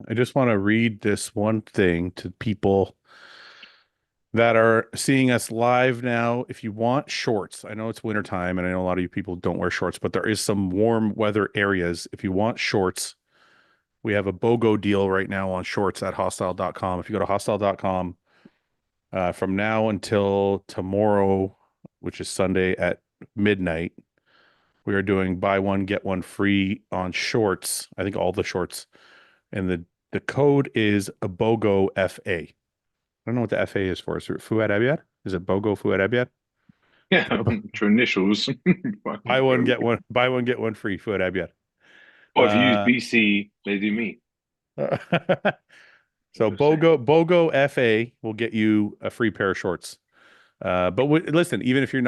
I just want to read this one thing to people that are seeing us live now. If you want shorts, I know it's wintertime and I know a lot of you people don't wear shorts, but there is some warm weather areas. If you want shorts, we have a BOGO deal right now on shorts at hostile.com. If you go to hostile.com from now until tomorrow, which is Sunday at midnight, we are doing buy one, get one free on shorts. I think all the shorts. And the code is a BOGO FA. I don't know what the FA is for. Is it Fouad Abiad? Is it BOGO Fouad Abiad? Yeah, your initials. Buy one, get one free, Fouad Abiad. Or if you use Uh, BC, they do me. so Just saying. BOGO FA will get you a free pair of shorts. But listen, even if you're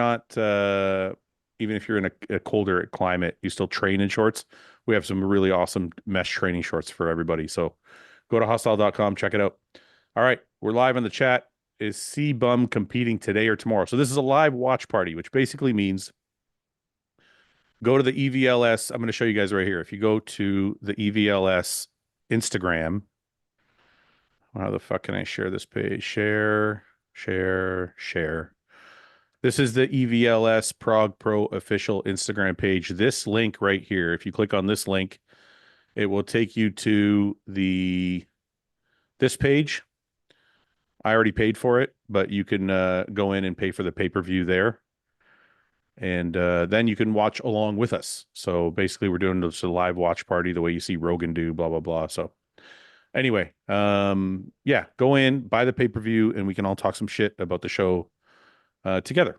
in a colder climate, you still train in shorts. We have some really awesome mesh training shorts for everybody. So go to hostile.com, check it out. All right, we're live on the chat. Is C Bum competing today or tomorrow? So this is a live watch party, which basically means go to the EVLS. I'm going to show you guys right here. If you go to the EVLS Instagram, how the fuck can I share this page? Share, share, share. This is the EVLS Prague Pro official Instagram page. This link right here, if you click on this link, it will take you to this page. I already paid for it, but you can go in and pay for the pay-per-view there. And then you can watch along with us. So basically we're doing this a live watch party the way you see Rogan do, blah, blah, blah. So anyway, yeah, go in, buy the pay-per-view, and we can all talk some shit about the show together.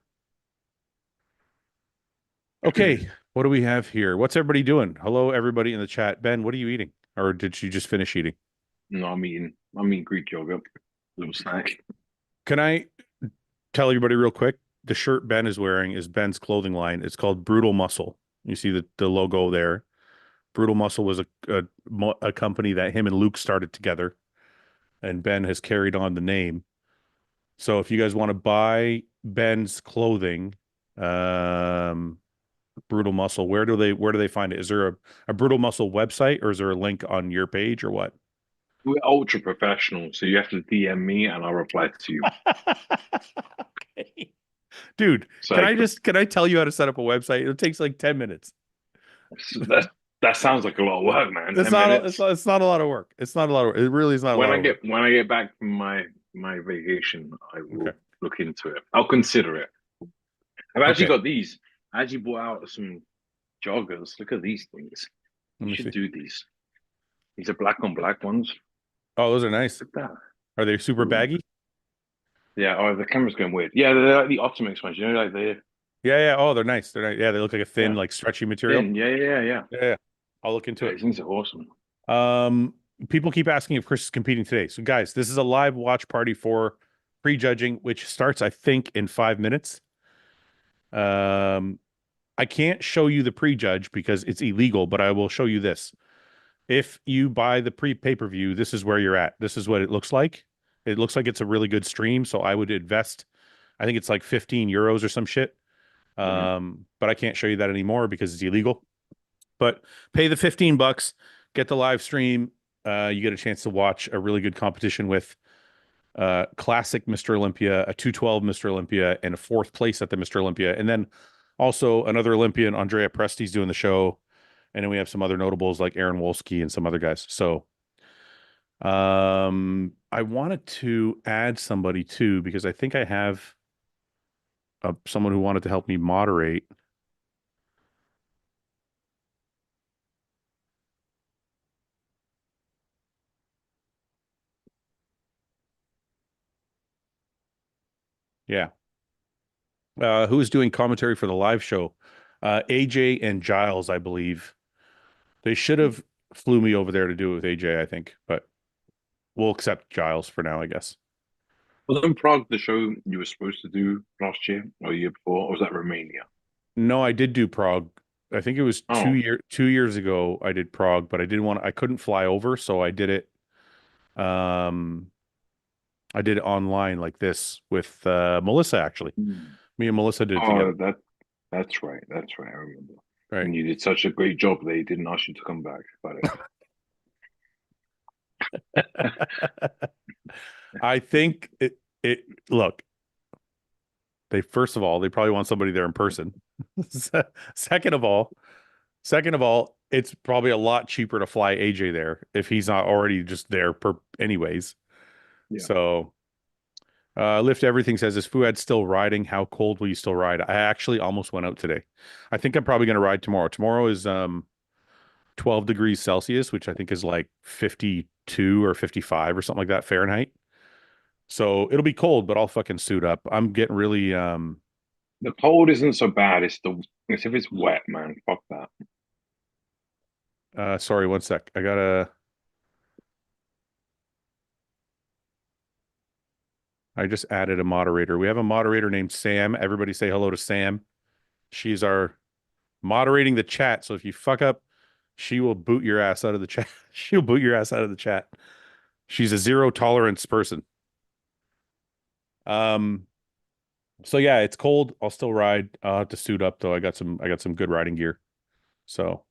Okay, what do we have here? What's everybody doing? Hello, everybody in the chat. Ben, what are you eating? Or did you just finish eating? No, I'm eating Greek yogurt. Little snack. Can I tell everybody real quick? The shirt Ben is wearing is Ben's clothing line. It's called Brutal Muscle. You see the logo there. Brutal Muscle was a company that him and Luke started together, and Ben has carried on the name. So if you guys want to buy Ben's clothing, um, Brutal Muscle, where do they find it? Is there a Brutal Muscle website or is there a link on your page or what? We're ultra professional, so you have to DM me and I'll reply to you. Okay. Dude, It's like can I tell you how to set up a website? It takes like 10 minutes. that sounds like a lot of work, man. 10 minutes. It's not a lot of work. It's not a lot of work. It really is not a When lot I of work. get when I get back from my vacation, I Okay. will look into it. I'll consider it. I've actually Okay. got these. I actually bought out some joggers. Look at these things. Let You me should see. do these. These are black on black ones. Oh, those are nice. Look at that. Are they super Ooh. baggy? Yeah, oh, the camera's going weird. Yeah, they're like the Optimus ones, you know, like they Yeah, yeah. Oh, they're nice. They're nice. Yeah, they look like a thin, yeah, like stretchy material. thin. Yeah. Yeah, yeah. I'll look into Yeah, it. these things are awesome. Um, People keep asking if Chris is competing today. So, guys, this is a live watch party for prejudging, which starts, I think, in 5 minutes. Um, I can't show you the prejudge because it's illegal, but I will show you this. If you buy the pay-per-view, this is where you're at. This is what it looks like. It looks like it's a really good stream, so I would invest. I think it's like 15 euros or some shit. Mhm. But I can't show you that anymore because it's illegal. But pay the 15 bucks, get the live stream. You get a chance to watch a really good competition with classic Mr. Olympia, a 212 Mr. Olympia, and a fourth place at the Mr. Olympia. And then also another Olympian, Andrea Presti's doing the show. And then we have some other notables like Aaron Wolski and some other guys. So I wanted to add somebody too, because I think I have someone who wanted to help me moderate. Yeah. Who is doing commentary for the live show? AJ and Giles, I believe. They should have flew me over there to do it with AJ, I think, but we'll accept Giles for now, I guess. Wasn't Prague the show you were supposed to do last year or year before, or was that Romania? No, I did do Prague. I think it was Oh, 2 years ago I did Prague, but I couldn't fly over, so um I did it online like this with Melissa actually. hmm. Me and Melissa did it Oh, together. that's right. That's right. I remember. Right. And you did such a great job they didn't ask you to come back. Got it. I think it look, first of all, they probably want somebody there in person. Second of all, it's probably a lot cheaper to fly AJ there if he's not already just there anyways. Yeah. So Lift Everything says, is Fouad still riding? How cold will you still ride? I actually almost went out today. I think I'm probably going to ride tomorrow. Tomorrow is 12 degrees Celsius, which I think is like 52 or 55 or something like that Fahrenheit. So it'll be cold, but I'll fucking suit up. I'm getting really The cold isn't so bad. It's if it's wet, man. Fuck that. sorry, one sec. I just added a moderator. We have a moderator named Sam. Everybody say hello to Sam. She's our moderating the chat. So if you fuck up, she will boot your ass out of the chat. She'll boot your ass out of the chat. She's a zero tolerance person. So yeah, it's cold. I'll still ride. I'll have to suit up though. I got some good riding gear. So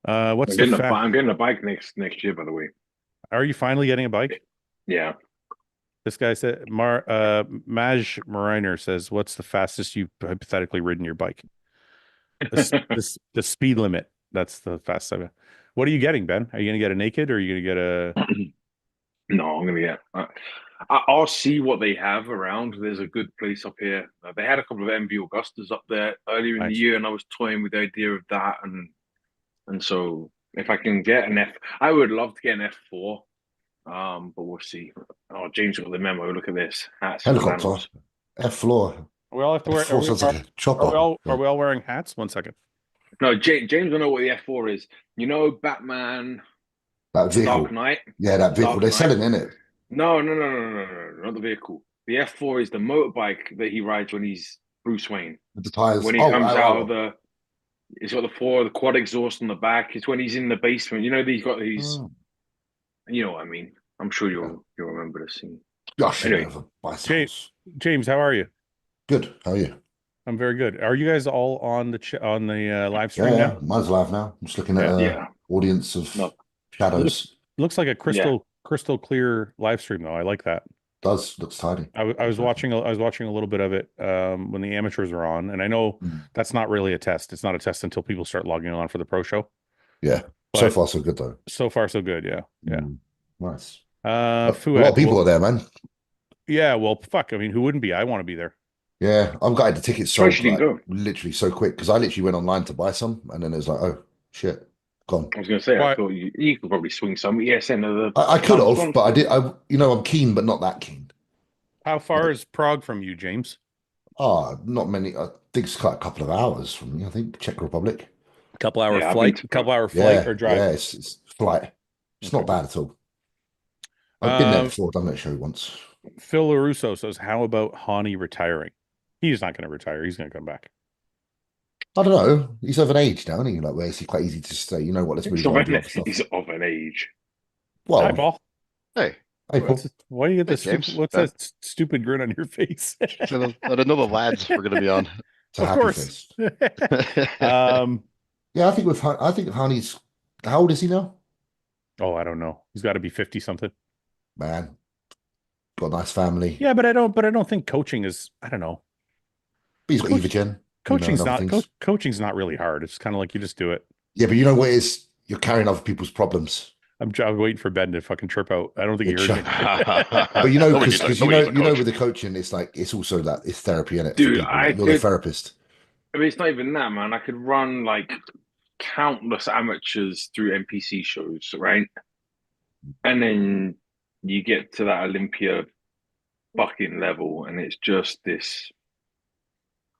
what's I'm getting a bike next year, by the way. Are you finally getting a bike? Yeah. This guy said Maj Mariner says, what's the fastest you've hypothetically ridden your bike? The speed limit. That's the fastest I've. What are you getting, Ben? Are you gonna get a naked or are you gonna get a No, I'm gonna get. I'll see what they have around. There's a good place up here. They had a couple of MV Augustas up there earlier in the year, and I was toying with the idea of that. And so if I can get an F, I would love to get an F4. But we'll see. Oh, James got the memo. Look at this. Hats and Helicopter. flannels. F-floor. We all have to wear. F4 sounds like a chopper. Are we all wearing hats? 1 second. No, James will know what the F4 is. You know, Batman. That vehicle. Dark Knight. Yeah, that vehicle. They're selling in it. No, not the vehicle. The F4 is the motorbike that he rides when he's Bruce Wayne. With the tires. When he comes out of the, it's got the quad exhaust on the back. It's when he's in the basement. You know, he's got these. Oh. You know what I mean? I'm sure you'll remember the scene. Gosh, anyway, James, how are you? Good. How are you? I'm very good. Are you guys all on the live stream now? Mine's live now. I'm just looking at audience of shadows. Looks like a crystal clear live stream though. I like that. Looks tidy. I was watching a little bit of it when the amateurs were on, and I know that's not really a test. It's not a test until people start logging on for the pro show. Yeah. But so far so good though. So far so good. Yeah. Yeah. Nice. Fouad, a lot of people are there, man. Yeah. Well, fuck. I mean, who wouldn't be? I want to be there. Yeah, I've got the tickets sold literally so quick because I literally went online to buy some, and then it was like, oh shit, gone. I was going to say, I thought you could probably swing some. Yes, I could have, but I did. I'm keen, but not that keen. How far is Prague from you, James? Not many. I think it's quite a couple of hours from me. I think Czech Republic. Couple hour flight or drive. Yeah, it's flight. It's not bad at all. I've been there before. Done that show once. Phil LaRusso says, "How about Hany retiring? He's not going to retire. He's going to come back." I don't know. He's of an age now, isn't he? Like, where it's quite easy to say, you know what, let's move on. He's of an age. Well, hi, Paul. Hey. Why do you get this? What's that stupid grin on your face? That another lads we're going to be on. Of course. Yeah, I think Hany's. How old is he now? Oh, I don't know. He's got to be 50 something. Man, got a nice family. Yeah, but I don't think coaching is. I don't know. But he's got Evagen. Coaching's not really hard. It's kind of like you just do it. Yeah, but you know what it is? You're carrying other people's problems. I'm waiting for Ben to fucking chirp out. I don't think he heard me. But you know, because you know, with the coaching, it's like it's also that it's therapy in it. Dude, you're the therapist. I mean, it's not even that, man. I could run like countless amateurs through NPC shows, right? And then you get to that Olympia bucking level, and it's just this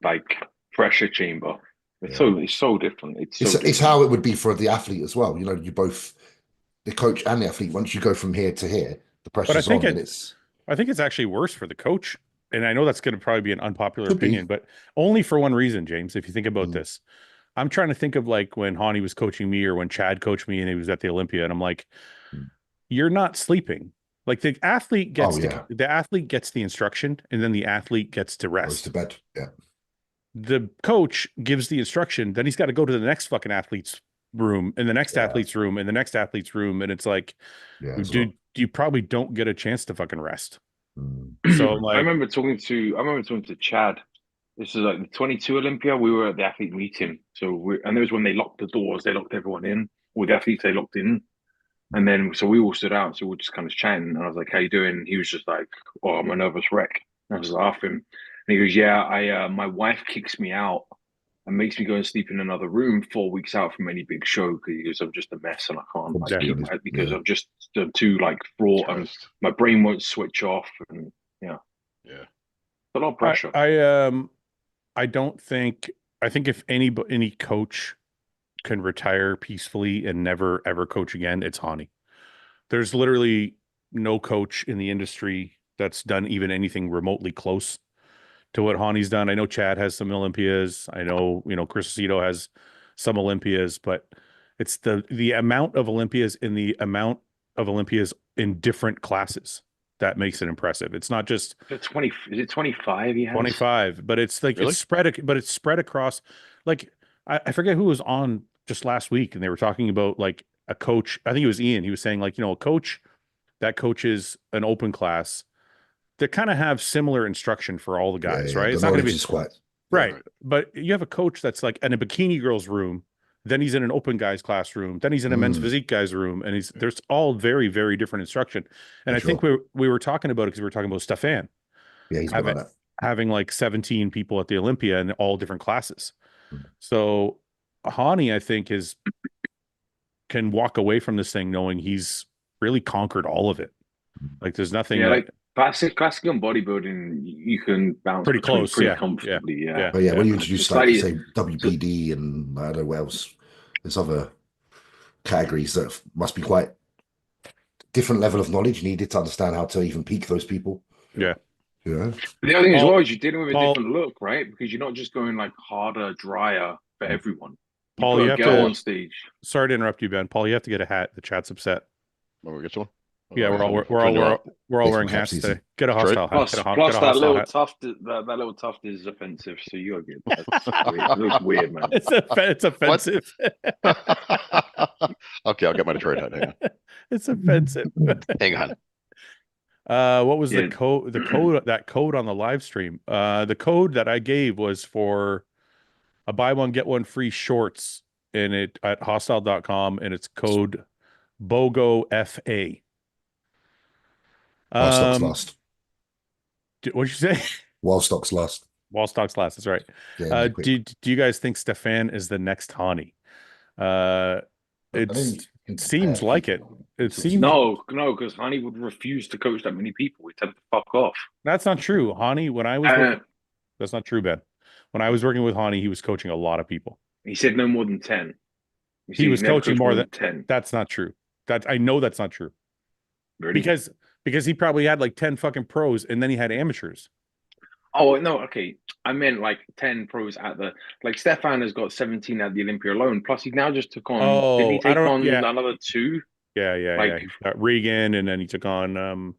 like pressure chamber. It's so different. It's how it would be for the athlete as well. You know, you both, the coach and the athlete. Once you go from here to here, the pressure's on. I think it's actually worse for the coach. And I know that's going to probably be an unpopular opinion, but only for one reason, James. If you think about this, I'm trying to think of like when Hany was coaching me or when Chad coached me and he was at the Olympia, and I'm like, you're not sleeping. Like the athlete gets the instruction, and then the athlete gets to rest. Goes to bed. Yeah. The coach gives the instruction, then he's got to go to the next fucking athlete's room, and the next Yeah. athlete's room, and the next athlete's room, and it's like, Yeah, dude, you probably don't get a chance to fucking rest. Mm. So like, I remember talking to Chad. This is like the 22 Olympia. We were at the athlete meeting. And it was when they locked the doors, they locked everyone in. All the athletes they locked in. And then so we all stood out. So we were just kind of chatting. And I was like, "How you doing?" He was just like, "Oh, I'm a nervous wreck." And I was laughing. And he goes, "Yeah, my wife kicks me out and makes me go and sleep in another room 4 weeks out from any big show because he goes, I'm just a mess and I can't Yeah. sleep because Yeah. I'm too like fraught and my brain won't switch off." And yeah. Yeah. A lot of pressure. I don't think, I think if any coach can retire peacefully and never ever coach again, it's Hany. There's literally no coach in the industry that's done even anything remotely close to what Hany's done. I know Chad has some Olympias. I know, Chris Aceto has some Olympias, but it's the amount of Olympias in the amount of Olympias in different classes that makes it impressive. It's not just 20. Is it 25? He has 25, but it's like Really? it's spread across. Like I forget who was on just last week, and they were talking about like a coach. I think it was Ian. He was saying like, a coach that coaches an open class that kind of have similar instruction for all the guys, right? It's not going to be quite right. But you have a coach that's like in a bikini girl's room, then he's in an open guy's classroom, then he's in a men's physique guy's room, and there's all very, very different instruction. And I think we were talking about it because we were talking about Stefan. Yeah, he's having like 17 people at the Olympia in all different classes. So Hany, I think, can walk away from this thing knowing he's really conquered all of it. Like there's nothing like classic and bodybuilding, you can bounce pretty close, pretty comfortably. Yeah. But when you introduce like say WBD and I don't know what else, there's other categories that must be quite different level of knowledge needed to understand how to even peak those people. Yeah. Yeah. But the other thing as well is you're dealing with a different look, right? Because you're not just going like harder, drier for everyone. Paul, you have to on stage. Sorry to interrupt you, Ben. Paul, you have to get a hat. The chat's upset. Want to get one? Yeah, we're all wearing hats today. Get a hostile hat. Plus that little tuft, that little tuft is offensive. So you're good. It looks weird, man. It's offensive. Okay, I'll get my Detroit hat. Hang on. It's offensive. Hang on. What was the code? That code on the live stream. The code that I gave was for a buy one get one free shorts in it at hostile.com, and it's code BOGO-FA. While stocks last. What'd you say? While stocks last. While stocks last. That's right. Yeah, do you guys think Stefan is the next Hany? It seems like it. It seems no, because Hany would refuse to coach that many people. He'd tell him to fuck off. That's not true. Hany, when I was that's not true, Ben. When I was working with Hany, he was coaching a lot of people. He said no more than 10. He was coaching more than 10. That's not true. I know that's not true. Really? Because he probably had like 10 fucking pros and then he had amateurs. Oh, no, okay. I meant like 10 pros like Stefan has got 17 at the Olympia alone. Plus he now just took on, did he take on another 2? Yeah. He got Regan, and then he took on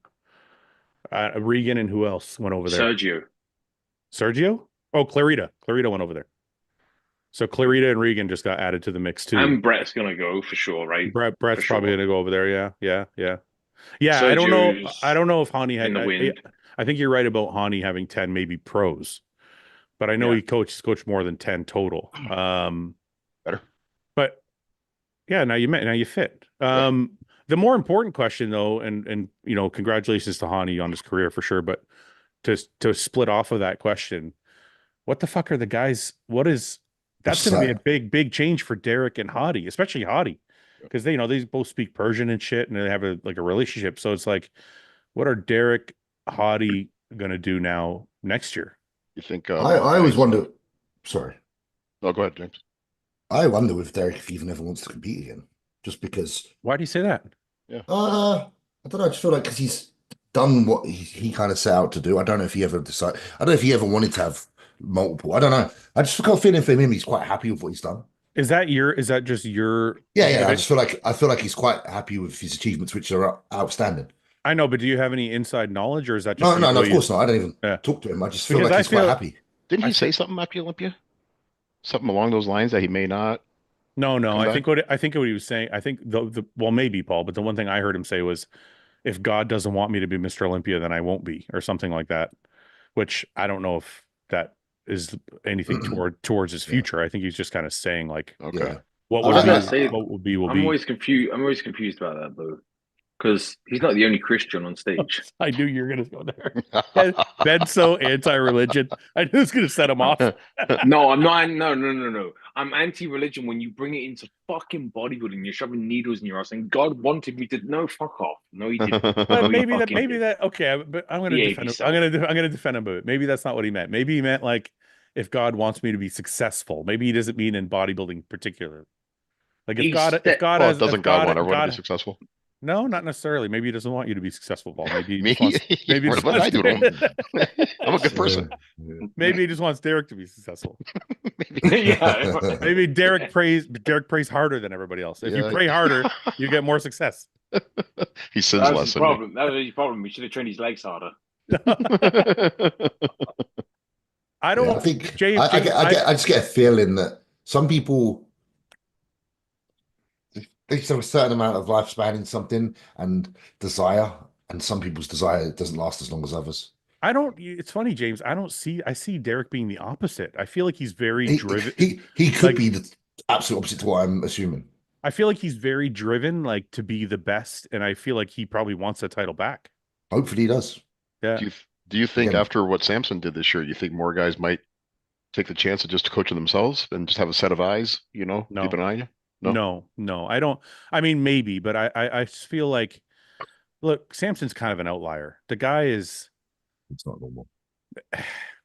Regan, and who else went over there? Sergio? Oh, Clarita. Clarita went over there. So Clarita and Regan just got added to the mix too. And Brett's gonna go for sure, right? Brett's probably gonna go over there. Yeah. I don't know if Hany had. I think you're right about Hany having 10 maybe pros, but I know he coached more than 10 total. Better. But yeah, now you fit. The more important question though, and congratulations to Hany on his career for sure, but to split off of that question, what the fuck are the guys? That's going to be a big change for Derek and Hany, especially Hany, because they both speak Persian and shit, and they have a relationship. So it's like, what are Derek, Hany going to do now next year? You think? I always wonder. Sorry. No, go ahead, James. I wonder if Derek even ever wants to compete again, just because. Why do you say that? Yeah. I don't know. I just feel like because he's done what he kind of set out to do. I don't know if he ever decided. I don't know if he ever wanted to have multiple. I don't know. I just got a feeling for him he's quite happy with what he's done. Is that just your Yeah. I just feel like he's quite happy with his achievements, which are outstanding. I know, but do you have any inside knowledge, or is that just no, of course not. I don't even talk to him. I just feel he's quite happy. Didn't he say something after Olympia? Something along those lines that he may not No, come I back? think what he was saying, I think well, maybe Paul, but the one thing I heard him say was, if God doesn't want me to be Mr. Olympia, then I won't be, or something like that. Which I don't know if that is anything towards his Yeah. future. I think he's just kind of saying like, Okay. Yeah. what I was will gonna be, say, what will be, will I'm be. always confused. I'm always confused about that though, because he's not the only Christian on stage. I knew you were gonna go there. Ben's so anti-religion. I knew it was gonna set him off. No, I'm not. No. I'm anti-religion when you bring it into fucking bodybuilding. You're shoving needles in your ass, and God wanted me to. No, fuck off. No, he didn't. But No, he maybe fucking did. that. Okay, but I'm gonna Behave defend him. yourself. I'm gonna defend him. But maybe that's not what he meant. Maybe he meant like, if God wants me to be successful. Maybe he doesn't mean in bodybuilding particularly. Like if God Well, has doesn't God want everyone to be successful? No, not necessarily. Maybe he doesn't want you to be successful, Paul. Maybe he Me? just wants. Maybe he What just did I wants do to him? I'm a good person. Maybe he just wants Derek to be successful. Yeah. Maybe Derek prays harder than everybody else. If you Yeah. pray harder, you get more success. He sins That was less his than me. problem. That was his problem. He should have trained his legs harder. I don't. Yeah, I think James, I just get a feeling that some people they just have a certain amount of lifespan in something and desire, and some people's desire doesn't last as long as others. I don't. It's funny, James. I see Derek being the opposite. I feel like he's very driven. He could be the absolute opposite to what I'm assuming. I feel like he's very driven, like to be the best, and I feel like he probably wants the title back. Hopefully he does. Yeah. Do you think Again, after what Samson did this year, you think more guys might take the chance of just coaching themselves and just have a set of eyes, No. keep an eye on you? No. I don't. I mean, maybe, but I just feel like, look, Samson's kind of an outlier. The guy is. it's not normal.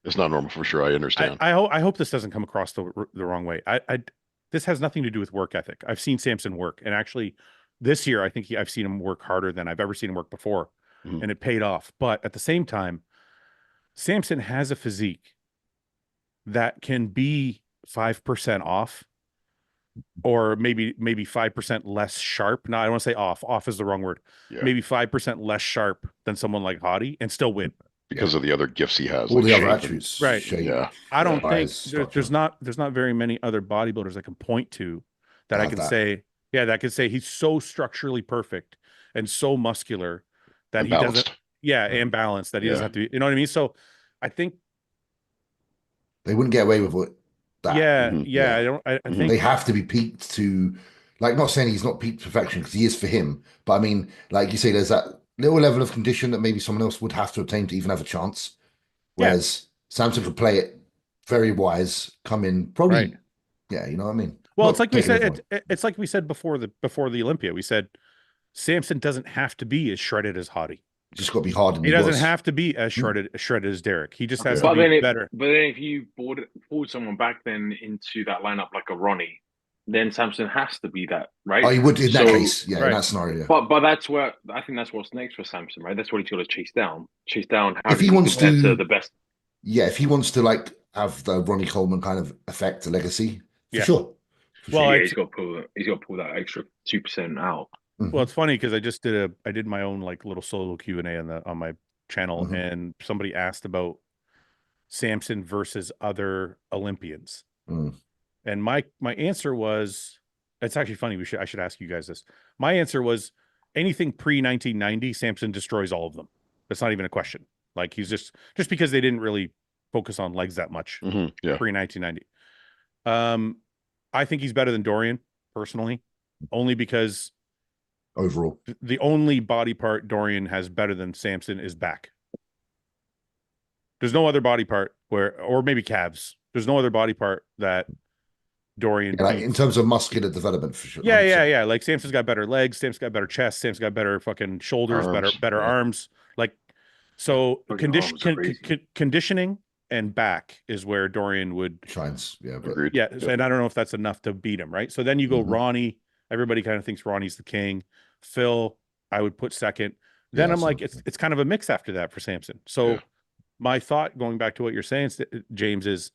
It's not normal for sure. I understand. I hope this doesn't come across the wrong way. This has nothing to do with work ethic. I've seen Samson work, and actually, this year I think I've seen him work harder than I've ever seen him work before, and it paid off. But at the same time, Samson has a physique that can be 5% off, or maybe 5% less sharp. No, I don't want to say off. Off is the wrong word. Yeah. Maybe 5% less sharp than someone like Hany and still win. Because of the other gifts he has. All like the other shape attributes. Right. Shape, Yeah. I don't think size, there's not very many other bodybuilders I can point to that I can say, that I can say he's so structurally perfect and so muscular that And he balanced. doesn't, and balanced, that he doesn't have to be, you know what I mean? So I think they wouldn't get away with it. I think They have to be peaked to, like, not saying he's not peaked to perfection because he is for him, but I mean, like you say, there's that little level of condition that maybe someone else would have to obtain to even have a chance. Whereas Samson could play it very wise, come in probably, right. Yeah, you know what I mean. Well, it's like we said. It's like we said before the Olympia. We said Samson doesn't have to be as shredded as Hany. Just got to be hard. He doesn't have to be as shredded as Derek. He just has but to be better. But then if you pulled someone back then into that lineup like a Ronnie, then Samson has to be that, right? Oh, he would in that case, in that scenario. Yeah. But that's where I think that's what's next for Samson, right? That's what he's got to chase down. How if he wants to the best. Yeah, if he wants to like have the Ronnie Coleman kind of effect, a legacy, for sure. He's got to pull that extra 2% out. Well, it's funny because I did my own like little solo Q&A on my channel, and somebody asked about Samson versus other Olympians. And my answer was, it's actually funny, I should ask you guys this. My answer was, anything pre-1990, Samson destroys all of them. That's not even a question. Like, he's just because they didn't really focus on legs that much pre-1990. I think he's better than Dorian, personally, only because overall the only body part Dorian has better than Samson is back. There's no other body part or maybe calves. There's no other body part that Dorian in terms of muscular development, for sure. Yeah. Like, Samson's got better legs, Samson's got better chest, Samson's got better fucking shoulders, better arms. Like, so conditioning and back is where Dorian would shines. Yeah, and I don't know if that's enough to beat him, right? So then you go Ronnie. Everybody kind of thinks Ronnie's the king. Phil, I would put second. Then I'm like, it's kind of a mix after that for Samson. So my thought, going back to what you're saying, James, is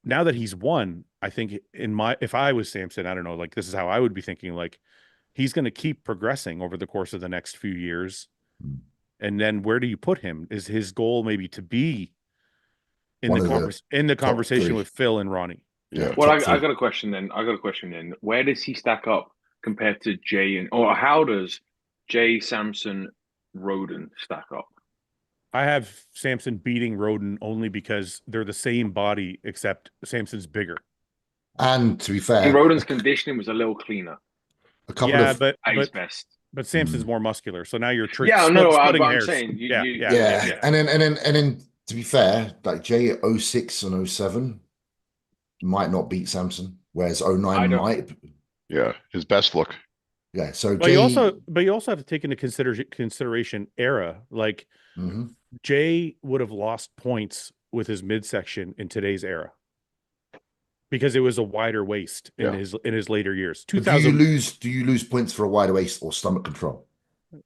now that he's won, I think if I was Samson, I don't know, like, this is how I would be thinking, like, he's going to keep progressing over the course of the next few years. And then where do you put him? Is his goal maybe to be in the conversation with Phil and Ronnie? Yeah. Well, top I three. got a question then. Where does he stack up compared to Jay or how does Jay, Samson, Roden stack up? I have Samson beating Roden only because they're the same body, except Samson's bigger. And to be And fair, Roden's conditioning was a little cleaner. a couple Yeah, of but At his best. Samson's more muscular. So now you're Yeah, no, splitting but I'm hairs. saying yeah. And then to be fair, like Jay at 06 and 07 might not beat Samson, whereas 09 might. Yeah, his best look. Yeah. So But Jay, you also have to take into consideration era. Like Jay would have lost points with his midsection in today's era because it was a wider waist in his later years. 2000. Do you lose points for a wider waist or stomach control?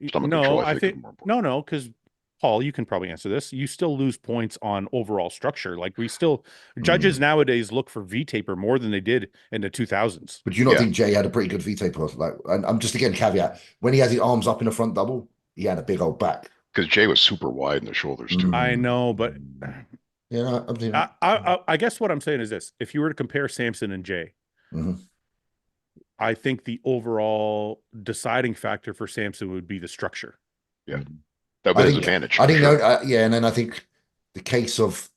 Stomach control, I think no, because Paul, you can probably answer this. You still lose points on overall structure. Like we still judges nowadays look for V taper more than they did in the 2000s. But do you not think Jay had a pretty good V taper? Like, and I'm just again caveat when he has his arms up in a front double, he had a big old back. Because Jay was super wide in the shoulders too. I know, but yeah, I guess what I'm saying is this: if you were to compare Samson and Jay, I think the overall deciding factor for Samson would be the structure. Yeah. That was his advantage. I think and then I think the case of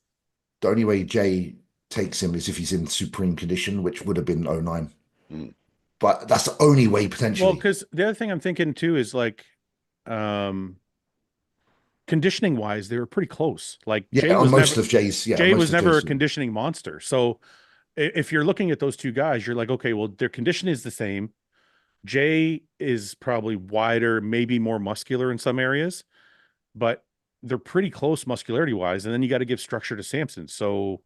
the only way Jay takes him is if he's in supreme condition, which would have been 09. But that's the only way potentially. Well, because the other thing I'm thinking too is like conditioning wise, they were pretty close. Like Jay was never a conditioning monster. So if you're looking at those two guys, you're like, okay, well, their condition is the same. Jay is probably wider, maybe more muscular in some areas, but they're pretty close muscularity wise. And then you got to give structure to Samson. So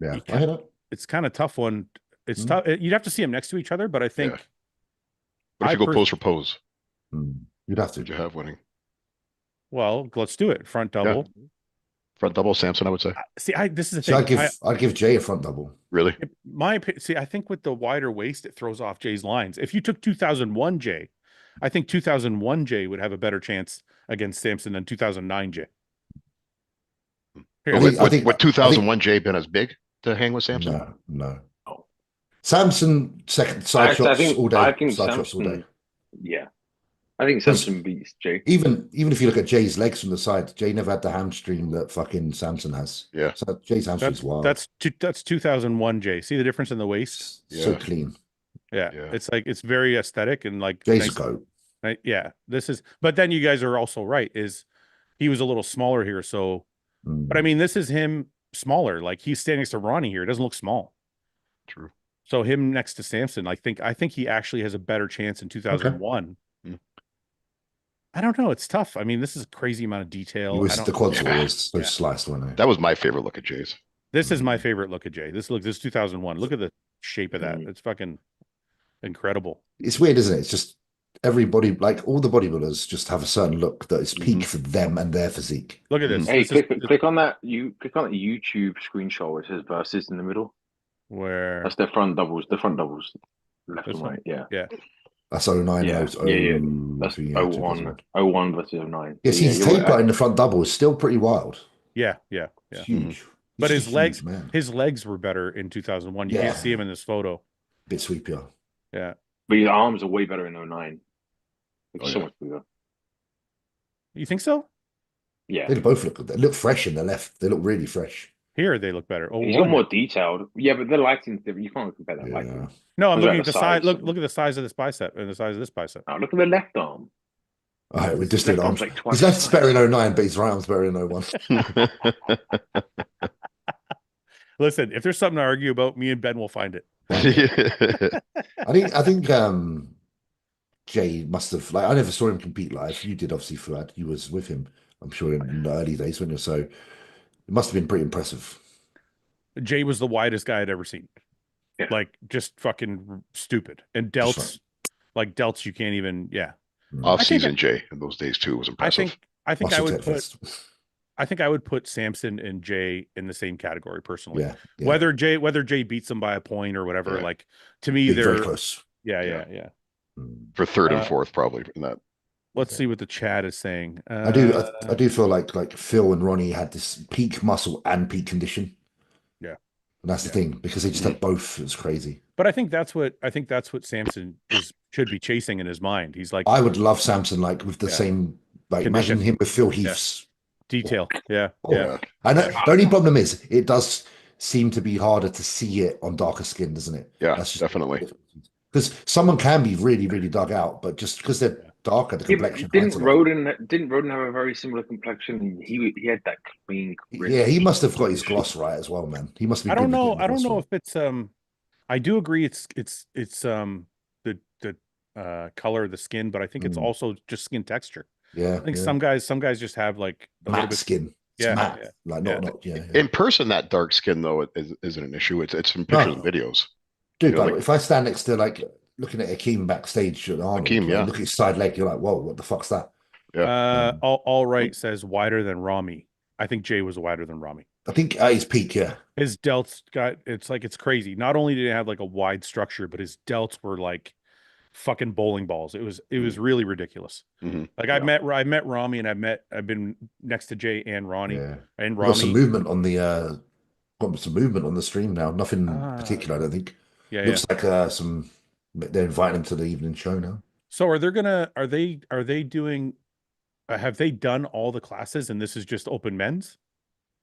it's kind of tough one. It's tough. You'd have to see them next to each other, but I think. But if you go pose for pose, you'd have to. You have winning. Well, let's do it. Front double. Yeah. Front double, Samson, I would say. This is the thing. I'd give Jay a front double. Really? I think with the wider waist, it throws off Jay's lines. If you took 2001 Jay, I think 2001 Jay would have a better chance against Samson than 2009 Jay. Would 2001 Jay been as big to hang with Samson? No. Samson second side shots all day. I think Samson, all day. Yeah. I think Samson beats Jay. Even if you look at Jay's legs from the side, Jay never had the hamstring that fucking Samson has. Yeah. So Jay's hamstring's wild. That's 2001 Jay. See the difference in the waist? So clean. Yeah. It's like it's very aesthetic and like Jay's a goat. Right? Yeah. But then you guys are also right, is he was a little smaller here. So but I mean, this is him smaller. Like he's standing next to Ronnie here. It doesn't look small. True. So him next to Samson, I think he actually has a better chance in 2001. I don't know. It's tough. I mean, this is a crazy amount of detail. The quads were so sliced, weren't they? That was my favorite look at Jay's. This is my favorite look at Jay. This 2001. Look at the shape of that. It's fucking incredible. It's weird, isn't it? It's just everybody, like all the bodybuilders, just have a certain look that is peak for them and their physique. Look at this. Hey, click on that. You click on the YouTube screenshot where it says versus in the middle. Where that's the front doubles. The front doubles, left and right. Yeah. That's 09. Yeah. That's 01. 01 versus 09. Yes, his taper in the front double is still pretty wild. Yeah. It's huge. But his legs were better in 2001. You can't see him in this photo. A bit sweepier. Yeah. But his arms are way better in 09. So much bigger. You think so? Yeah. They both look good. They look fresh in the left. They look really fresh. Here they look better. He's got more detailed. Yeah, but the lighting's different. You can't compare that lighting. No, I'm looking at the size. Look at the size of this bicep and the size of this bicep. Oh, look at the left arm. All right, we just did arms. His left's better in 09, but his right arm's better in 01. Listen, if there's something to argue about, me and Ben will find it. I think Jay must have, like, I never saw him compete live. You did, obviously, Fouad. You was with him, I'm sure, in the early days, when you're so. It must have been pretty impressive. Jay was the widest guy I'd ever seen. Yeah. Like, just fucking stupid. And delts, you can't even, Off-season Jay in those days, too, was impressive. I think I would put Samson and Jay in the same category, personally. Yeah. Whether Jay beats them by a point or whatever, like, to me, they're very close. Yeah. For third and fourth, probably, in that. Let's see what the chat is saying. I do feel like Phil and Ronnie had this peak muscle and peak condition. Yeah. And that's the thing, because they just have both. It's crazy. But I think that's what Samson should be chasing in his mind. He's like, I would love Samson like with the same, like condition. imagine him with Phil Heath's detail. Yeah. I know the only problem is it does seem to be harder to see it on darker skin, doesn't it? Yeah, that's definitely. Because someone can be really, really dug out, but just because they're darker, the complexion. Didn't Roden have a very similar complexion? He had that clean. Yeah, he must have got his gloss right as well, man. He must be. I don't know if it's I do agree it's the color of the skin, but I think it's also just skin texture. Yeah, I think some guys just have like a little bit skin. It's matte. Like not. In person, that dark skin though isn't an issue. It's in pictures and videos. Dude, like if I stand next to like looking at Akeem backstage at Arnold, look at his side leg, you're like, whoa, what the fuck's that? Yeah. All right says wider than Rami. I think Jay was wider than Rami. I think at his peak, yeah. His delts it's crazy. Not only did he have like a wide structure, but his delts were like fucking bowling balls. It was really ridiculous. Like I met Rami and I've been next to Jay and Ronnie and Rami. Got some movement on the stream now. Nothing particular, I don't think. Looks like they're inviting him to the evening show now. So are they doing have they done all the classes and this is just open men's?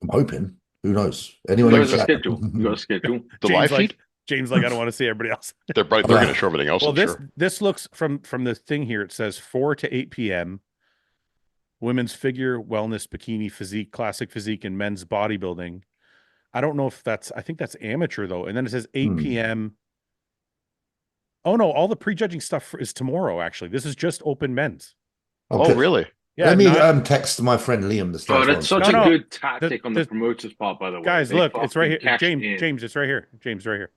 I'm hoping. Who knows? Anyone got a schedule. You got a schedule. The live feed? James I don't want to see everybody else. They're going to show everything else. Well, this looks from the thing here. It says 4 to 8 p.m. Women's figure, wellness, bikini, physique, classic physique, and men's bodybuilding. I don't know if I think that's amateur though. And then it says 8 p.m. Oh no, all the prejudging stuff is tomorrow. Actually, this is just open men's. Oh, really? Yeah. Let me text my friend Liam. That's such a good tactic on the promoter's part, by the way. Guys, look, it's right here. James, it's right here. James, right here.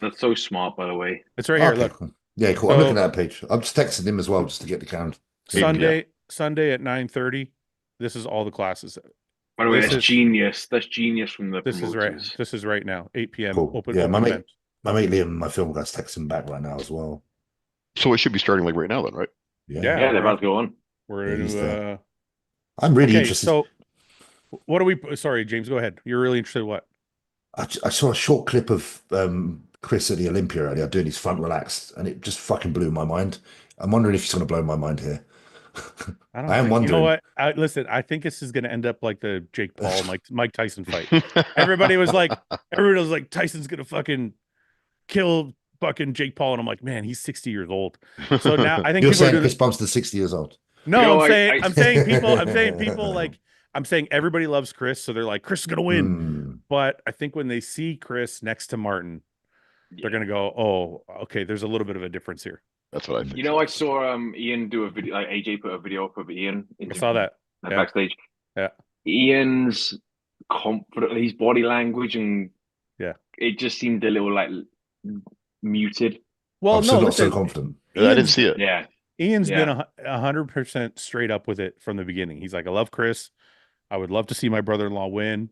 That's so smart, by the way. It's right here. Look. Yeah, cool. I'm looking at that page. I'm just texting him as well, just to get the count. Sunday at 9:30. This is all the classes. By the way, that's genius. That's genius from the promoters. Right. This is right now. 8 p.m. Cool. Open. Yeah, my mate Liam, my film guy's texting back right now as well. So it should be starting like right now, then, right? Yeah, they're about to go on. I'm really interested. So, what are we? Sorry, James, go ahead. You're really interested in what? I saw a short clip of Chris at the Olympia earlier doing his front relaxed, and it just fucking blew my mind. I'm wondering if he's going to blow my mind here. I am wondering. You know what? Listen, I think this is going to end up like the Jake Paul, Mike Tyson fight. Everybody was like, Tyson's going to fucking kill fucking Jake Paul, and I'm like, man, he's 60 years old. So now I think you're saying Chris Bumstead's 60 years old. No, I'm saying people like. I'm saying everybody loves Chris, so they're like, Chris is going to win. But I think when they see Chris next to Martin, they're going to go, oh, okay, there's a little bit of a difference here. That's what I think. You know, I saw Ian do a video, like AJ put a video up of Ian. I saw that. Backstage. Yeah. Ian's confident, his body language, and it just seemed a little like muted. Well, I'm not so confident. I didn't see it. Yeah. Ian's been 100% straight up with it from the beginning. He's like, I love Chris. I would love to see my brother-in-law win.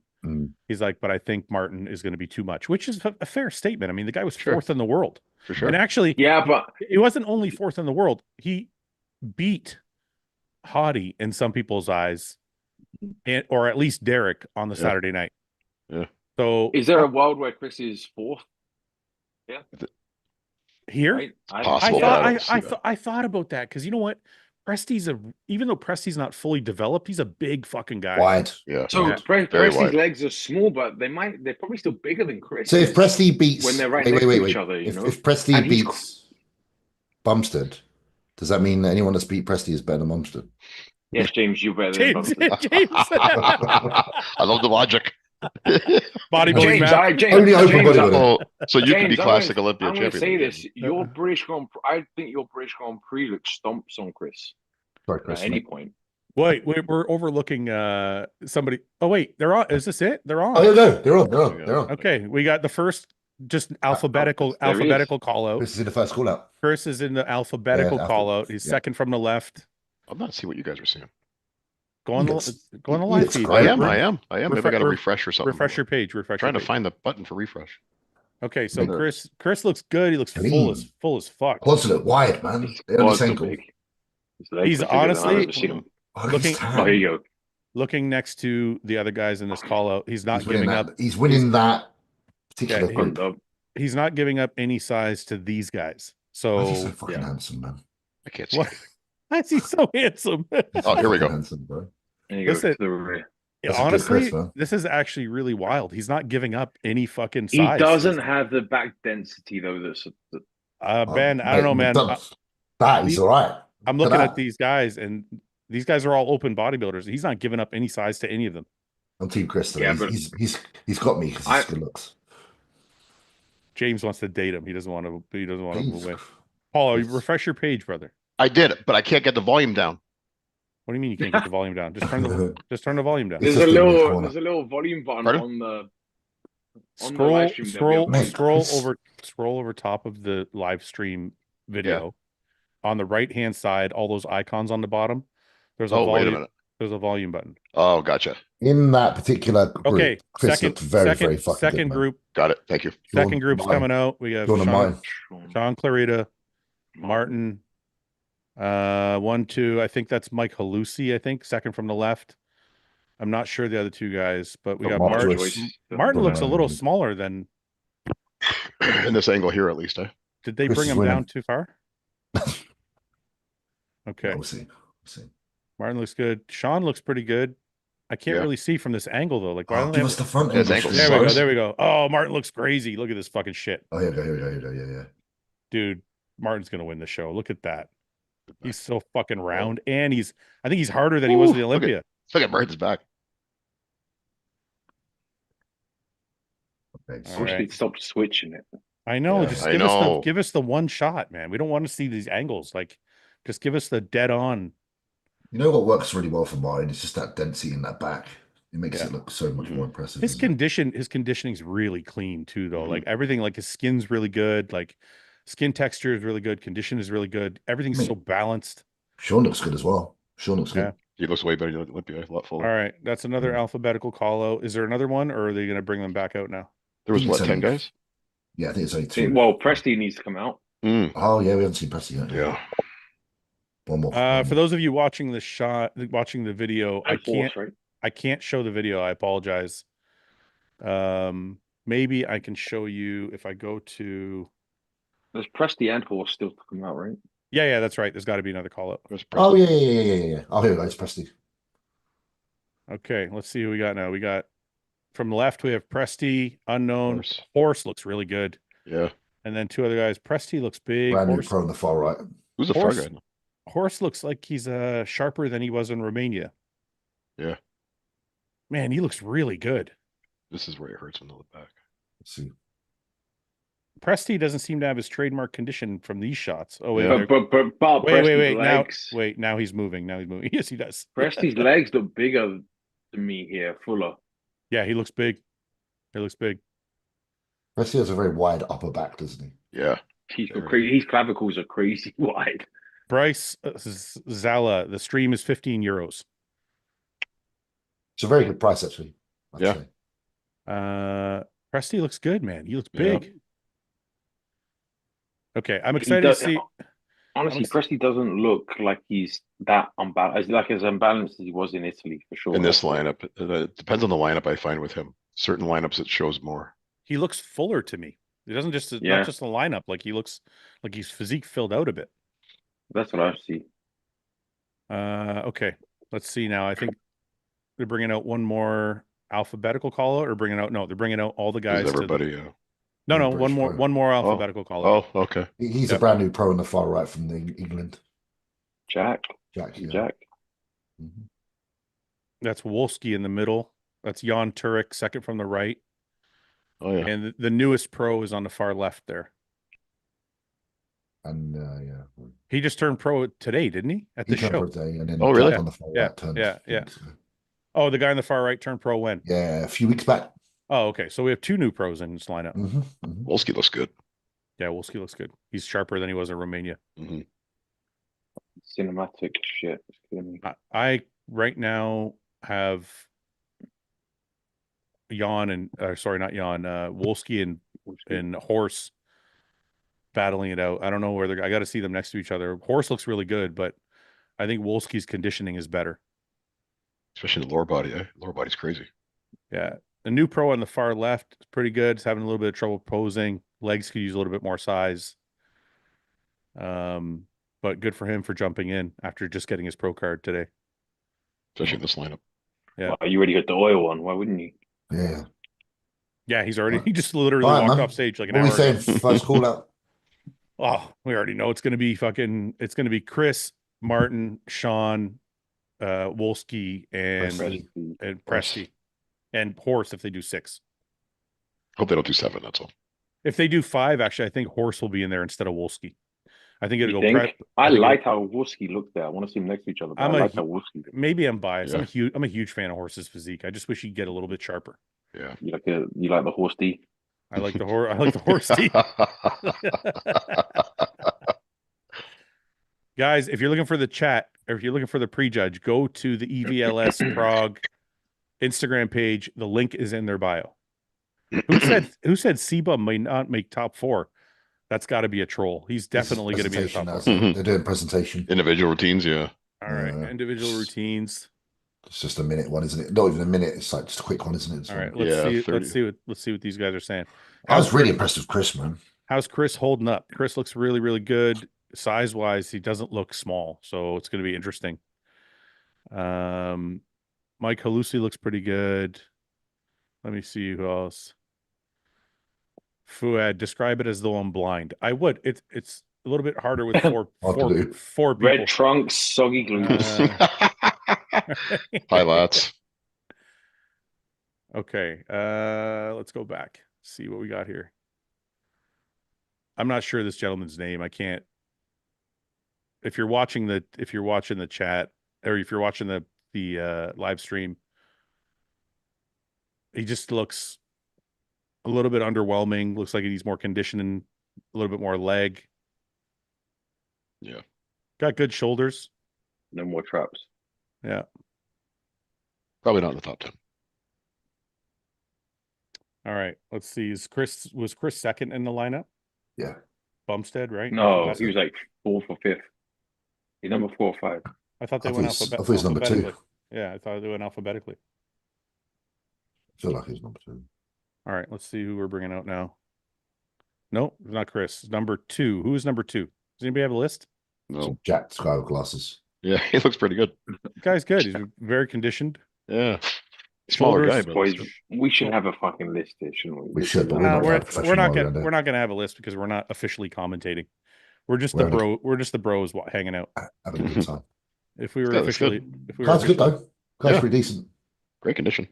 He's like, but I think Martin is going to be too much, which is a fair statement. I mean, the guy was fourth in the world. For sure. And actually, but it wasn't only fourth in the world. He beat Hany in some people's eyes, or at least Derek on the Saturday night. Yeah. So is there a world where Chris is fourth? Yeah. Here, right? I thought about that because you know what, even though Presti's not fully developed, he's a big fucking guy. Wide, So Presti's legs are small, but they're probably still bigger than Chris. So if Presti beats when they're right next to each other, if Presti beats Bumstead, does that mean that anyone that's beat Presti is better than Bumstead? Yes, James, you're better than Bumstead. James. I love the logic. Bodybuilding so you can be classic Olympia champion. I'm going to say this: your British Grand Prix, I think your British Grand Prix looks stomps on Chris. Sorry, Chris. At any point. Wait, we're overlooking somebody. Oh wait, they're on. Is this it? They're on. Oh no, they're on. Okay, we got the first just alphabetical call out. Chris is in the first call out. Chris is in the alphabetical call out. He's second from the left. I'm not seeing what you guys are seeing. Go on the live feed. I am. Maybe I got to refresh or something. Refresh your page. Trying to find the button for refresh. Okay, so Chris looks good. He looks full as fuck. Quads look wide, man. He's honestly looking next to the other guys in this call out. He's not giving up. He's winning that particular Yeah, group. he's not giving up any size to these guys. Why is he so So fucking handsome, man? I can't see what? anything. Why is he so handsome? He's Oh, so here we fucking go. handsome, bro. And you go Listen, to the rear. That's a good honestly, Chris, man. this is actually really wild. He's not giving up any fucking He size. doesn't have the back density though. Ben, I don't know, man. That is all right. I'm looking at these guys, and these guys are all open bodybuilders. He's not giving up any size to any of them. I'm Team Chris. Yeah, he's got me because he's good looks. James wants to date him. He doesn't want to. He doesn't want to move away. Paul, refresh your page, brother. I did it, but I can't get the volume down. What do you mean you can't get the volume down? Just turn the volume down. There's a little volume button Pardon? on the live stream. Scroll over top of the live stream video. On the right hand side, all those icons on the bottom. There's a volume. Wait a minute. There's a volume button. Oh, gotcha. In that particular group, okay. Chris looked very fucking second good, group. Got it. Thank you. Second group's coming out. We have Sean Clarita, Martin. 1, 2. I think that's Mike Halusi. I think second from the left. I'm not sure the other two guys, but we got Martin. Martin looks a little smaller than in this angle here, at least. Did they bring him down too far? Okay. We'll see. Martin looks good. Sean looks pretty good. I can't really see from this angle though. Like, why don't give us the front angle? There we go. Oh, Martin looks crazy. Look at this fucking shit. Oh, here we go. Yeah. Dude, Martin's gonna win the show. Look at that. He's so fucking round, and I think he's harder than he was in the Olympia. Look at Martin's back. Okay. I wish they'd stop switching it. I know. Just give us the one shot, man. We don't want to see these angles. Like, just give us the dead on. You know what works really well for Martin? It's just that density in that back. It makes it look so much more impressive. His conditioning's really clean too, though. Like everything, like his skin's really good. Like skin texture is really good. Condition is really good. Everything's so balanced. Sean looks good as well. Sean looks good. He looks way better than Olympia. A lot fuller. All right, that's another alphabetical call out. Is there another one, or are they going to bring them back out now? There was 10 guys? Yeah, I think it's only 2. Well, Presti needs to come out. Oh yeah, we haven't seen Presti yet. Yeah. One more. For those of you watching the video, I can't show the video. I apologize. Maybe I can show you if I go to. There's Presti and Horse still to come out, right? Yeah, that's right. There's got to be another call up. Oh yeah. Oh, here we go. It's Presti. Okay, let's see who we got now. We got from the left. We have Presti, unknown. Horse looks really good. Yeah. And then 2 other guys. Presti looks big. Brand new pro on the far right. Who's the far guy? Horse looks like he's sharper than he was in Romania. Yeah. Man, he looks really good. This is where it hurts when they look back. Let's see. Presti doesn't seem to have his trademark condition from these shots. Oh wait, wait. Now he's moving. Yes, he does. Presti's legs look bigger than me here, fuller. Yeah, he looks big. Presti has a very wide upper back, doesn't he? Yeah. His clavicles are crazy wide. Bryce Zala, the stream is 15 euros. It's a very good price, actually. Presti looks good, man. He looks big. Okay, I'm excited to see. Honestly, Presti doesn't look like he's that unbalanced, like as unbalanced as he was in Italy, for sure. In this lineup, it depends on the lineup I find with him. Certain lineups, it shows more. He looks fuller to me. He doesn't not just the lineup. Like he looks like he's physique filled out a bit. That's what I see. Okay, let's see now. I think they're bringing out one more alphabetical call out, or they're bringing out all the guys. Everybody, No, one more alphabetical call out. Oh, okay. He's a brand new pro on the far right from England. Jack. That's Wolski in the middle. That's Jan Turek, second from the right. Oh yeah. And the newest pro is on the far left there. And he just turned pro today, didn't he? At the show. And then really? On the far right yeah. Oh, the guy on the far right turned pro when? Yeah, a few weeks back. Oh, okay. So we have 2 new pros in this lineup. Wolski looks good. Yeah, Wolski looks good. He's sharper than he was in Romania. Cinematic shit. I right now have Wolski and Horse battling it out. I don't know where I got to see them next to each other. Horse looks really good, but I think Wolski's conditioning is better. Especially the lower body. Lower body's crazy. Yeah. The new pro on the far left is pretty good. It's having a little bit of trouble posing. Legs could use a little bit more size. But good for him for jumping in after just getting his pro card today. Especially in this lineup. Yeah. Well, you already got the oil one. Why wouldn't you? Yeah. Yeah, he's already, he just literally All right, walked man. off stage like an What are we hour saying? ago. First call out. Oh, we already know it's going to be it's going to be Chris, Martin, Sean, Wolski, and Presti, and Horse if they do 6. Hope they don't do 7, that's all. If they do 5, actually, I think Horse will be in there instead of Wolski. I think it'll You go. think? I like how Wolski looked there. I want to see them next to each other. But I like how Wolski looked. Maybe I'm biased. Yeah. I'm a huge fan of Horse's physique. I just wish he'd get a little bit sharper. Yeah. You like the horse D? I like the horse D. Guys, if you're looking for the chat or if you're looking for the prejudge, go to the EVLS Prague Instagram page. The link is in their bio. Who said C-Bum may not make top 4? That's got to be a troll. He's definitely going to be in the top 4. They're doing presentation. Individual routines, yeah. All right, individual routines. It's just a minute one, isn't it? Not even a minute. It's like just a quick one, isn't it? All right, let's see what these guys are saying. I was really impressed with Chris, man. How's Chris holding up? Chris looks really, really good. Size-wise, he doesn't look small, so it's going to be interesting. Mike Halusi looks pretty good. Let me see who else. Fouad, describe it as though I'm blind. I would. It's a little bit harder with four people. Red trunks, soggy glutes. Highlights. Okay, let's go back. See what we got here. I'm not sure this gentleman's name. I can't. If you're watching the chat or if you're watching the live stream, he just looks a little bit underwhelming. Looks like he needs more conditioning, a little bit more leg. Yeah. Got good shoulders. No more traps. Yeah. Probably not in the top 10. All right. Let's see. Was Chris second in the lineup? Yeah. Bumstead, right? No, he was like 4th or 5th. He's number 4 or 5. I thought they went alphabetically. I thought he was number 2. Yeah, I thought they went alphabetically. I feel like he's number 2. All right, let's see who we're bringing out now. No, it's not Chris. Number 2. Who is number 2? Does anybody have a list? No. Jack Sky with glasses. Yeah, he looks pretty good. The guy's good. He's very conditioned. Yeah. Smaller guy, but boys, we should have a fucking list here, shouldn't we? We should, but we're not gonna have a list because we're not officially commentating. We're just the bros hanging out. Having a good time. If we were officially, Guy's good though. Guy's pretty decent. Great condition.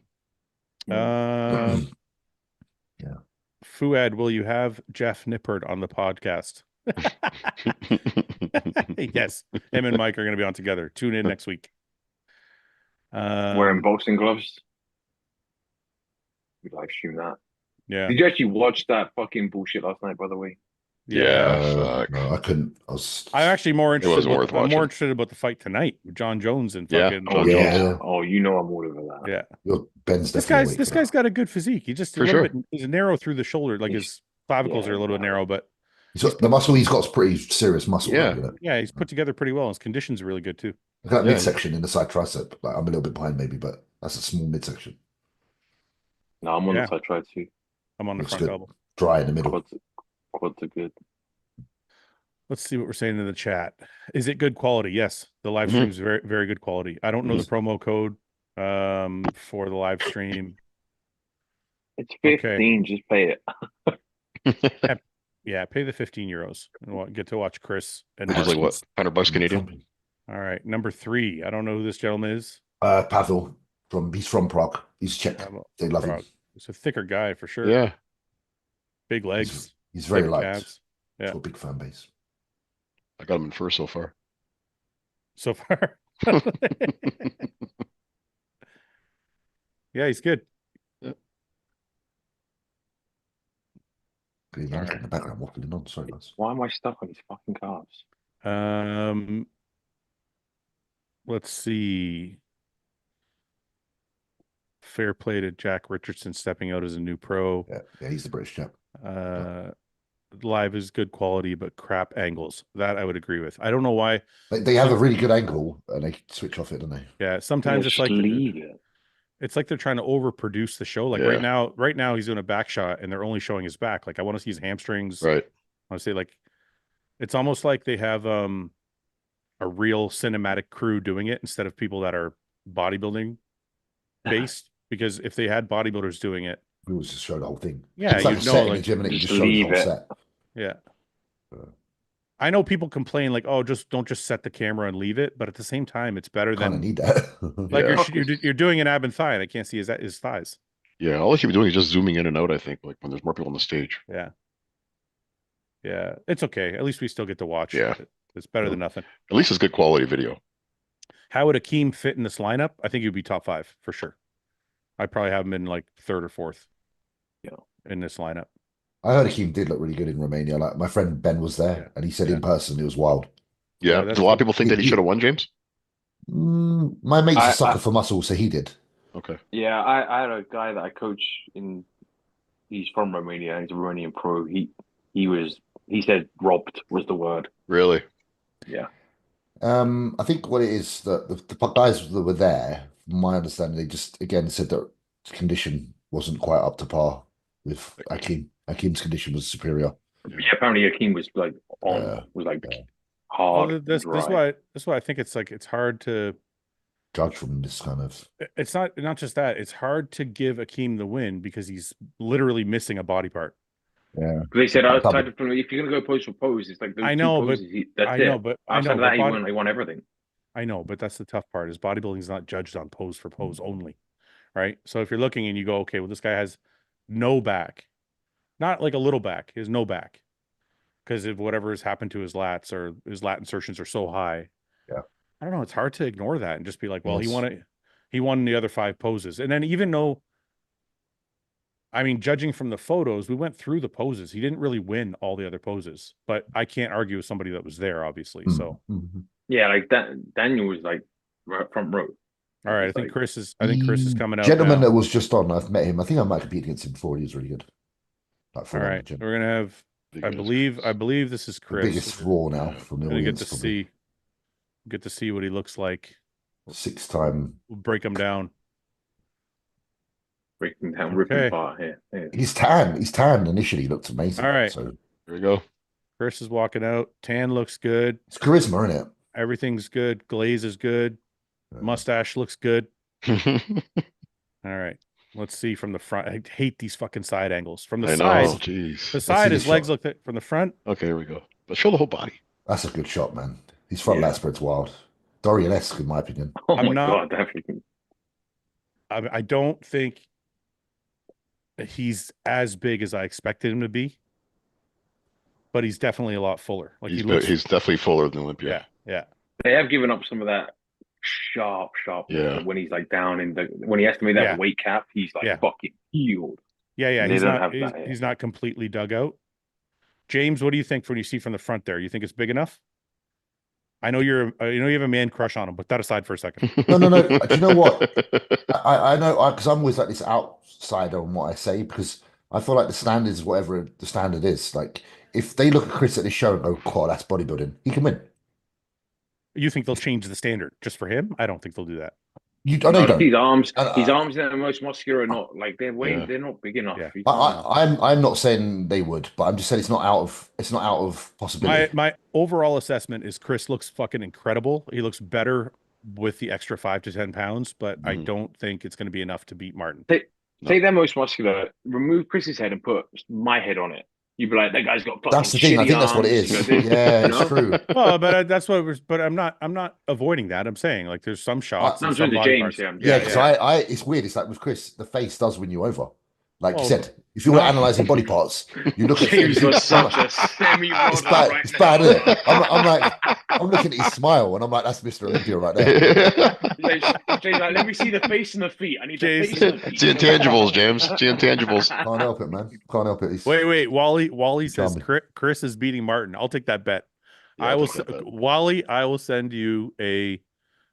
Yeah. Fouad, will you have Jeff Nippert on the podcast? Yes, him and Mike are going to be on together. Tune in next week. Wearing boxing gloves. We live stream that. Yeah. Did you actually watch that fucking bullshit last night? By the way. Yeah. No, I couldn't. I'm actually more interested. I'm more interested about the fight tonight with John Jones and fucking. Oh, you know I'm all over that. Yeah. Ben's this guy's got a good physique. He just he's narrow through the shoulder, like his clavicles are a little bit narrow, but the muscle he's got is pretty serious muscle. Yeah. Right, yeah, he's put together pretty well. His conditions are really good too. Look at that midsection in the side tricep. Like, I'm a little bit behind maybe, but that's a small midsection. No, I'm on the side tricep too. I'm on the front elbow. Dry in the middle. Quads are good. Let's see what we're saying in the chat. Is it good quality? Yes. The live stream is very, very good quality. I don't know the promo code for the live stream. It's 15. Just pay it. Yeah, pay the €15 and get to watch Chris and like what, $100 Canadian? All right, number 3. I don't know who this gentleman is. Pavel he's from Prague. He's Czech. They love him. He's a thicker guy for sure. Yeah, big legs. He's very liked. Calves. Yeah, a big fan base. I got him in first so far. Yeah, he's good. In the background waffling on. Sorry, guys. Why am I stuck on these fucking calves? Let's see. Fair play to Jack Richardson stepping out as a new pro. Yeah, he's the British chap. Live is good quality, but crap angles. That I would agree with. I don't know why. They have a really good angle and they switch off it, don't they? Yeah, sometimes it's like leave it. It's like they're trying to overproduce the show. Like right now he's doing a back shot and they're only showing his back. Like I want to see his hamstrings. Right. I want to say like it's almost like they have a real cinematic crew doing it instead of people that are bodybuilding based. Because if they had bodybuilders doing it, we always just show the whole thing. Yeah, it's like you a know, set in like, the gym and you just just show the leave whole it. set. Yeah. I know people complain like, oh, don't just set the camera and leave it, but at the same time, it's better Kind of than need that. like Yeah. you're doing an ab and thigh, and I can't see his thighs. Yeah, all they should be doing is just zooming in and out, I think, like when there's more people on the stage. Yeah. Yeah. It's okay. At least we still get to watch. Yeah. It's better than nothing. At least it's good quality video. How would Akeem fit in this lineup? I think he'd be top 5 for sure. I'd probably have him in like 3rd or 4th. In this lineup. I heard Akeem did look really good in Romania. Like my friend Ben was there, and he said in person it was wild. Yeah, a lot of people think that he should have won, James. My mate's a sucker for muscle, so he did. Okay. Yeah, I had a guy that I coach he's from Romania. He's a Romanian pro. He said robbed was the word. Really? Yeah. I think what it is that the guys that were there, from my understanding, they just again said that condition wasn't quite up to par with Akeem. Akeem's condition was superior. Yeah, apparently Akeem was like hard. Well, that's why I think it's like it's hard to judge from this kind of. It's not just that. It's hard to give Akeem the win because he's literally missing a body part. Yeah, they said outside of if you're gonna go pose for pose, it's like those I know, two but poses, outside of that, he won everything. I know, but that's the tough part. Is bodybuilding is not judged on pose for pose only, right? So if you're looking and you go, okay, well, this guy has no back, not like a little back, he has no back, because of whatever has happened to his lats or his lat insertions are so high. Yeah, I don't know. It's hard to ignore that and just be like, well, he won the other 5 poses, and then even though. I mean, judging from the photos, we went through the poses. He didn't really win all the other poses, but I can't argue with somebody that was there, obviously. So, yeah, like that. Daniel was like front row. All right, I think Chris is coming out. Gentleman that was just on, I've met him. I think I might compete against him before. He was really good. All right, we're gonna have. I believe this is Chris. The biggest raw now from the audience. Get to see what he looks like. 6-time. We'll break him down. Breaking down, ripping apart here. He's tan. He's tan initially. He looked amazing. All right. So there we go. Chris is walking out. Tan looks good. It's charisma, isn't it? Everything's good. Glaze is good. Mustache looks good. All right. Let's see from the front. I hate these fucking side angles. From the side. Jeez. The side, his legs look from the front. Okay, here we go. But show the whole body. That's a good shot, man. His front lat spread's wild. Dorian-esque, in my opinion. Oh my God, definitely. I don't think he's as big as I expected him to be, but he's definitely a lot fuller. Like he's definitely fuller than Olympia. Yeah. They have given up some of that sharp. Yeah. When he's like down when he estimated that weight cap, he's like fucking healed. Yeah. He's not completely dug out. James, what do you think when you see from the front there? You think it's big enough? I know you have a man crush on him, but that aside for a second. No. Do you know what? I know because I'm always like this outsider on what I say because I feel like the standard is whatever the standard is. Like if they look at Chris at this show and go, "God, that's bodybuilding," he can win. You think they'll change the standard just for him? I don't think they'll do that. I know his arms are the most muscular, not like they're not big enough. Yeah. I'm not saying they would, but I'm just saying it's not out of possibility. My overall assessment is Chris looks fucking incredible. He looks better with the extra 5 to 10 pounds, but I don't think it's going to be enough to beat Martin. Take their most muscular, remove Chris's head and put my head on it. You'd be like, that guy's got fucking. That's the thing. I think that's what it is. Yeah, it's true. Well, but that's what. But I'm not avoiding that. I'm saying like there's some shots. I'm doing the James. Because I it's weird. It's like with Chris, the face does win you over. Like you said, if you were analyzing body parts, you look at James was such a semi-model. It's bad, isn't it? I'm looking at his smile, and I'm like, that's Mr. Olympia right there. James, let me see the face and the feet. I need the face and the feet. It's the intangibles, James. It's the intangibles. Can't help it, man. Can't help it. Wait. Wally says Chris is beating Martin. I'll take that bet. I will send you a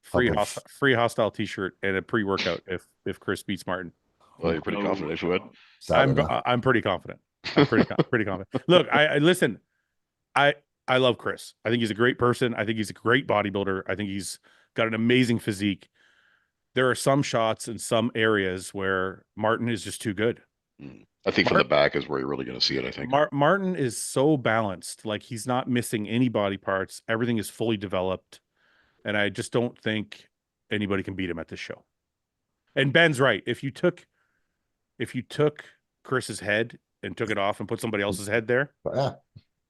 free hostile T-shirt and a pre-workout if Chris beats Martin. Well, you're pretty confident if you would. I'm pretty confident. I'm pretty confident. Look, I listen. I love Chris. I think he's a great person. I think he's a great bodybuilder. I think he's got an amazing physique. there are some shots in some areas where Martin is just too good. I think from the back is where you're really going to see it, I think. Martin is so balanced. Like, he's not missing any body parts. Everything is fully developed. And I just don't think anybody can beat him at this show. And Ben's right. If you took Chris's head and took it off and put somebody else's head there,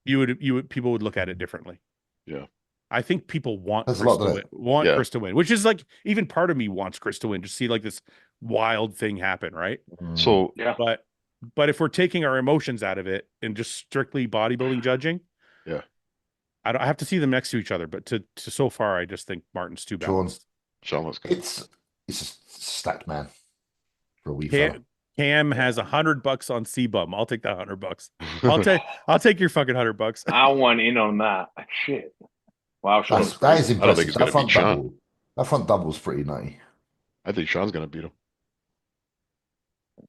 people would look at it differently. Yeah. I think people want Chris to win, which is like, even part of me wants Chris to win, just see like this wild thing happen, right? So yeah. But if we're taking our emotions out of it and just strictly bodybuilding judging, yeah, I have to see them next to each other. But to so far, I just think Martin's too balanced. Sean looks good. It's a stacked man for a wee Cam has $100 on C-Bum. I'll take that $100. I'll take your fucking $100. I want in on that. Shit. Wow, that is impressive. I don't think it's going to beat Sean. That front double's pretty nutty. I think Sean's going to beat him.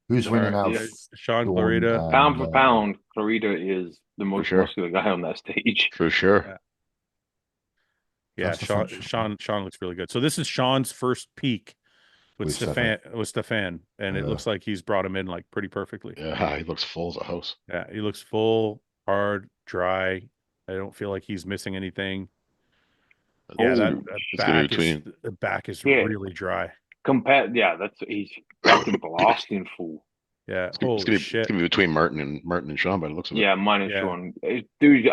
Who's winning out? Yeah, Sean Clarita. Pound for pound, Clarita is the most muscular guy on that stage. For sure. Yeah, Sean looks really good. So this is Sean's first peak with Stefan, and it looks like he's brought him in like pretty perfectly. Yeah, he looks full as a house. Yeah, he looks full, hard, dry. I don't feel like he's missing anything. Yeah, that back is really dry. He's fucking blasting full. Yeah, it's gonna be between Martin and Sean by the looks of it. Yeah, mine and Sean. Dude,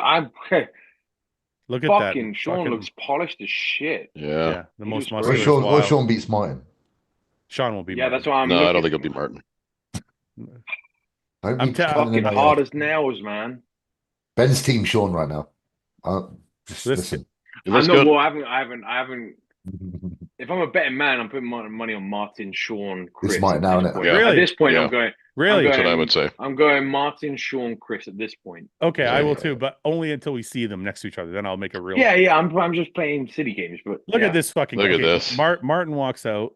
look at fucking that. Sean looks polished as shit. Yeah, the most muscular. Or Sean beats Martin. Sean will be. Yeah, Martin. That's why I'm. No, I don't think it'll be Martin. I'm fucking hard as nails, man. Ben's team Sean right now. Just listen. I know. Well, I haven't. If I'm a betting man, I'm putting money on Martin, Sean, Chris. It's Martin now, isn't it? Really? At this point, I'm going. Really? That's what I would say. I'm going Martin, Sean, Chris at this point. Okay, I will too, but only until we see them next to each other. Then I'll make a real. Yeah. I'm just playing city games, but look at this fucking. Look at this. Martin walks out.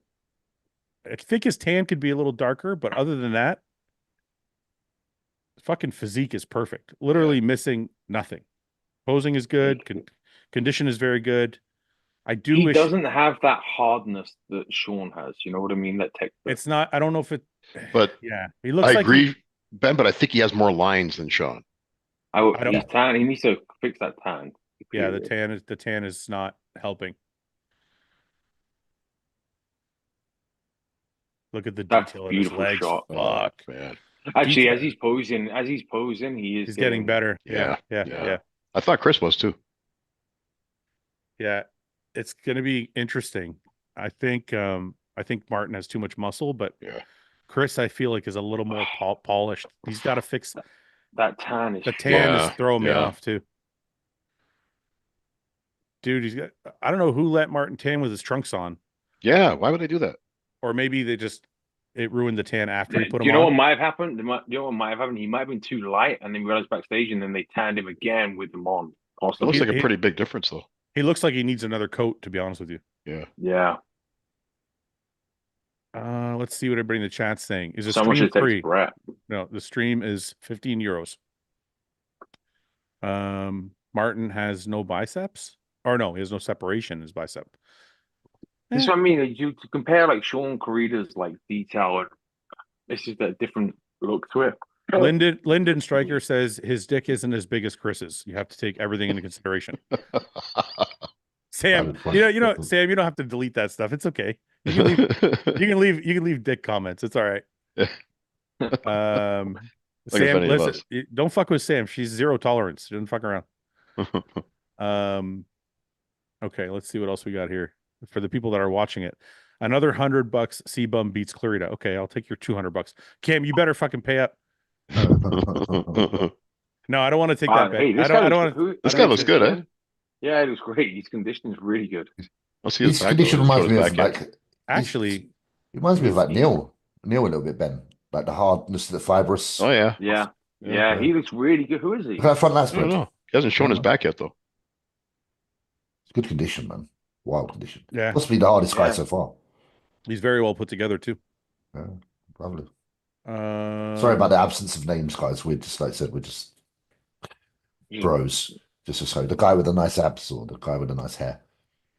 I think his tan could be a little darker, but other than that, fucking physique is perfect. Literally missing nothing. Posing is good. Condition is very good. He doesn't have that hardness that Sean has. You know what I mean? That tech. It's not. I don't know if it. But yeah, he looks. I agree, Ben. But I think he has more lines than Sean. He's tan. He needs to fix that tan. Yeah, the tan is not helping. Look at the detail of his legs. Shot. Fuck, man. Actually, as he's posing, he's getting better. Yeah. I thought Chris was too. Yeah, it's going to be interesting. I think Martin has too much muscle, but Chris, I feel like, is a little more polished. He's got to fix that tan. The tan is throwing me off too. Dude, I don't know who let Martin tan with his trunks on. Yeah, why would they do that? Or maybe it ruined the tan after he put him on. You know what might have happened? He might have been too light, and then we realized backstage, and then they tanned him again with them on. It looks like a pretty big difference, though. He looks like he needs another coat, to be honest with you. Yeah. Let's see what everybody in the chat's saying. Is the stream free? No, the stream is €15. Martin has no biceps, or no, he has no separation in his bicep. That's what I mean. You compare like Sean Clarita's like detail, it's just a different look to it. Lyndon Stryker says his dick isn't as big as Chris's. You have to take everything into consideration. Sam, you know, Sam, you don't have to delete that stuff. It's okay. You can leave dick comments. It's all right. Sam, listen, don't fuck with Sam. She's zero tolerance. She doesn't fuck around. Okay, let's see what else we got here for the people that are watching it. Another $100. C-Bum beats Clarita. Okay, I'll take your $200. Cam, you better fucking pay up. No, I don't want to take that bet. Hey, this guy looks good, eh? Yeah, it was great. His condition is really good. His condition reminds me of actually, it reminds me of like Neil a little bit, Ben. Like the hardness, the fibrous. Oh yeah. Yeah. He looks really good. Who is he? That front last spread. He hasn't shown his back yet, though. It's good condition, man. Wild condition. Yeah, must be the hardest guy so far. He's very well put together too. Yeah, lovely. Sorry about the absence of names, guys. We're just, like I said, we're just bros. Just so the guy with the nice abs or the guy with the nice hair.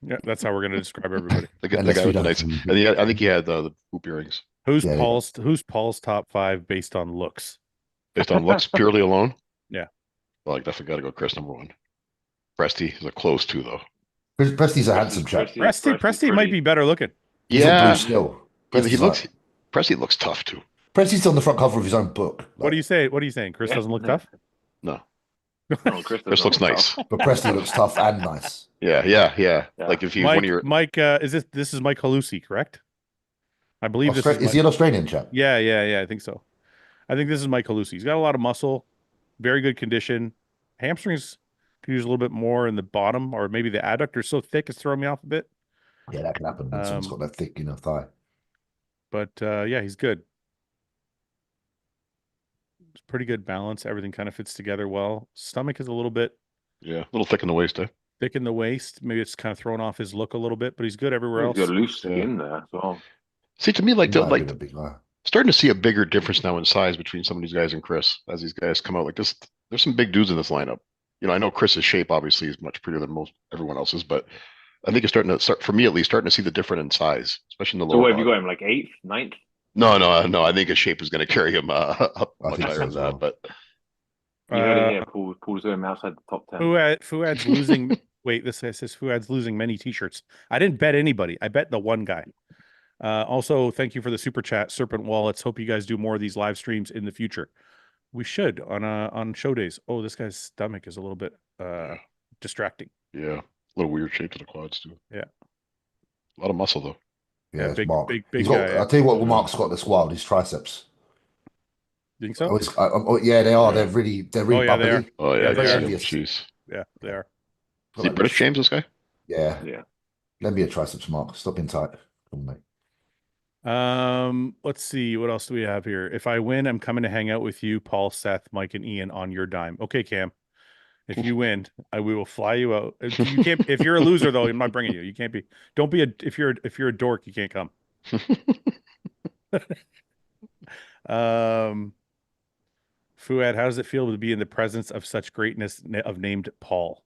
Yeah, that's how we're going to describe everybody. The guy Unless we with the don't nice, believe and it. I think he had the hoop earrings. Who's Yeah, Paul's top 5 based on looks? Based on looks purely alone? Yeah. Well, I definitely got to go Chris number 1. Presty is a close 2, though. Presty's a handsome chap. Presti might be better looking. He's got blue Yeah. steel. He looks, Presty looks tough, too. Presty's on the front cover of his own book. What do you say? What are you saying? Chris doesn't look tough? No. No, Chris Chris looks nice. But Presty looks tough and nice. Yeah. Like if he's one of your... Mike, this is Mike Halusi, correct? I believe Is he an Australian chap? Yeah, I think so. I think this is Mike Halusi. He's got a lot of muscle, very good condition. Hamstrings could use a little bit more in the bottom, or maybe the adductor's so thick it's throwing me off a bit. Yeah, that can happen when someone's got that thick, thigh. But yeah, he's good. It's pretty good balance. Everything kind of fits together well. Stomach is a little bit... Yeah, a little thick in the waist, eh? Thick in the waist. Maybe it's kind of throwing off his look a little bit, but he's good everywhere else. He's got loose skin there as well. See, to me, like a big guy. Starting to see a bigger difference now in size between some of these guys and Chris as these guys come out. Like this, there's some big dudes in this lineup. I know Chris's shape obviously is much prettier than everyone else's, but I think it's for me at least, starting to see the difference in size, especially in the lower. So what have you got him, like 8th, 9th? No. I think his shape is going to carry him up much higher than that. But you heard it here. Paul's going outside the top 10. Fouad's losing. Wait, this says Fouad's losing many t-shirts. I didn't bet anybody. I bet the one guy. Also, thank you for the super chat, Serpent Wallets. Hope you guys do more of these live streams in the future. We should on show days. Oh, this guy's stomach is a little bit distracting. Yeah, a little weird shape to the quads too. Yeah, a lot of muscle though. Yeah, big guy. I'll tell you what, Mark's got this wild. His triceps. You think so? Yeah, they are. They're really bubbly. They are. Oh yeah, very envious. Jeez. Yeah, they are. Is he British, James? This guy? Yeah. Let me a triceps, Mark. Stop being tight. Come on, mate. Let's see. What else do we have here? If I win, I'm coming to hang out with you, Paul, Seth, Mike, and Ian on your dime. Okay, Cam. If you win, we will fly you out. You can't. If you're a loser, though, I'm not bringing you. You can't be. Don't be a. If you're a dork, you can't come. Fouad, how does it feel to be in the presence of such greatness of named Paul?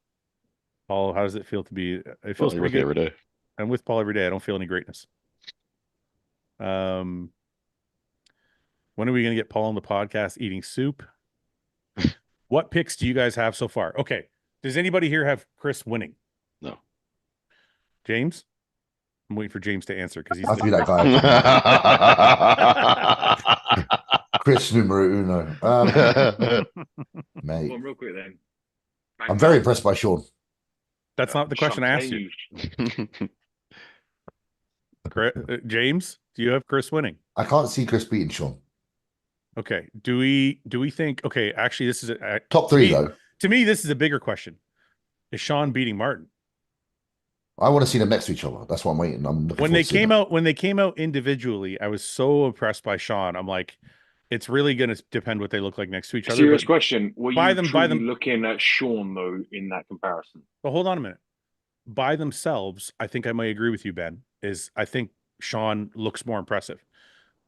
Paul, how does it feel to be? It feels pretty good every day. I'm with Paul every day. I don't feel any greatness. When are we going to get Paul on the podcast eating soup? What picks do you guys have so far? Okay. Does anybody here have Chris winning? No. James? I'm waiting for James to answer because he's I'll be that guy. Chris numero uno. Mate. Well, real quick then. I'm very impressed by Sean. That's not the question I asked you. James, do you have Chris winning? I can't see Chris beating Sean. Okay. Do we think? Okay, actually, this is top 3 though. To me, this is a bigger question: is Sean beating Martin? I want to see them next to each other. That's what I'm waiting. When they came out individually, I was so impressed by Sean. I'm like, it's really going to depend what they look like next to each other. Serious question: were you truly looking at Sean though in that comparison? Well, hold on a minute. By themselves, I think I might agree with you, Ben. I think Sean looks more impressive.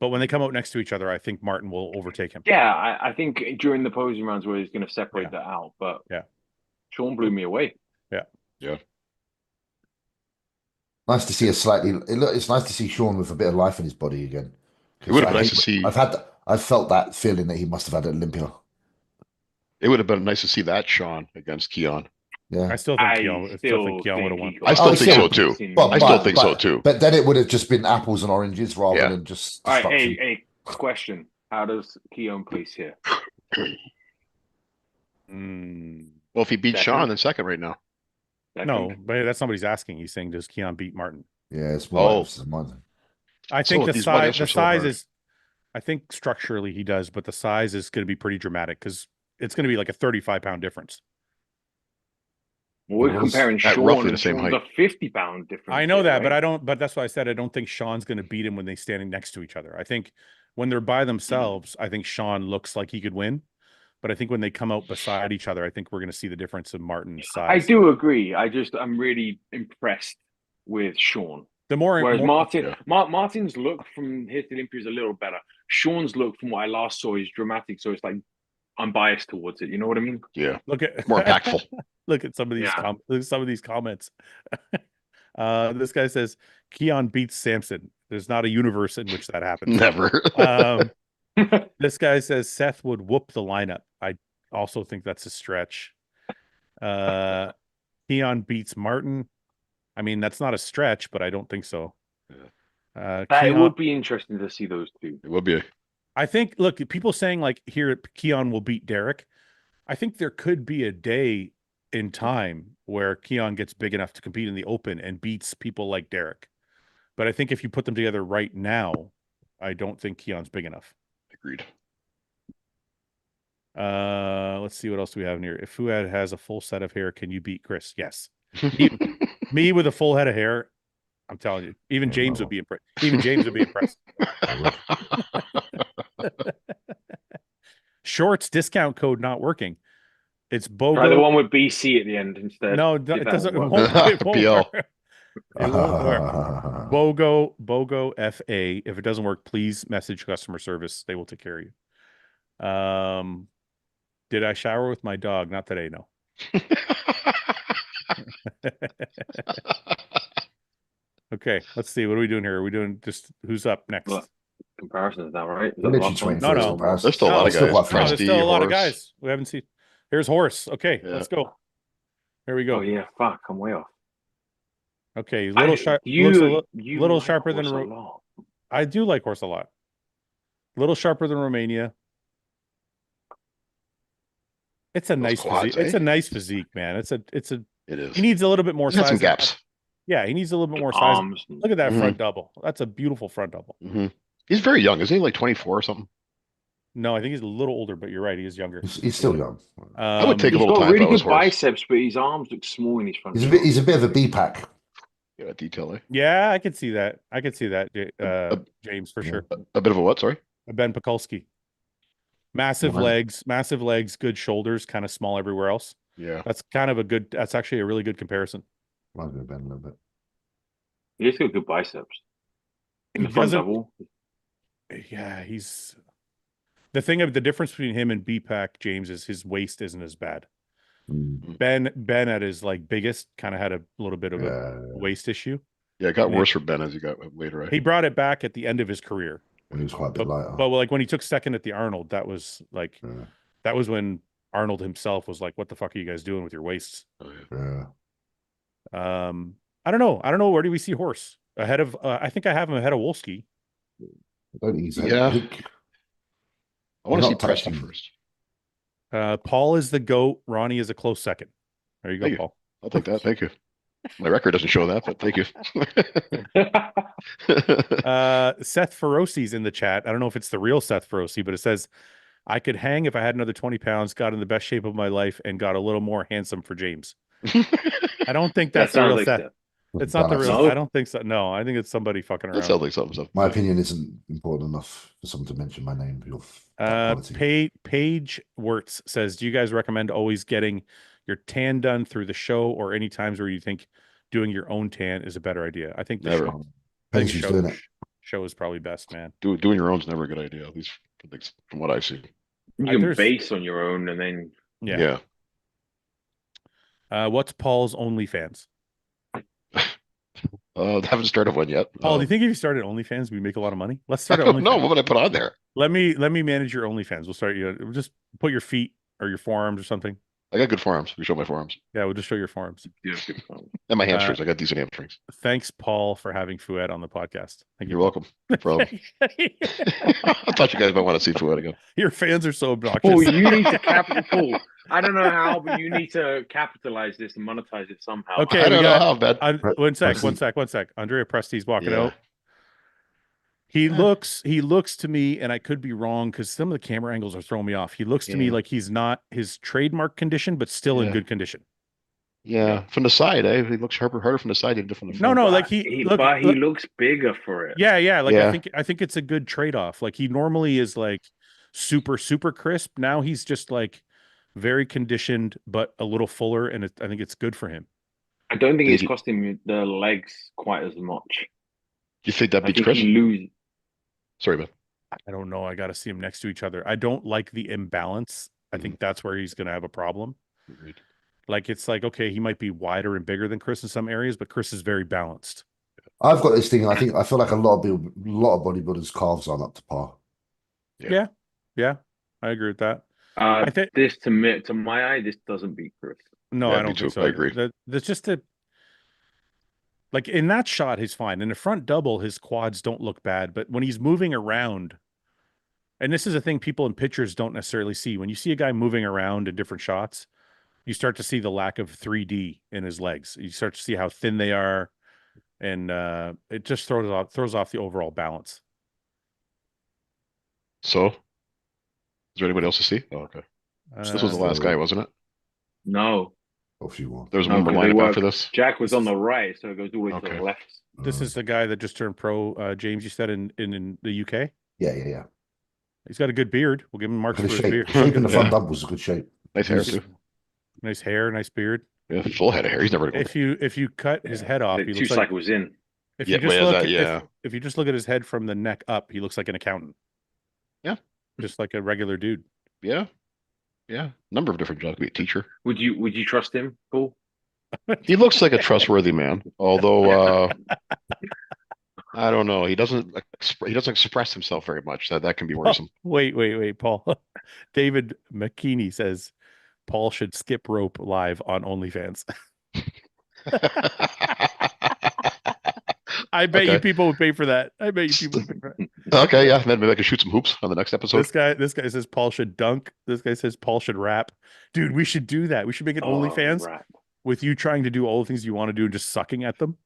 But when they come out next to each other, I think Martin will overtake him. Yeah, I think during the posing rounds where he's going to separate that out. But Sean blew me away. Yeah. Nice to see it's nice to see Sean with a bit of life in his body again. It would have been nice to see. I've felt that feeling that he must have had at Olympia. It would have been nice to see that Sean against Keon. Yeah, I still think Keon would have won. I still think so too. I still think so too. But then it would have just been apples and oranges rather than just. All right, hey, question: how does Keon place here? Well, if he beats Sean, then second right now. No, but that's not what he's asking. He's saying, does Keon beat Martin? Yeah, it's more. I think the size is. I think structurally he does, but the size is going to be pretty dramatic because it's going to be like a 35-pound difference. Well, we're comparing Sean and Sean's a 50-pound difference. I know that, right? But that's why I said I don't think Sean's going to beat him when they're standing next to each other. I think when they're by themselves, I think Sean looks like he could win. But I think when they come out beside each other, I think we're going to see the difference in Martin's size. I do agree. I'm really impressed with Sean. Martin's look from here to Olympia is a little better. Sean's look from what I last saw is dramatic. So it's like I'm biased towards it. You know what I mean? Yeah. Look at more impactful. Look at some of these some of these comments. This guy says Keon beats Samson. There's not a universe in which that happens. Never. This guy says Seth would whoop the lineup. I also think that's a stretch. Keon beats Martin. I mean, that's not a stretch, but I don't think so. It Keon, would be interesting to see those two. It would be. I think, look, people saying like here, Keon will beat Derek. I think there could be a day in time where Keon gets big enough to compete in the open and beats people like Derek. But I think if you put them together right now, I don't think Keon's big enough. Agreed. Let's see what else do we have in here. If Fouad has a full set of hair, can you beat Chris? Yes. Me with a full head of hair, I'm telling you. Even James would be impressed. Even James would be impressed. Shorts discount code not working. It's BOGO. Try the one with BC at the end instead. No, it doesn't. It won't work. It won't work. BOGO FA. If it doesn't work, please message customer service. They will take care of you. Did I shower with my dog? Not today, no. Okay, let's see. What are we doing here? Are we doing just who's up next? What? Comparison, is that right? Is We're that literally the last one? waiting for There's still a lot of guys. There's still a lot of Horse. guys. We haven't seen. Here's Horse. Okay, Yeah. let's go. Here we go. Oh yeah, fuck, I'm way off. Okay, little sharp. Little sharper than. I do like Horse a lot. Little sharper than Romania. It's a nice physique. It's a nice physique, man. It is. He needs a little bit more size. Some gaps. Yeah, he needs a little bit more size. Look at that Mm-hmm. front double. That's a beautiful front double. Mm-hmm. He's very young. Isn't he like 24 or something? No, I think he's a little older, but you're right. He is younger. He's still young. I would take a He's little got time. really good biceps, but his arms look small in his front. He's a bit of a B pack. Yeah, detail. Yeah, I could see that. James, for sure. A bit of a what? Sorry. A Ben Pekulski. Massive legs, good shoulders, kind of small everywhere else. Yeah, that's actually a really good comparison. Might be Ben a little bit. He's got good biceps. In the front double. Yeah, he's the thing of the difference between him and B-Pack, James, is his waist isn't as bad. Ben at his like biggest kind of had a little bit of a waist issue. Yeah, it got worse for Ben as he got later. Right? He brought it back at the end of his career. When he was quite a bit lighter. But like when he took second at the Arnold, that was like that was when Arnold himself was like, "What the fuck are you guys doing with your waists?" Oh, yeah. I don't know. Where do we see Horse ahead of? I think I have him ahead of Wolski. I don't think he's I want to see Preston first. Paul is the GOAT. Ronnie is a close second. There you go, Paul. I'll take that. Thank you. My record doesn't show that, but thank you. Seth Feroci's in the chat. I don't know if it's the real Seth Feroci, but it says, I could hang if I had another 20 pounds, got in the best shape of my life, and got a little more handsome for James. I don't think that's the real Seth. It's not the real. I don't think so. No, I think it's somebody fucking around. That sounds like something. My opinion isn't important enough for someone to mention my name. Paige Wirtz says, do you guys recommend always getting your tan done through the show, or any times where you think doing your own tan is a better idea? I think the show is probably best, man. Doing your own is never a good idea, at least from what I've seen. You can base on your own and then yeah. What's Paul's OnlyFans? Haven't started one yet. Paul, do you think if you started OnlyFans, we'd make a lot of money? Let's start OnlyFans. No, what would I put on there? Let me manage your OnlyFans. We'll start you. Just put your feet or your forearms or something. I got good forearms. We show my forearms. Yeah, we'll just show your forearms. And my hamstrings. I got decent hamstrings. Thanks, Paul, for having Fouad on the podcast. Thank you. You're welcome. No problem. I thought you guys might want to see Fouad again. Your fans are so obnoxious. Oh, you need to Paul. I don't know how, but you need to capitalize this and monetize it somehow. Okay, I don't know how, man. One sec. Andrea Presti's walking out. He looks to me, and I could be wrong because some of the camera angles are throwing me off. He looks to me like he's not his trademark condition, but still in good condition. Yeah, from the side, he looks harder from the side than from the front. No, like he looks bigger for it. Yeah, like I think it's a good trade-off. Like he normally is like super crisp. Now he's just like very conditioned, but a little fuller, and I think it's good for him. I don't think it's costing me the legs quite as much. You think that beats Chris? Sorry, man. I don't know. I got to see them next to each other. I don't like the imbalance. I think that's where he's going to have a problem. Agreed. Like it's like, okay, he might be wider and bigger than Chris in some areas, but Chris is very balanced. I've got this thing. I feel like a lot of bodybuilders' calves aren't up to par. Yeah, I agree with that. I think this to my eye, this doesn't beat Chris. No, I don't think so. I agree. That's just like in that shot, he's fine. In the front double, his quads don't look bad, but when he's moving around, and this is a thing people in pictures don't necessarily see. When you see a guy moving around in different shots, you start to see the lack of 3D in his legs. You start to see how thin they are, and it just throws off the overall balance. So, is there anybody else to see? Oh, okay. So this was the last guy, wasn't it? No. A few more. There's one more lineup after this. Jack was on the right, so it goes all the way to the left. This is the guy that just turned pro, James, you said in the UK? Yeah. He's got a good beard. We'll give him marks for his beard. Shape in the front double was a good shape. Nice hair, too. Nice hair, nice beard. Yeah, full head of hair. He's never. If you cut his head off, he looks like was in. If you just look at his head from the neck up, he looks like an accountant. Yeah, just like a regular dude. Yeah. Number of different jobs. Be a teacher. Would you trust him, Paul? He looks like a trustworthy man, although I don't know. He doesn't express himself very much. That can be worrisome. Oh, wait, Paul. David McKinney says Paul should skip rope live on OnlyFans. I bet you people would pay for that. Okay, yeah. Maybe I can shoot some hoops on the next episode. This guy says Paul should dunk. This guy says Paul should rap. Dude, we should do that. We should make an OnlyFans with you trying to do all the things you want to do and just sucking at them.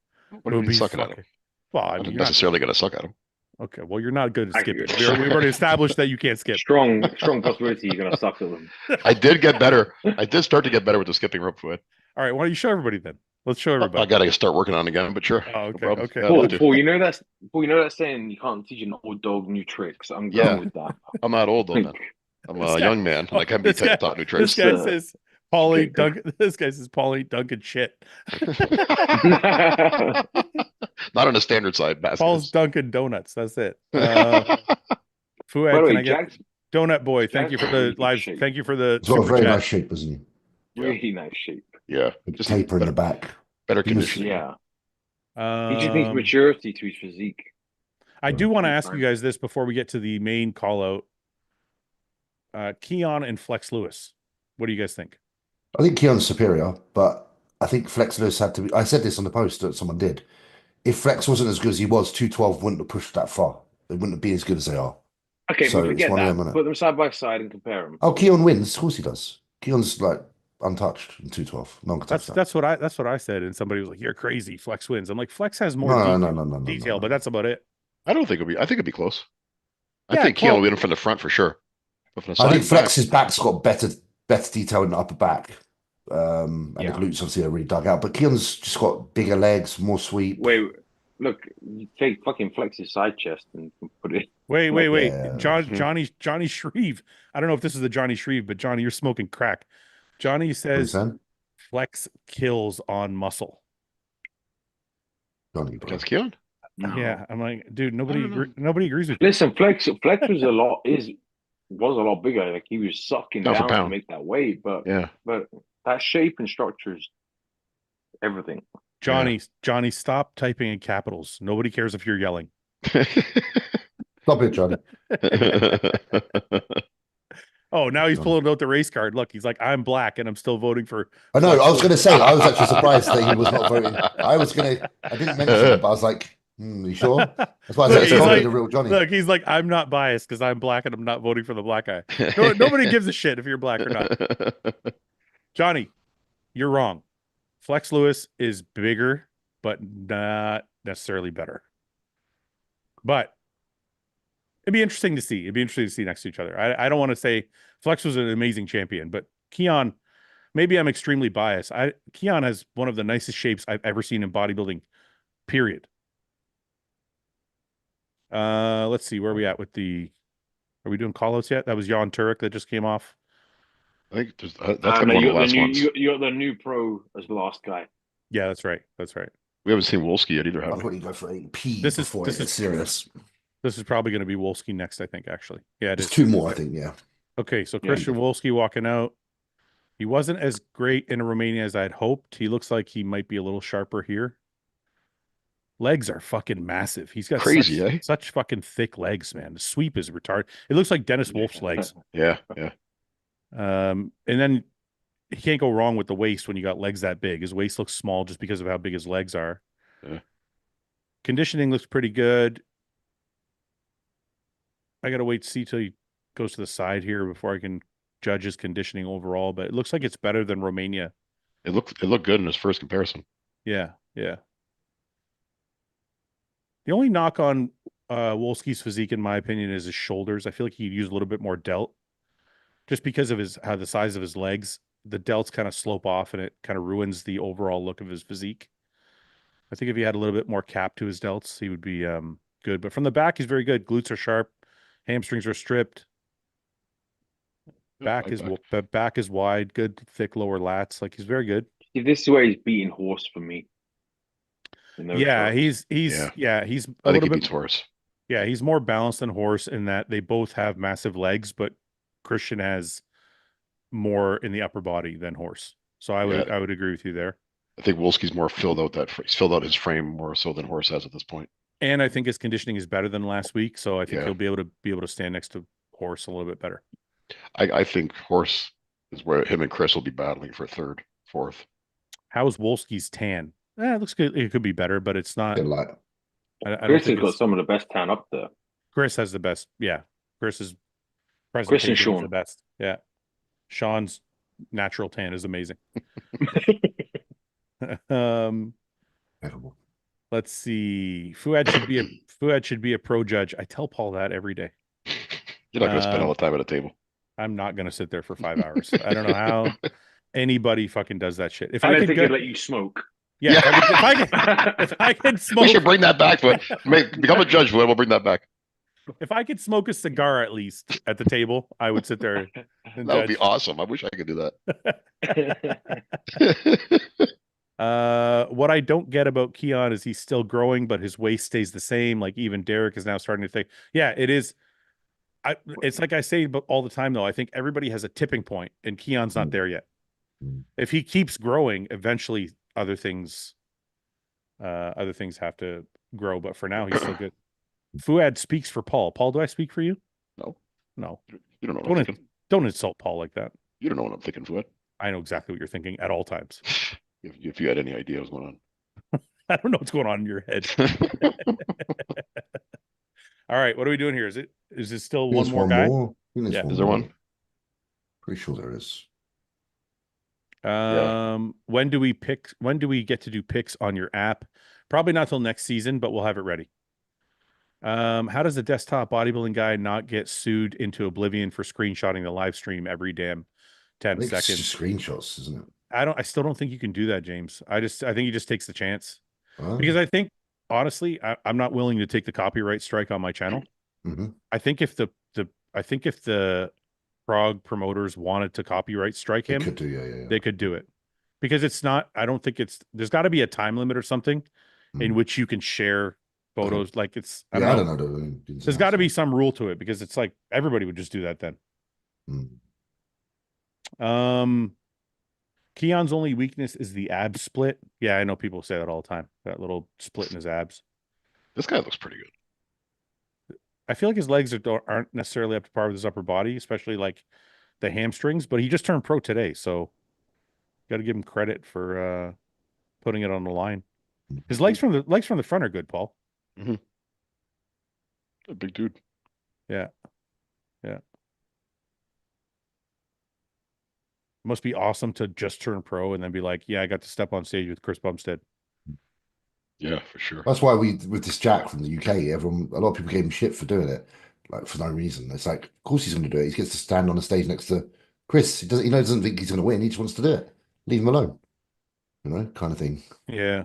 What do you mean sucking at them? Well, I'm not necessarily going to suck at them. Okay, well, you're not good at skipping. We've already established that you can't skip. Strong possibility you're going to suck at them. I did get better. I did start to get better with the skipping rope, Fouad. All right, why don't you show everybody then? Let's show everybody. I got to start working on it again, but sure. Oh, okay. No Paul, you know that saying you can't teach an old dog new tricks. I'm going with that. I'm not old though, man. I'm a young man, and I can be taught new tricks. This guy says Paul ain't dunking shit. Not on a standard side basket. Paul's dunking donuts. That's it. Fouad, can I get Donut Boy? Thank you for the live. Thank you for the. He's got a very nice shape, isn't he? Really nice shape. Yeah, just taper in the back. Better condition. Yeah. He just needs maturity to his physique. I do want to ask you guys this before we get to the main call out. Keon and Flex Lewis. What do you guys think? I think Keon's superior, but I think Flex Lewis had to be. I said this on the post that someone did. If Flex wasn't as good as he was, 212 wouldn't have pushed that far. They wouldn't have been as good as they are. Okay, so forget that. Put them side by side and compare them. Oh, Keon wins. Of course he does. Keon's like untouched in 212. That's what I said, and somebody was like, "You're crazy. Flex wins." I'm like, Flex has more detail, but that's about it. I don't think it'll be. I think it'd be close. I think Keon will win from the front for sure. But from the side, I think Flex's back's got better detail in the upper back, and the glutes obviously are really dug out. But Keon's just got bigger legs, more sweep. Wait, look, you take fucking Flex's side chest and put it. Wait. Johnny Shreve. I don't know if this is the Johnny Shreve, but Johnny, you're smoking crack. Johnny says Flex kills on muscle. Against Keon? Yeah, I'm like, dude, nobody agrees with you. Listen, Flex was a lot bigger. Like he was sucking down to make that weight, but that shape and structure is everything. Johnny, stop typing in capitals. Nobody cares if you're yelling. Stop it, Johnny. Oh, now he's pulling out the race card. Look, he's like, I'm black and I'm still voting for. I know. I was going to say, I was actually surprised that he was not voting. I didn't mention it, but I was like, you sure? That's why I said it's probably the real Johnny. Look, he's like, I'm not biased because I'm black and I'm not voting for the black guy. Nobody gives a shit if you're black or not. Johnny, you're wrong. Flex Lewis is bigger, but not necessarily better. But it'd be interesting to see. It'd be interesting to see next to each other. I don't want to say Flex was an amazing champion, but Keon, maybe I'm extremely biased. Keon has one of the nicest shapes I've ever seen in bodybuilding, period. Let's see where are we at with the. Are we doing callouts yet? That was Jan Turek that just came off. I think that's one of the last ones. You got the new pro as the last guy. Yeah, that's right. We haven't seen Wolski yet either. I thought you go for AP. This is serious. This is probably going to be Wolski next, I think. Actually, yeah, There's two more, I think. Yeah. Okay, so Christian Wolski walking out. He wasn't as great in Romania as I'd hoped. He looks like he might be a little sharper here. Legs are fucking massive. He's got Crazy, such fucking thick legs, man. The sweep is retarded. It looks like Dennis Wolf's legs. Yeah. And then he can't go wrong with the waist when you got legs that big. His waist looks small just because of how big his legs are. Yeah. Conditioning looks pretty good. I gotta wait to see till he goes to the side here before I can judge his conditioning overall. But it looks like it's better than Romania. It looked good in his first comparison. Yeah. The only knock on Wolski's physique, in my opinion, is his shoulders. I feel like he could use a little bit more delt, just because of how the size of his legs. The delts kind of slope off, and it kind of ruins the overall look of his physique. I think if he had a little bit more cap to his delts, he would be good. But from the back, he's very good. Glutes are sharp, hamstrings are stripped. Back is wide, good thick lower lats. Like, he's very good. This is where he's beating Horse for me. Yeah, he's I think he beats Horse. Yeah, he's more balanced than Horse in that they both have massive legs, but Christian has more in the upper body than Horse. So I would agree with you there. I think Wolski's more filled out he's filled out his frame more so than Horse has at this point. And I think his conditioning is better than last week, so I think he'll be able to stand next to Horse a little bit better. I think Horse is where him and Chris will be battling for third, fourth. How's Wolski's tan? It looks good. It could be better, but it's not. Chris has got some of the best tan up there. Chris has the best. Yeah, Chris and Sean the best. Yeah, Sean's natural tan is amazing. Let's see. Fouad should be a pro judge. I tell Paul that every day. You're not going to spend all the time at a table. I'm not going to sit there for 5 hours. I don't know how anybody fucking does that shit. If I could let you smoke. Yeah, if I could smoke. We should bring that back, but become a judge, Fouad. We'll bring that back. If I could smoke a cigar at least at the table, I would sit there. That would be awesome. I wish I could do that. What I don't get about Keon is he's still growing, but his waist stays the same. Like, even Derek is now starting to think, yeah, it is. It's like I say all the time, though. I think everybody has a tipping point, and Keon's not there yet. If he keeps growing, eventually other things have to grow. But for now, he's still good. Fouad speaks for Paul. Paul, do I speak for you? No. You don't know what I'm thinking. Don't insult Paul like that. You don't know what I'm thinking, Fouad. I know exactly what you're thinking at all times. If you had any idea what's going on. I don't know what's going on in your head. All right, what are we doing here? Is it still one more guy? Yeah. Is there one? Pretty sure there is. When do we get to do picks on your app? Probably not till next season, but we'll have it ready. How does a desktop bodybuilding guy not get sued into oblivion for screenshotting the live stream every damn 10 seconds? It's just screenshots, isn't it? I still don't think you can do that, James. I think he just takes the chance. Because I think, honestly, I'm not willing to take the copyright strike on my channel. I think if the Prague promoters wanted to copyright strike him, they could do it. Because it's not, I don't think there's got to be a time limit or something in which you can share photos. Like, it's, I don't know. There's got to be some rule to it, because it's like everybody would just do that then. Keon's only weakness is the ab split. Yeah, I know people say that all the time. That little split in his abs. This guy looks pretty good. I feel like his legs aren't necessarily up to par with his upper body, especially like the hamstrings. But he just turned pro today, so got to give him credit for putting it on the line. His legs from the front are good, Paul. A big dude. Yeah. Must be awesome to just turn pro and then be like, yeah, I got to step on stage with Chris Bumstead. Yeah, for sure. That's why with this Jack from the UK, a lot of people gave him shit for doing it, like, for no reason. It's like, of course he's going to do it. He gets to stand on the stage next to Chris. He doesn't think he's going to win. He just wants to do it. Leave him alone, kind of thing. Yeah.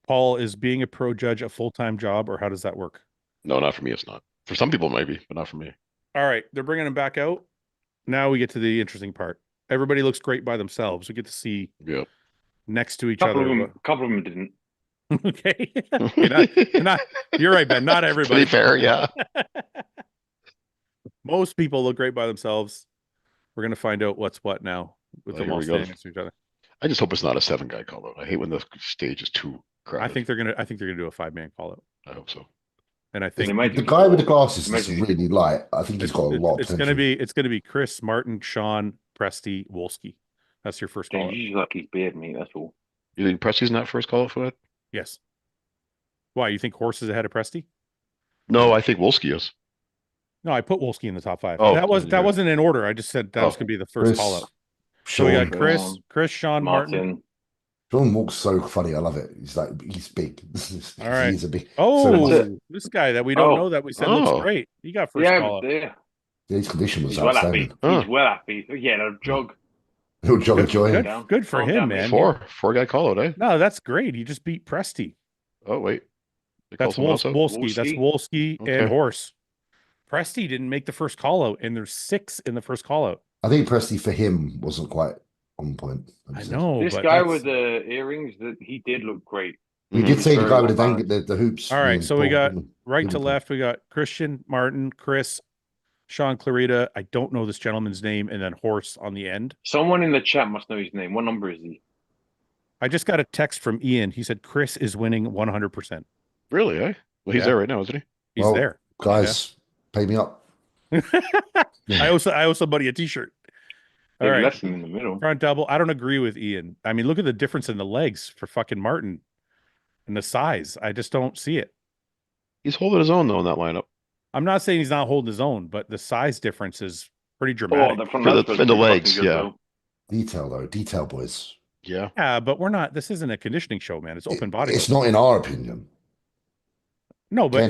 Paul, is being a pro judge a full-time job, or how does that work? No, not for me. It's not. For some people, maybe, but not for me. All right, they're bringing him back out. Now we get to the interesting part. Everybody looks great by themselves. We get to see next to each other. A couple of them didn't. Okay. You're right, Ben. Not everybody. To be fair, yeah. Most people look great by themselves. We're going to find out what's what now. with Oh, them here all we go. standing next to each other. I just hope it's not a 7-guy call out. I hate when the stage is too crowded. I think they're gonna do a 5-man call out. I hope so. And I think the guy with the glasses is really light. I think he's got a lot of it's potential. it's gonna be Chris, Martin, Sean, Presty, Wolski. That's your first call out. He's like his beard, mate. That's all. You think Presty's not first call out for that? Yes. Why, you think Horse is ahead of Presty? No, I think Wolski is. No, I put Wolski in the top 5. Oh, that wasn't in order. I just said that was gonna be the first call out. So we got Chris, Sean, Martin. Sean walks so funny. I love it. He's big. All right. He's a big. This guy that we don't know that we said looks great. He got first call out. Yeah. His condition was He's well outstanding. happy. He's well happy. Yeah, no jog. He'll jog a joy. Good for him, man. Four-guy call out, eh? No, that's great. He just beat Presty. Oh, wait. That's Wolski. That's Wolski and Horse. Presty didn't make the first call out, and there's 6 in the first call out. I think Presty for him wasn't quite on point. I know. This guy with the earrings, he did look great. We did say the guy with the hoops. All right, so we got right to left. We got Christian, Martin, Chris, Sean, Clarita. I don't know this gentleman's name, and then Horse on the end. Someone in the chat must know his name. What number is he? I just got a text from Ian. He said Chris is winning 100%. Really, eh? Well, he's there right now, isn't he? He's there. Guys, pay me up. I owe somebody a t-shirt. All right. Left him in the middle. Front double. I don't agree with Ian. I mean, look at the difference in the legs for fucking Martin and the size. I just don't see it. He's holding his own, though, in that lineup. I'm not saying he's not holding his own, but the size difference is pretty dramatic. For the legs, yeah. Detail, boys. Yeah. Yeah, but we're not. This isn't a conditioning show, man. It's open body. It's not in our opinion. No, but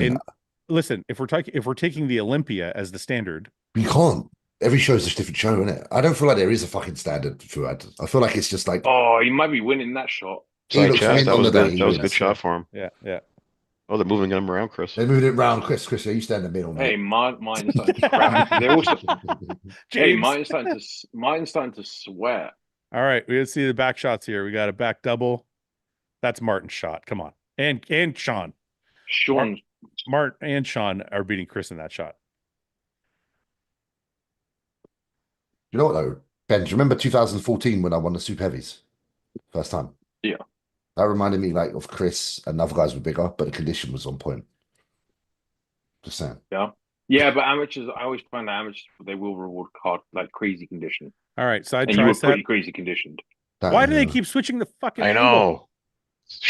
listen, if we're taking the Olympia as the standard, we can't. Every show is a different show, isn't it? I don't feel like there is a fucking standard for it. I feel like it's just like, oh, he might be winning that shot. That was a good shot for him. Yeah. Oh, they're moving him around, Chris. They're moving it around, Chris. You stand in the middle, mate. Hey, mine's starting to crack. They're also. Hey, mine's starting to sweat. All right, we see the back shots here. We got a back double. That's Martin's shot. Come on, and Sean. Martin and Sean are beating Chris in that shot. You know what though, Ben? Do you remember 2014 when I won the Super Heavies first time? Yeah. That reminded me like of Chris, and other guys were bigger, but the condition was on point. Just saying. Yeah, but amateurs, I always find that amateurs, they will reward card like crazy condition. All right, side and tricep. You were pretty crazy conditioned. Why do they keep switching the fucking? I know.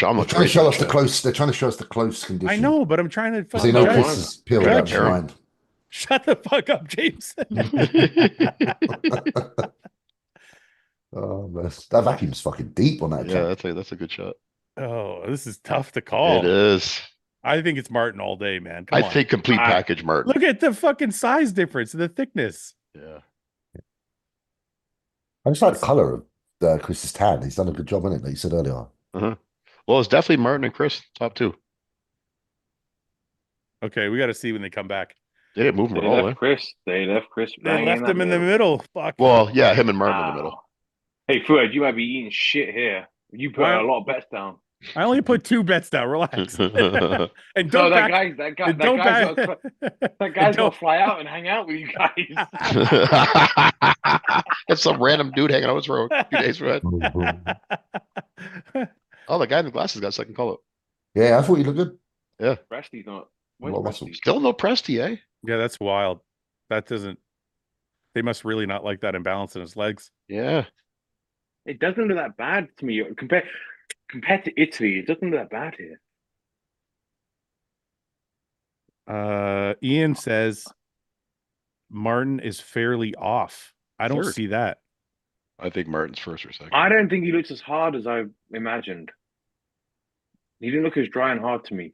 They're trying to show us the close. They're trying to show us the close condition. I know, but I'm trying to. Because they know Chris is peeled out of mind. Shut the fuck up, James. Oh, that vacuum's fucking deep on that. Yeah, that's a good shot. Oh, this is tough to call. It is. I think it's Martin all day, man. I think complete package Martin. Look at the fucking size difference and the thickness. Yeah. I just like the color of Chris's tan. He's done a good job on it, like you said earlier. Well, it's definitely Martin and Chris, top 2. Okay, we got to see when they come back. They didn't move him at all. They left Chris. They left him in the middle. Fuck. Well, yeah, him and Martin in the middle. Hey, Fouad, you might be eating shit here. You put a lot of bets down. I only put 2 bets down. Relax. And don't that guy's gonna fly out and hang out with you guys. That's some random dude hanging out for a few days, right? Oh, the guy in the glasses got second call up. Yeah, I thought you looked good. Yeah. Presty's not. Still no Presty, eh? Yeah, that's wild. That doesn't. They must really not like that imbalance in his legs. Yeah. It doesn't look that bad to me compared to Italy. It doesn't look that bad here. Ian says Martin is fairly off. I don't see that. I think Martin's first or second. I don't think he looks as hard as I imagined. He didn't look as dry and hard to me.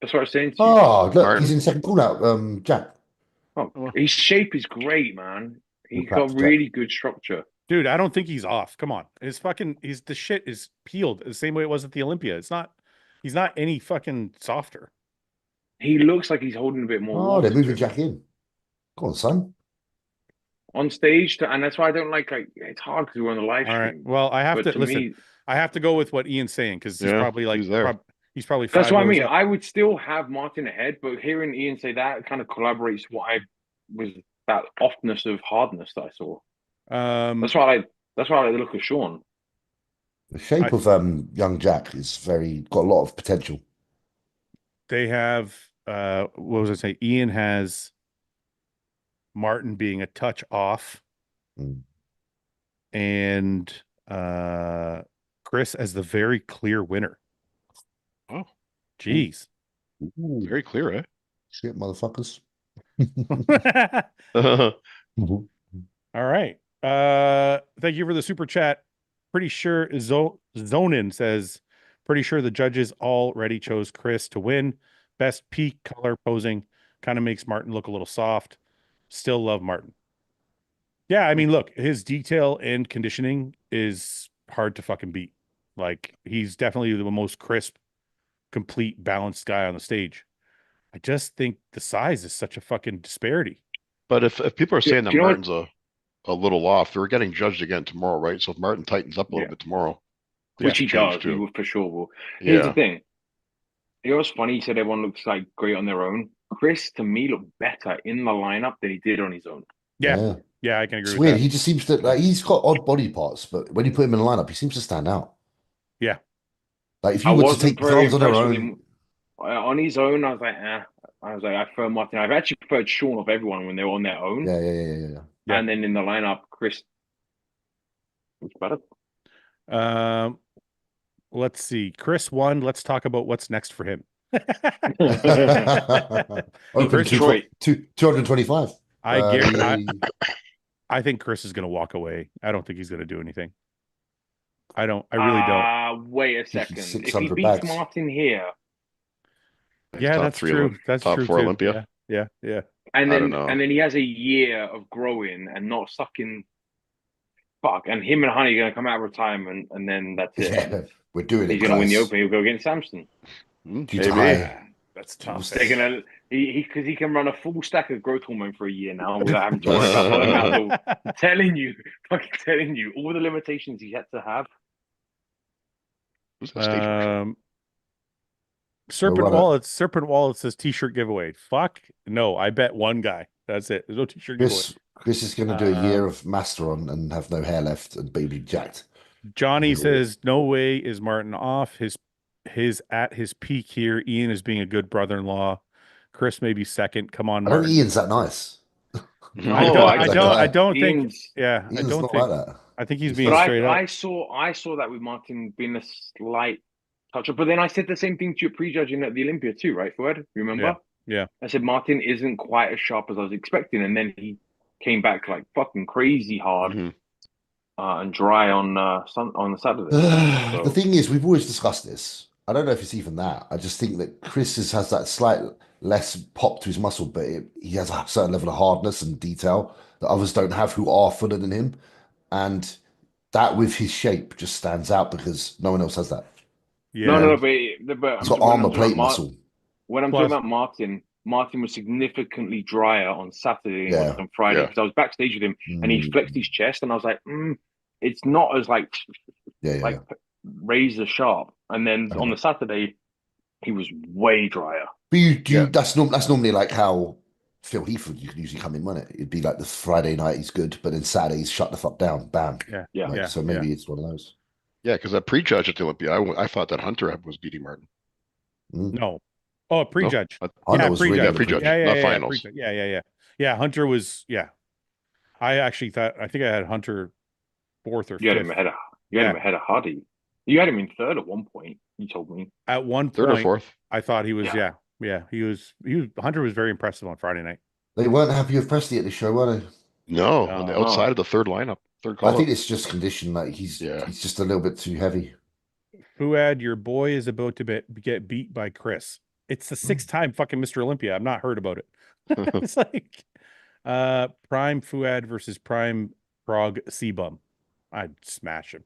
That's what I was saying to you. Oh, look, Martin. He's in second call out. Jack. Oh, his shape is great, man. He's got really good structure. Dude, I don't think he's off. Come on. The shit is peeled the same way it was at the Olympia. He's not any fucking softer. He looks like he's holding a bit more. Oh, they're moving Jack in. Go on, son. On stage, and that's why I don't like it's hard because we're on the live stream. All right. Well, I have to listen. I have to go with what Ian's saying because he's probably like he's probably 5 That's what I mean. up. I would still have Martin ahead, but hearing Ian say that kind of collaborates with that offness of hardness that I saw. That's why That's why I like the look of Sean. The shape of young Jack is got a lot of potential. They have what was I say? Ian has Martin being a touch off, and Chris as the very clear winner. Oh, jeez, very clear, eh? Shit, motherfuckers. All right. Thank you for the super chat. Pretty sure Zonin says, pretty sure the judges already chose Chris to win. Best peak color posing. Kind of makes Martin look a little soft. Still love Martin. Yeah, I mean, look, his detail and conditioning is hard to fucking beat. Like, he's definitely the most crisp, complete, balanced guy on the stage. I just think the size is such a fucking disparity. But if people are saying that Martin's what? a little off, they're getting judged again tomorrow, right? So if Martin tightens up a little bit tomorrow, which he does, he will for sure will. Here's the thing. You know what's funny? He said everyone looks like great on their own. Chris, to me, looked better in the lineup than he did on his own. Yeah, I can agree it's with weird. that. He just seems to, like, he's got odd body parts, but when you put him in the lineup, he seems to stand out. Yeah. Like, if you were to take girls on their own. On his own, I was like, I prefer Martin. I've actually preferred Sean of everyone when they were on their own. Yeah. And then in the lineup, Chris was better. Let's see. Chris won. Let's talk about what's next for him. Open Detroit 225. I think Chris is going to walk away. I don't think he's going to do anything. I really don't. Wait a second. If he beats Martin here. Yeah, that's true. That's top true 4 too. Olympia. Yeah. And then he has a year of growing and not sucking. Fuck. And him and Hany are going to come out of retirement, and then that's it. Yeah, we're doing it. He's going to win the Open. He'll go against Samson. That's tough. Because he can run a full stack of growth hormone for a year now without having to worry about pulling out. I'm telling you, all the limitations he had to have. Serpent Wallet says t-shirt giveaway. Fuck no, I bet one guy. That's it. There's no t-shirt giveaway. Chris is going to do a year of master on and have no hair left and be jacked. Johnny says no way is Martin off. His at his peak here. Ian is being a good brother-in-law. Chris may be second. Come on, Martin. I think Ian's that nice. I don't think. Yeah, Ian's not like that. I think he's being straight up. I saw that with Martin being a slight touch-up, but then I said the same thing to you prejudging at the Olympia too, right, Fouad? Remember? Yeah. I said Martin isn't quite as sharp as I was expecting, and then he came back like fucking crazy hard and dry on the Saturday. The thing is, we've always discussed this. I don't know if it's even that. I just think that Chris has that slight less pop to his muscle, but he has a certain level of hardness and detail that others don't have who are fuller than him. And that with his shape just stands out because no one else has that. Yeah. No, but he's got armor plate muscle. When I'm talking about Martin was significantly drier on Saturday than on Friday because I was backstage with him and he flexed his chest and I was like, it's not as like razor sharp. And then on the Saturday, he was way drier. But that's normally like how Phil Heathwood you could usually come in, wouldn't it? It'd be like the Friday night he's good, but then Saturday he's shut the fuck down. Bam. Yeah. So maybe it's one of those. Yeah, because that prejudge at the Olympia, I thought that Hunter was beating Martin. No. Oh, prejudge. No? Prejudge. Not finals. Yeah, Hunter was, I think I had Hunter fourth or fifth. You had him ahead of Hardy. You had him in third at one point, you told me. At one point, third or fourth. I thought he was, Hunter was very impressive on Friday night. They weren't happy with Presley at the show, were they? No, on the outside of the third lineup. I think it's just condition. Like he's just a little bit too heavy. Fouad, your boy is about to get beat by Chris. It's the 6th-time fucking Mr. Olympia. I'm not heard about it. It's like Prime Fouad versus Prime Prague C-Bum. I'd smash him.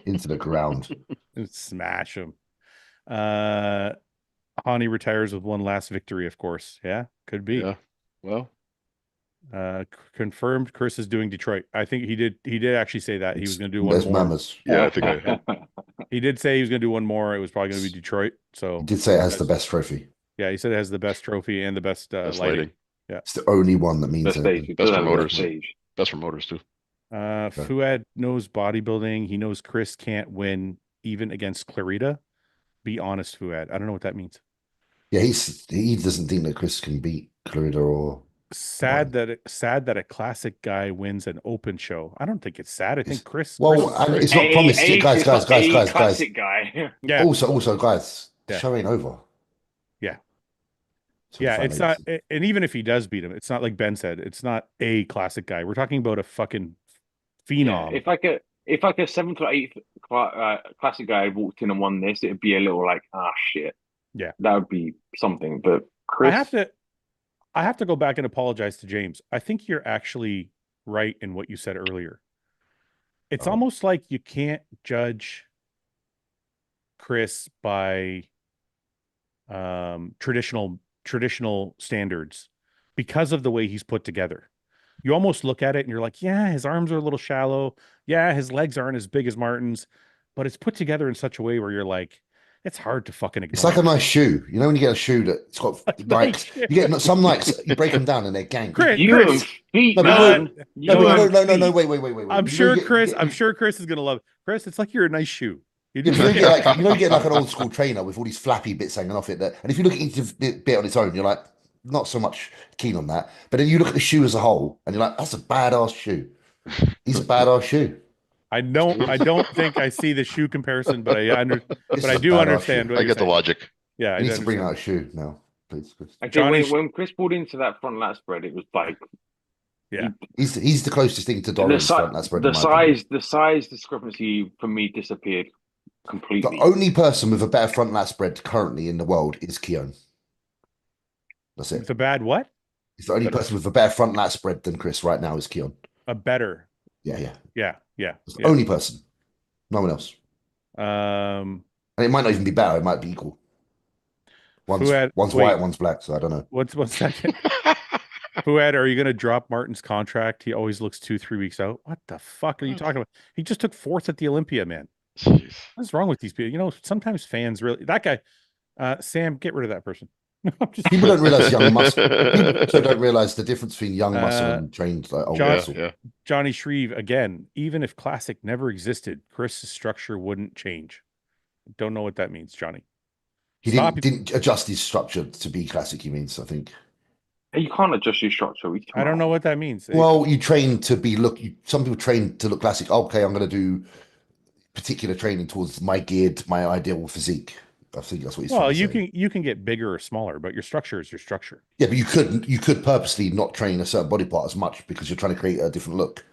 Into the ground. Smash him. Hany retires with one last victory, of course. Yeah, could be. Yeah. Well. Confirmed Chris is doing Detroit. I think he did actually say that he was going to do one more. Mammers. Yeah, I think he did say he was going to do one more. It was probably going to be Detroit. So he did say it has the best trophy. Yeah, he said it has the best trophy and the best lighting. Yeah, it's the only one that means best promoters. Best promoters too. Fouad knows bodybuilding. He knows Chris can't win even against Clarita. Be honest, Fouad. I don't know what that means. Yeah, he doesn't think that Chris can beat Clarita or sad that a classic guy wins an open show. I don't think it's sad. I think Chris. Well, and it's not promised. Guys. Classic guy. Yeah. Also, guys, the show ain't over. Yeah. Yeah, it's not. And even if he does beat him, it's not like Ben said. It's not a classic guy. We're talking about a fucking phenom. Yeah, if like a 7th or 8th classic guy walked in and won this, it'd be a little like, shit. Yeah, that would be something. But Chris, I have to go back and apologize to James. I think you're actually right in what you said earlier. It's almost like you can't judge Chris by traditional standards because of the way he's put together. You almost look at it and you're like, yeah, his arms are a little shallow. Yeah, his legs aren't as big as Martin's, but it's put together in such a way where you're like, it's hard to fucking ignore. It's like a nice shoe. You know when you get a shoe that's got Nikes, you get some Nikes, you break them down and they're gang. Chris, wait. I'm sure Chris is gonna love it. Chris, it's like you're a nice shoe. You get like an old school trainer with all these flappy bits hanging off it. And if you look at each bit on its own, you're like, not so much keen on that. But then you look at the shoe as a whole, and you're like, that's a badass shoe. He's a badass shoe. I don't think I see the shoe comparison, but I do understand. I get the logic. Yeah, I need to bring out a shoe now, please, Chris. When Chris pulled into that front lat spread, it was like, yeah, he's the closest thing to Doran's front lat spread. The size discrepancy for me disappeared completely. The only person with a better front lat spread currently in the world is Keown. That's it. It's a bad what? He's the only person with a better front lat spread than Chris right now is Keown. A better. Yeah. It's the only person. No one else. And it might not even be better. It might be equal. One's white, one's black. So I don't know. One second. Fouad, are you going to drop Martin's contract? He always looks 2-3 weeks out. What the fuck are you talking about? He just took 4th at the Olympia, man. Jeez. What's wrong with these people? You know, sometimes fans really. That guy, Sam, get rid of that person. People don't realize young muscle. People also don't realize the difference between young muscle and trained like old muscle. Johnny Shreve again. Even if classic never existed, Chris's structure wouldn't change. Don't know what that means, Johnny. He didn't adjust his structure to be classic. He means, I think. You can't adjust your structure. I don't know what that means. Well, you train to be some people train to look classic. Okay, I'm going to do particular training towards my ideal physique. I think that's what he's well, you can get bigger or smaller, but your structure is your structure. Yeah, but you could purposely not train a certain body part as much because you're trying to create a different look.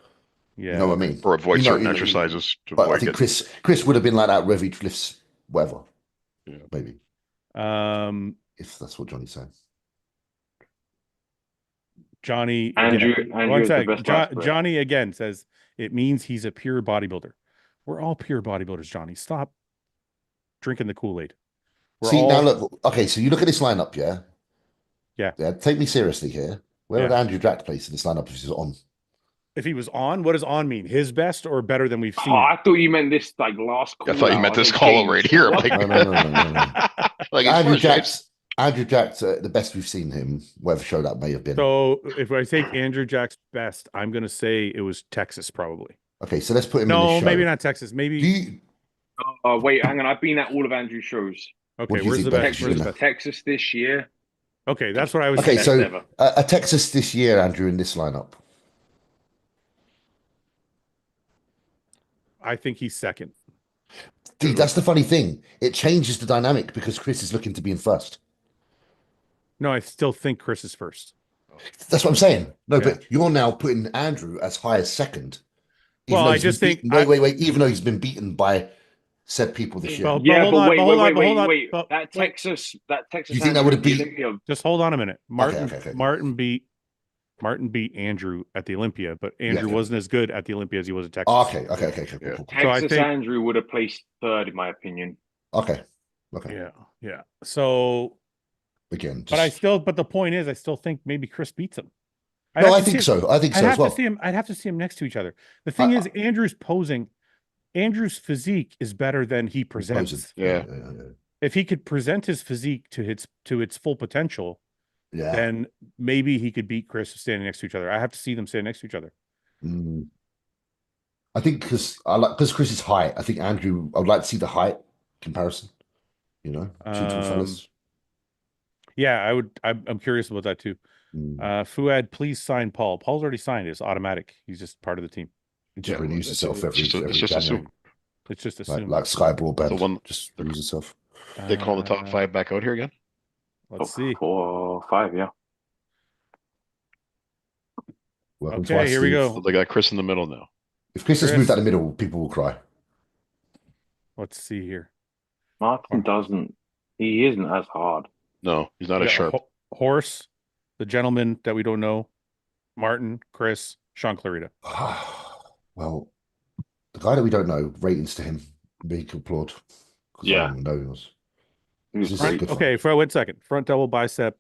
Yeah. You know what I mean? Or avoid certain exercises. But I think Chris would have been like that, whether he lifts whatever. Yeah. Maybe. If that's what Johnny's saying. Johnny again says it means he's a pure bodybuilder. We're all pure bodybuilders, Johnny. Stop drinking the Kool-Aid. Now look, okay, so you look at this lineup, yeah? Yeah. Take me seriously here. Where would Andrew Jack place in this lineup if he was on? If he was on, what does on mean? His best or better than we've seen? I thought you meant this like last call. I thought you meant this call right here. Like, no. Like Andrew Jack's the best we've seen him, whatever show that may have been. So if I take Andrew Jack's best, I'm going to say it was Texas probably. Okay, so let's put him in the show. No, maybe not Texas. Maybe. Wait, hang on. I've been at all of Andrew's shows. Okay, where's the best? Texas this year. Okay, that's what I was. Okay, so a Texas this year, Andrew, in this lineup. I think he's second. Dude, that's the funny thing. It changes the dynamic because Chris is looking to be in first. No, I still think Chris is first. That's what I'm saying. No, but you're now putting Andrew as high as second. Well, I just think wait. Even though he's been beaten by said people this year. Wait. That Texas. You think that would have beat? Just hold on a minute. Martin beat Andrew at the Olympia, but Andrew wasn't as good at the Olympia as he was at Texas. Okay. Cool. Texas, so I think Andrew would have placed third, in my opinion. Okay. Yeah. So again, but the point is, I still think maybe Chris beats him. I think so as well. I'd have to see him next to each other. The thing is, Andrew's physique is better than he presents. Yeah. If he could present his physique to its full potential, then maybe he could beat Chris standing next to each other. I have to see them standing next to each other. I think because Chris's height. I think Andrew. I would like to see the height comparison. You know, two tall fellas. Yeah, I would. I'm curious about that too. Fouad, please sign Paul. Paul's already signed. It's automatic. He's just part of the team. He just renews himself every it's just January. assumed. It's just assumed. Like Sky Broadband. The one just renews itself. They call the top 5 back out here again? Let's see. 4 or 5, yeah. Welcome okay, here we go. So they got Chris in the middle now. If Chris has moved out the middle, people will cry. Let's see here. Martin doesn't. He isn't as hard. No, he's not as sharp. Horse, the gentleman that we don't know, Martin, Chris, Sean Clarita. Well, the guy that we don't know, ratings to him, big applaud. Yeah. I don't know. Okay, for 1 second. Front double bicep.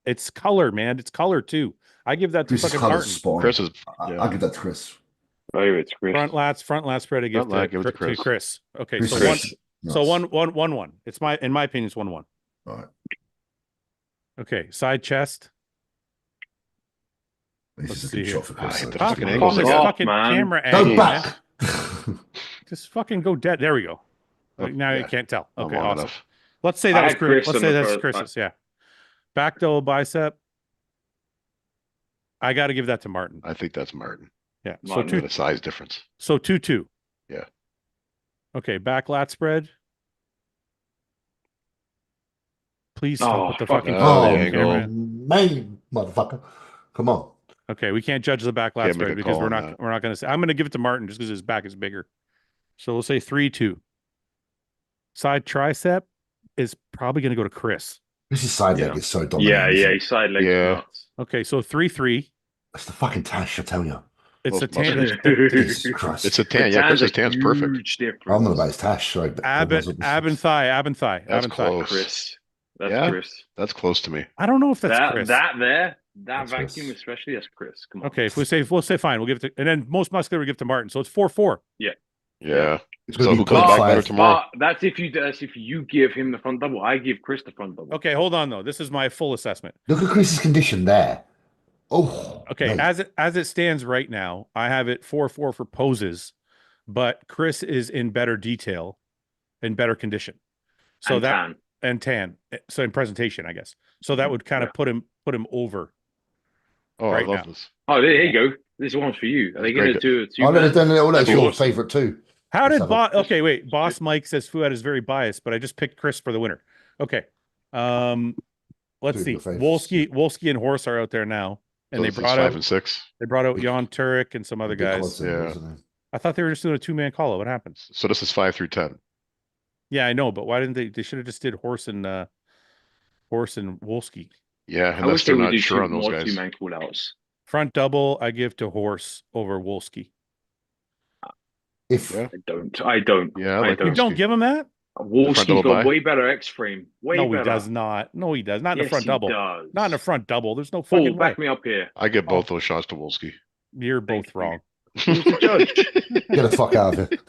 It's color, man. It's color too. I give that to fucking Martin. Chris is. I'll give that to Chris. Oh, it's Chris. Front lats spread. I give to Chris. Okay, Chris. So one. It's in my opinion, it's 1-1. All right. Okay, side chest. This is a good shot for Chris. Fucking camera angle. Go back. Just fucking go dead. There we go. Now you can't tell. Okay, awesome. Enough. Let's say that was Chris. Let's say that's Chris's. Yeah. Back double bicep. I got to give that to Martin. I think that's Martin. Yeah. Martin so 2 size difference. So 2-2. Yeah. Okay. Back lat spread. Please stop with the fucking camera. Man, motherfucker. Come on. Okay, we can't judge the back lat spread because we're not going to say. I'm going to give it to Martin just because his back is bigger. So we'll say 3-2. Side tricep is probably going to go to Chris. Chris's side leg is so dominant. Yeah, his side leg. Yeah. Okay, so 3-3. It's the fucking tash, I tell you. It's a tan. It's a tan. Yeah, Chris's tan's perfect. I'm not about his tash. Sorry, ab and thigh. That's close. Chris. That's Chris. That's close to me. I don't know if that's Chris. That vacuum, Chris. Especially, that's Chris. Come on. Okay, if we'll say fine, we'll give it to, and then most muscular we give to Martin. So it's 4-4. Yeah. Yeah. So who comes back better tomorrow? That's if you give him the front double. I give Chris the front double. Okay, hold on though. This is my full assessment. Look at Chris's condition there. Oh. Okay, mate. as it stands right now, I have it 4-4 for poses, but Chris is in better detail, in better condition. So tan. So in presentation, I guess. So that would kind of put him over. Oh, right I love now. this. Oh, there you go. This one's for you. Are they going to do it? That's your favorite too. How did okay, wait. Boss Mike says Fouad is very biased, but I just picked Chris for the winner. Okay. Let's see. Wolski and Horse are out there now. And so they brought 5 and 6. They brought out Jan Turek and some other guys. Yeah. I thought they were just doing a 2-man call. What happened? So this is 5 through 10. Yeah, I know, but why didn't they? They should have just did Horse and Wolski. Yeah, unless they're not sure on those guys. 2-man call outs. Front double, I give to Horse over Wolski. If I don't. Yeah, you don't give him that. Wolski's got way better X frame. No, he does not. No, he does not. In the front double. Does. Not in the front double. There's no fucking back me up here. I give both those shots to Wolski. You're both wrong. Who's the judge? Get the fuck out of it.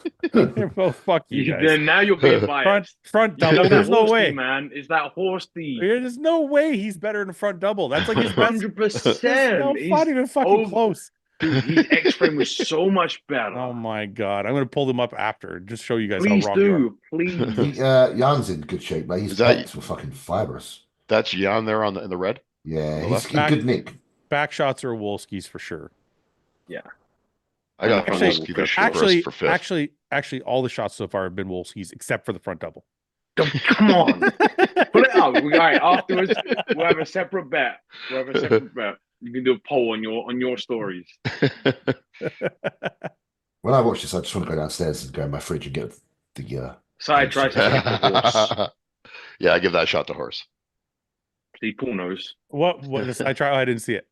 You're both fuck you guys. Then now you're being biased. Front double. There's no way, man. Is that Horsty? There's no way he's better in the front double. That's like his 100%. No, not even fucking close. Dude, his X frame was so much better. Oh my god! I'm gonna pull them up after and just show you guys how wrong you are. Please. Jan's in good shape, mate. His pecs were fucking fibrous. That's Jan there in the red. Yeah, he's good nick. Back shots are Wolski's for sure. Yeah, I got Wolski for fifth. Actually, all the shots so far have been Wolski's except for the front double. Come on, put it out. All right, afterwards we'll have a separate bet. You can do a poll on your stories. When I watch this, I just want to go downstairs and go in my fridge and get the side tricep. Yeah, I give that shot to Horse. See, Paul knows. What the side try? I didn't see it.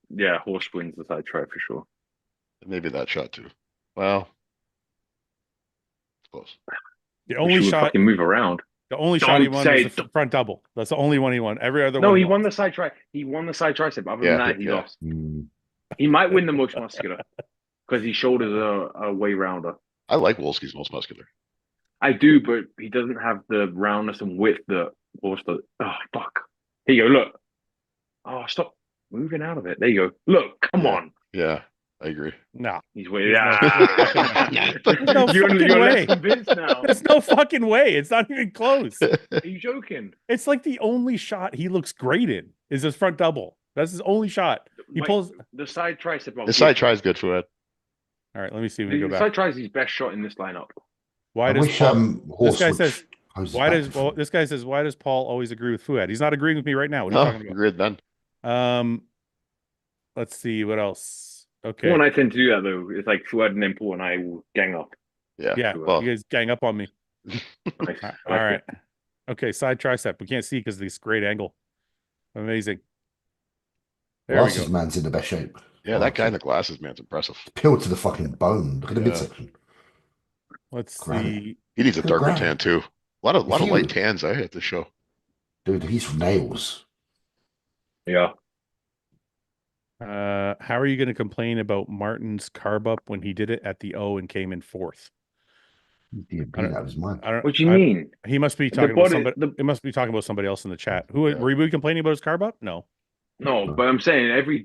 Yeah, Horse wins the side try for sure. Maybe that shot too. Well, it's close. The only shot fucking move around. The only shot he won was the front double. That's the only one he won. Every other one. No, he won the side try. He won the side tricep. Other than that, he lost. He might win the most muscular because his shoulders are way rounder. I like Wolski's most muscular. I do, but he doesn't have the roundness and width that Horse does. Oh, fuck. Here you go. Look. Oh, stop moving out of it. There you go. Look. Come on. Yeah, I agree. No. He's way Yeah. There's no fucking You're way. less convinced now. There's no fucking way. It's not even close. Are you joking? It's like the only shot he looks great in is his front double. That's his only shot. He pulls the side tricep. The side try is good for it. All right, let me see. We go The back. side try is his best shot in this lineup. I wish this guy says this guy says why does Paul always agree with Fouad? He's not agreeing with me right now. What are you talking about? Agreed then. Let's see what else. Okay. When I tend to do that though, it's like Fouad and then Paul and I will gang up. Yeah. Well, you guys gang up on me. Nice. All right. Okay, side tricep. We can't see because of this great angle. Amazing. There we go. Man's in the best shape. Yeah, that guy in the glasses, man's impressive. Peeled to the fucking bone. Look at the midsection. Let's see. He needs a darker tan too. A lot of light tans at the show. Dude, he's nails. Yeah. How are you going to complain about Martin's carb up when he did it at the O and came in fourth? What do you mean? He must be talking about somebody. It must be talking about somebody else in the chat. Who were we complaining about his carb up? No. No, but I'm saying every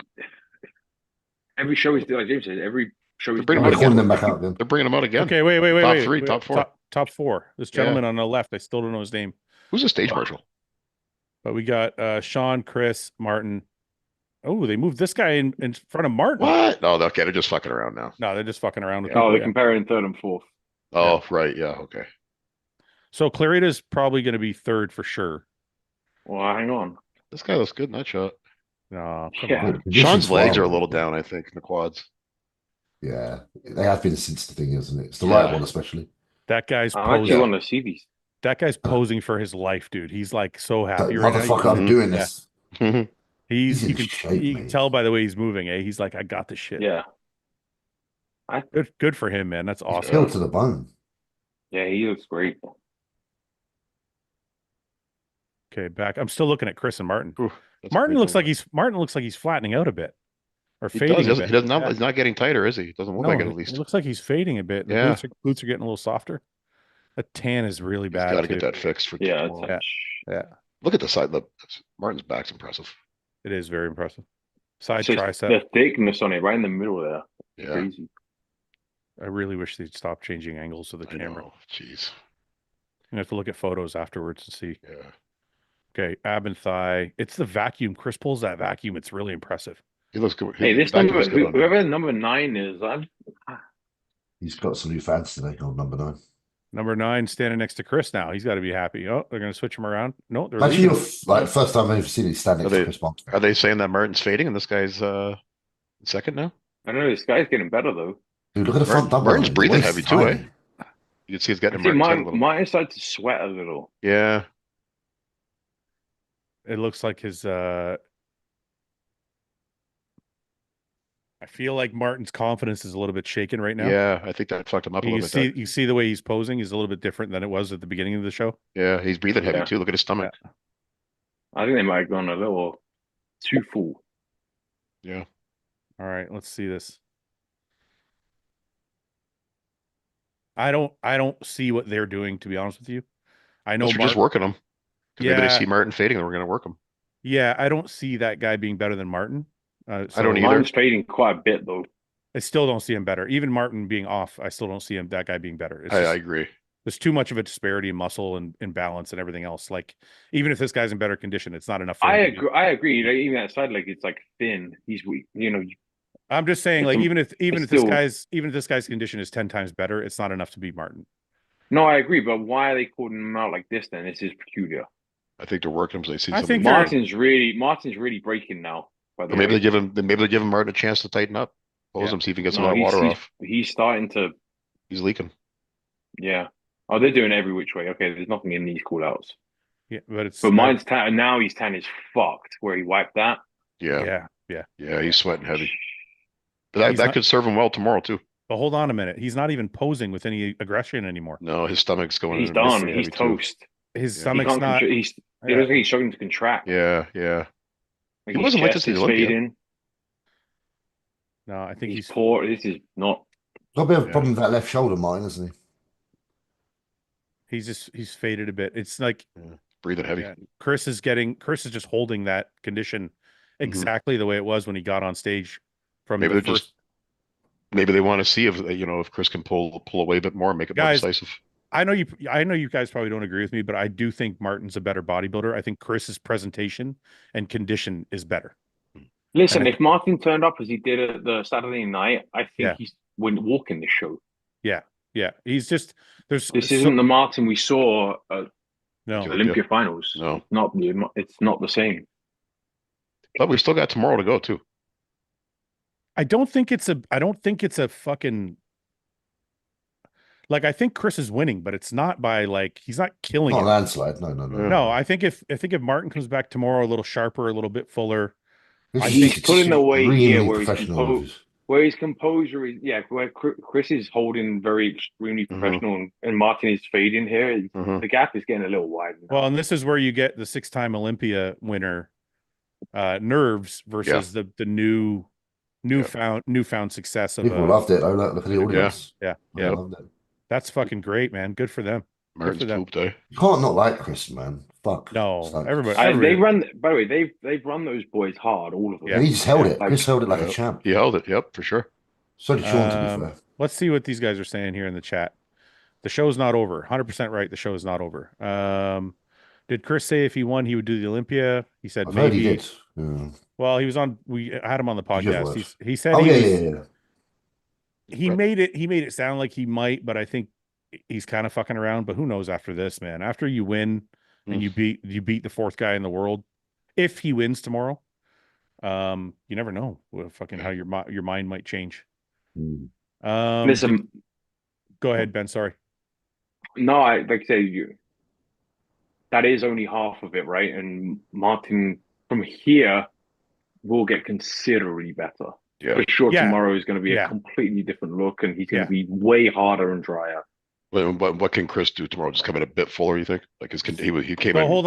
show is like James said. Every show is bringing them back out. They're bringing them out again. Okay, wait. Top three, top four, top four. This gentleman on the left, I still don't know his name. Who's a stage marshal? But we got Sean, Chris, Martin. Oh, they moved this guy in front of Martin. What? No, okay, they're just fucking around now. No, they're just fucking around with they're comparing third and fourth. Oh, right. Yeah, okay. So Clarita's probably going to be third for sure. Well, hang on. This guy looks good in that shot. No, come on. Sean's legs are a little down, I think, in the quads. Yeah, they have been since the thing, isn't it? It's the right one, especially. That guy's posing. I actually want to see these. That guy's posing for his life, dude. He's like so happy right now. Motherfucker, I'm doing this. You can tell by the way he's moving, eh? He's like, I got this shit. Yeah. Good for him, man. That's awesome. Peeled to the bone. Yeah, he looks great. Okay, back. I'm still looking at Chris and Martin. Martin looks like he's flattening out a bit. Or fading a bit. He's not getting tighter, is he? Doesn't look like it, at least. It looks like he's fading a bit. The boots are getting a little softer. The tan is really bad. Got to get that fixed for yeah. Look at the side. Martin's back's impressive. It is very impressive. Side so tricep. The thickness on it, right in the middle there. Yeah. Crazy. I really wish they'd stop changing angles of the camera. Jeez. You have to look at photos afterwards to see. Yeah. Okay, ab and thigh. It's the vacuum. Chris pulls that vacuum. It's really impressive. He looks good. Hey, this number, whoever number 9 is, he's got some new fans today on number 9. Number 9 standing next to Chris now. He's got to be happy. Oh, they're going to switch him around. No, they're actually first time I've ever seen it stand next to Chris Bumstead. Are they saying that Martin's fading and this guy's second now? I don't know. This guy's getting better though. Dude, look at the front double. Martin's breathing heavy too, eh? You can see he's getting Martin started to sweat a little. Yeah. It looks like his I feel like Martin's confidence is a little bit shaken right now. Yeah, I think that fucked him up a little bit. You see the way he's posing is a little bit different than it was at the beginning of the show. Yeah, he's breathing heavy too. Look at his stomach. Yeah. I think they might have gone a little too full. Yeah. All right, let's see this. I don't see what they're doing, to be honest with you. I know you're just working them. Yeah. Maybe they see Martin fading, and we're going to work him. Yeah, I don't see that guy being better than Martin. I don't either. Martin's fading quite a bit, though. I still don't see him better. Even Martin being off, I still don't see that guy being better. I agree. There's too much of a disparity in muscle and balance and everything else. Like, even if this guy's in better condition, it's not enough. I agree. Like, even that side, like it's like thin. He's weak. You know. I'm just saying, like, even if this guy's condition is 10 times better, it's not enough to beat Martin. No, I agree. But why are they calling him out like this? Then this is peculiar. I think they're working him. So they see. I think Martin's really breaking now. Maybe they give him Martin a chance to tighten up. Pose him, see if he gets some water off. He's starting to. He's leaking. Yeah. Oh, they're doing every which way. Okay, there's nothing in these callouts. Yeah, but mine's tan. Now his tan is fucked. Where he wiped that. Yeah. He's sweating heavy. But that could serve him well tomorrow too. But hold on a minute. He's not even posing with any aggression anymore. No, his stomach's going. He's done. He's toast. His stomach's not. It looks like he's struggling to contract. Yeah. Like he wasn't like this in Olympia. No, I think he's poor. This is not. Got a bit of a problem with that left shoulder, mine, isn't he? He's faded a bit. It's like breathing heavy. Yeah. Chris is just holding that condition exactly the way it was when he got on stage from maybe the they're first. maybe they want to see if Chris can pull away a bit more and make it more decisive. I know you guys probably don't agree with me, but I do think Martin's a better bodybuilder. I think Chris's presentation and condition is better. Listen, if Martin turned up as he did at the Saturday night, I think he's walking the show. Yeah. Yeah. He's just this isn't the Martin we saw at Olympia finals. No. It's not the same. But we still got tomorrow to go too. I don't think it's a fucking, like, I think Chris is winning, but it's not by, like, he's not killing it. Not a landslide. No. No, I think if Martin comes back tomorrow a little sharper, a little bit fuller, he's pulling away here where his composure is, where Chris is holding very extremely professional and Martin is fading here. The gap is getting a little wide now. Well, and this is where you get the 6-time Olympia winner nerves versus the newfound success of people loved it. Look at the audience. Yeah. Loved it. That's fucking great, man. Good for them. Martin's pooped, eh? You can't not like Chris, man. Fuck. No, like, everybody. They run. By the way, they've run those boys hard. All of them. Yeah, he just held it. Chris held it like a champ. He held it. Yep, for sure. So did Sean. To be fair. Let's see what these guys are saying here in the chat. The show's not over. 100% right. The show is not over. Did Chris say if he won, he would do the Olympia? He said maybe. He did. Yeah. Well, he was on. We had him on the podcast. He said he made it sound like he might, but I think he's kind of fucking around. But who knows after this, man? After you win and you beat the 4th guy in the world, if he wins tomorrow, you never know fucking how your mind might change. Listen, go ahead, Ben. Sorry. No, like I say, that is only half of it, right? And Martin from here will get considerably better. Yeah. For sure, tomorrow is going to be a completely different look, and he's going to be way harder and drier. What can Chris do tomorrow? Just come in a bit fuller, you think? Like he came. Well, hold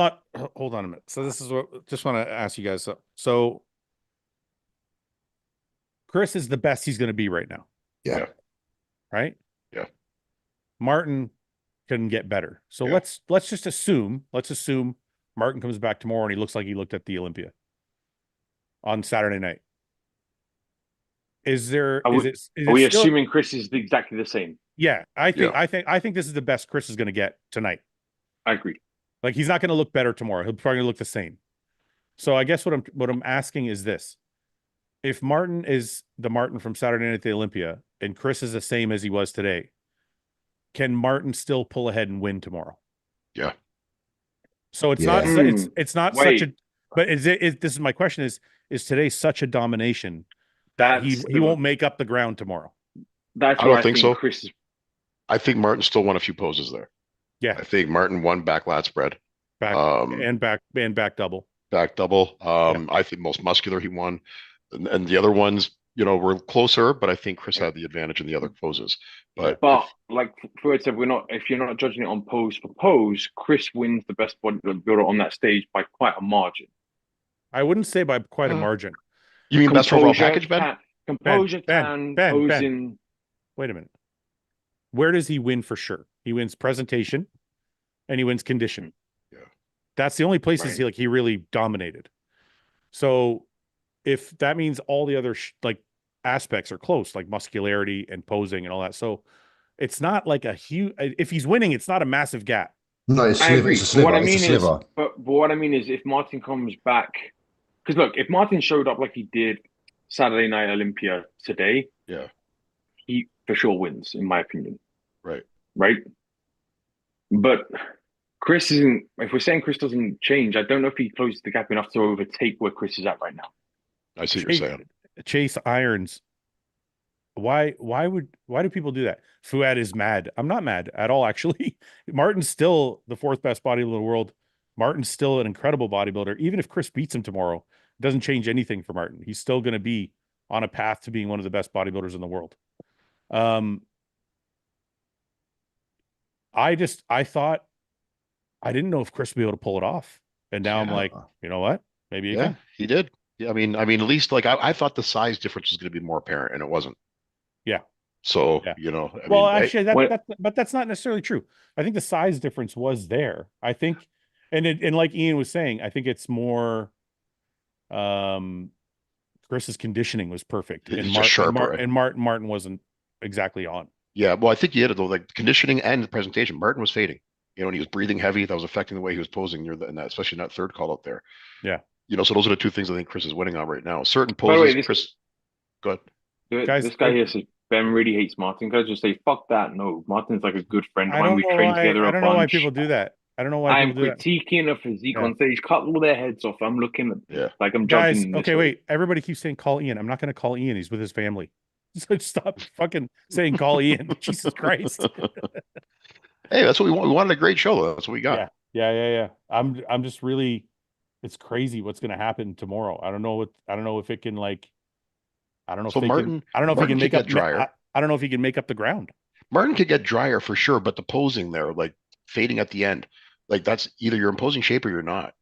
on a minute. So this is what just want to ask you guys. So Chris is the best he's going to be right now. Yeah. Right. Yeah. Martin can get better. So let's just assume. Let's assume Martin comes back tomorrow and he looks like he looked at the Olympia on Saturday night. Are we assuming Chris is exactly the same? Yeah, I think this is the best Chris is going to get tonight. I agree. Like, he's not going to look better tomorrow. He'll probably look the same. So I guess what I'm asking is this: if Martin is the Martin from Saturday night at the Olympia and Chris is the same as he was today, can Martin still pull ahead and win tomorrow? Yeah. So it's not such a. But this is my question: is today such a domination that he won't make up the ground tomorrow? I don't think so. I think Martin still won a few poses there. Yeah. I think Martin won back lat spread. Back double. Back double. I think most muscular he won. And the other ones, were closer, but I think Chris had the advantage in the other poses. But like Fouad said, if you're not judging it on pose for pose, Chris wins the best bodybuilder on that stage by quite a margin. I wouldn't say by quite a margin. You mean best overall package, Ben? Composure Ben. Wait a minute. Where does he win for sure? He wins presentation and he wins condition. Yeah. That's the only places he really dominated. So if that means all the other aspects are close, like muscularity and posing and all that. So it's not like a huge, if he's winning, it's not a massive gap. No, it's a sliver. What I mean is if Martin comes back, because look, if Martin showed up like he did Saturday night Olympia today, he for sure wins, in my opinion. Right. But Chris isn't. If we're saying Chris doesn't change, I don't know if he closes the gap enough to overtake where Chris is at right now. I see what you're saying. Chase irons. Why do people do that? Fouad is mad. I'm not mad at all, actually. Martin's still the 4th best bodybuilder in the world. Martin's still an incredible bodybuilder. Even if Chris beats him tomorrow, it doesn't change anything for Martin. He's still going to be on a path to being one of the best bodybuilders in the world. I thought, I didn't know if Chris would be able to pull it off. And now I'm like, you know what? Maybe he did. Yeah, I mean, at least I thought the size difference was going to be more apparent, and it wasn't. Yeah. So but that's not necessarily true. I think the size difference was there. I think, and like Ian was saying, I think it's more. Chris's conditioning was perfect, He's just sharper, right? and Martin wasn't exactly on. Yeah, well, I think he had it though, like the conditioning and the presentation. Martin was fading, and he was breathing heavy. That was affecting the way he was posing near that, especially in that third call out there. Yeah, so those are the two things I think Chris is winning on right now. Certain poses, Chris. Go ahead. Guys, this guy here says Ben really hates Martin. Guys, just say fuck that. No, Martin's like a good friend of mine. We train together. I don't know why people do that. I don't know why I'm critiquing a physique on stage. Cut all their heads off. I'm looking like I'm judging. Guys, okay, wait. Everybody keeps saying call Ian. I'm not going to call Ian. He's with his family. So stop fucking saying call Ian. Jesus Christ. Hey, that's what we want. We wanted a great show, though. That's what we got. Yeah. I'm just really. It's crazy what's going to happen tomorrow. I don't know if it can like. I don't know so if Martin. I don't know if he can make up drier. I don't know if he can make up the ground. Martin could get drier for sure, but the posing there, like fading at the end, like that's either you're imposing shape or you're not.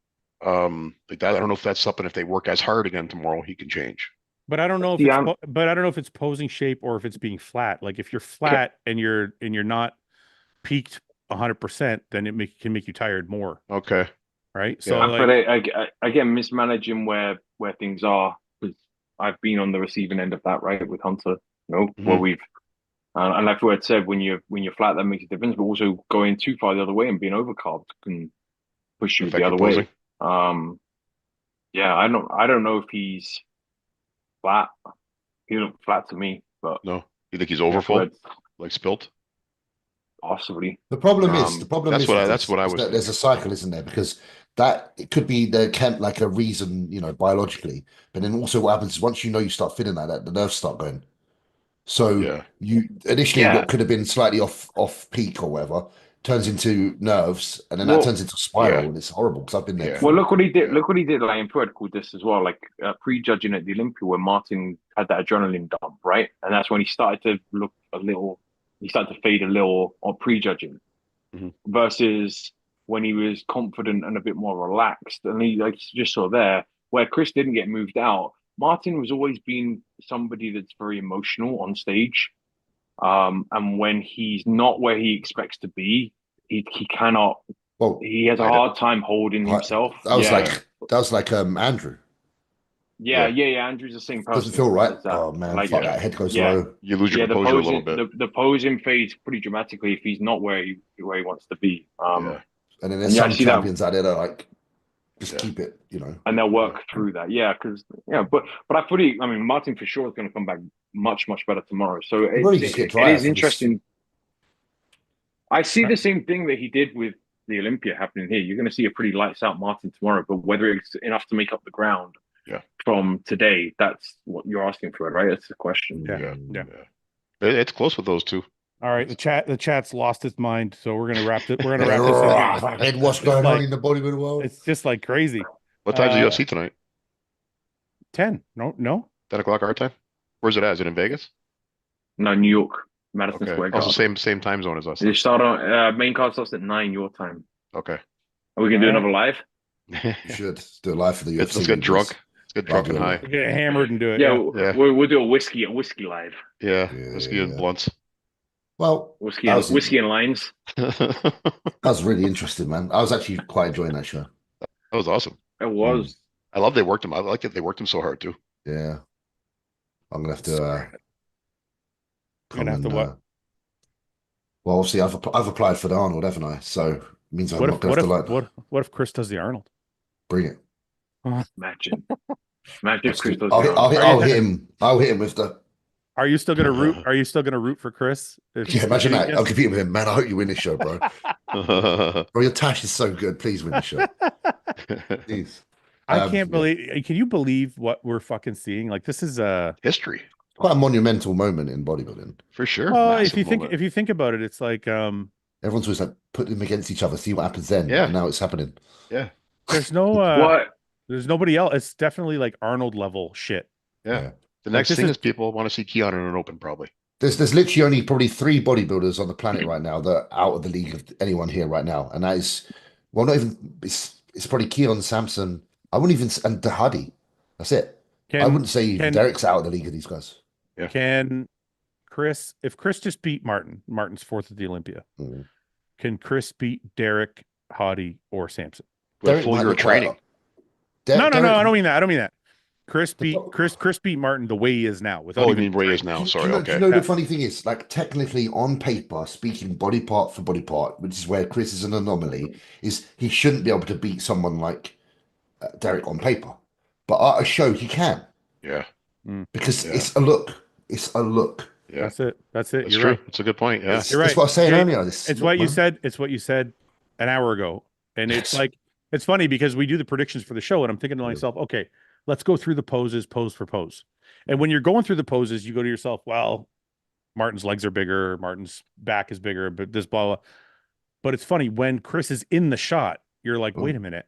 Like that. I don't know if that's something. If they work as hard again tomorrow, he can change. But I don't know if I don't know if it's posing shape or if it's being flat. Like if you're flat and you're not peaked 100%, then it can make you tired more. Okay. Right. So, but again, mismanaging where things are, because I've been on the receiving end of that, right, with Hunter. Where we've and like Fouad said, when you're flat, that makes a difference. But also going too far the other way and being overcarved can push you the other way. Yeah, I don't know if he's flat. He looked flat to me, but no, you think he's overfull, like spilt? Possibly. The problem is that's what I was. There's a cycle, isn't there? Because that it could be there can like a reason, biologically, but then also what happens is once you start feeling like that, the nerves start going. So you initially what could have been slightly off peak or whatever turns into nerves, and then that turns into a spiral, and it's horrible because I've been there. Well, look what he did. Look what he did. Like, and Fouad called this as well, like prejudging at the Olympia, where Martin had that adrenaline dump, right? And that's when he started to look a little. He started to fade a little on prejudging, versus when he was confident and a bit more relaxed. And he just saw there where Chris didn't get moved out. Martin was always been somebody that's very emotional on stage. And when he's not where he expects to be, he cannot. Well, he has a hard time holding himself. That was like Andrew. Yeah. Andrew's the same person. Doesn't feel right. Oh man, that head goes low. You lose your composure a little bit. The posing fades pretty dramatically if he's not where he wants to be. And then there's some champions out there that are like, just keep it, and they'll work through that. But I mean, Martin for sure is going to come back much better tomorrow. So it is interesting. I see the same thing that he did with the Olympia happening here. You're going to see a pretty lights out Martin tomorrow, but whether it's enough to make up the ground from today, that's what you're asking for, right? That's the question. Yeah. It's close with those two. All right, the chat's lost its mind, so we're gonna wrap it. We're gonna wrap this up. What's going on in the bodybuilding world? It's just like crazy. What time's the UFC tonight? 10. No. 10 o'clock our time. Where's it at? Is it in Vegas? No, New York, Madison Square Garden. Also same time zone as us. They start on main card starts at 9 your time. Okay. Are we gonna do another live? You should do a live for the UFC. Let's get drunk. Let's get drunk and high. We'll get hammered and do it. Yeah. We'll do a whiskey live. Yeah, whiskey and blunts. Well, whiskey and lines. That was really interesting, man. I was actually quite enjoying that show. That was awesome. It was. I love they worked him. I like that they worked him so hard too. Yeah, I'm gonna have to. What? Well, obviously, I've applied for the Arnold, haven't I? So it means I'm not going to have to like. What if Chris does the Arnold? Bring it. Imagine Chris does the Arnold. I'll hit him. I'll hit him with the. Are you still gonna root? Are you still gonna root for Chris? Yeah, imagine that. I'll compete with him, man. I hope you win this show, bro. Bro, your Tash is so good. Please win the show. Please. I can't believe. Can you believe what we're fucking seeing? Like this is history. Quite a monumental moment in bodybuilding, for sure. Well, if you think about it, it's like everyone's always like put them against each other, see what happens then. Yeah, and now it's happening. Yeah, there's no there's nobody else. It's definitely like Arnold level shit. Yeah. The next thing is people want to see Keanu in an open, probably. There's literally only probably 3 bodybuilders on the planet right now that are out of the league of anyone here right now, and that is not even. It's probably Keon, Samson. I wouldn't even and Hady. That's it. I wouldn't say Derek's out of the league of these guys. Yeah. Can Chris, if Chris just beat Martin's 4th at the Olympia, can Chris beat Derek, Hady, or Samson? With full year of training. No, I don't mean that. Chris beat Martin the way he is now. Without Oh, I even mean, Ray is now. Sorry. Do you know the funny thing is, like, technically on paper, speaking body part for body part, which is where Chris is an anomaly, is he shouldn't be able to beat someone like Derek on paper, but at a show he can. Yeah. Because it's a look. It's a look. Yeah. That's it. That's You're right. right. It's a good point. Yeah. You're right. That's what I was saying earlier. It's what you said. It's what you said an hour ago. And it's like, it's funny because we do the predictions for the show and I'm thinking to myself, okay, let's go through the poses, pose for pose. And when you're going through the poses, you go to yourself, well, Martin's legs are bigger, Martin's back is bigger, but this blah, blah. But it's funny when Chris is in the shot, you're like, wait a minute.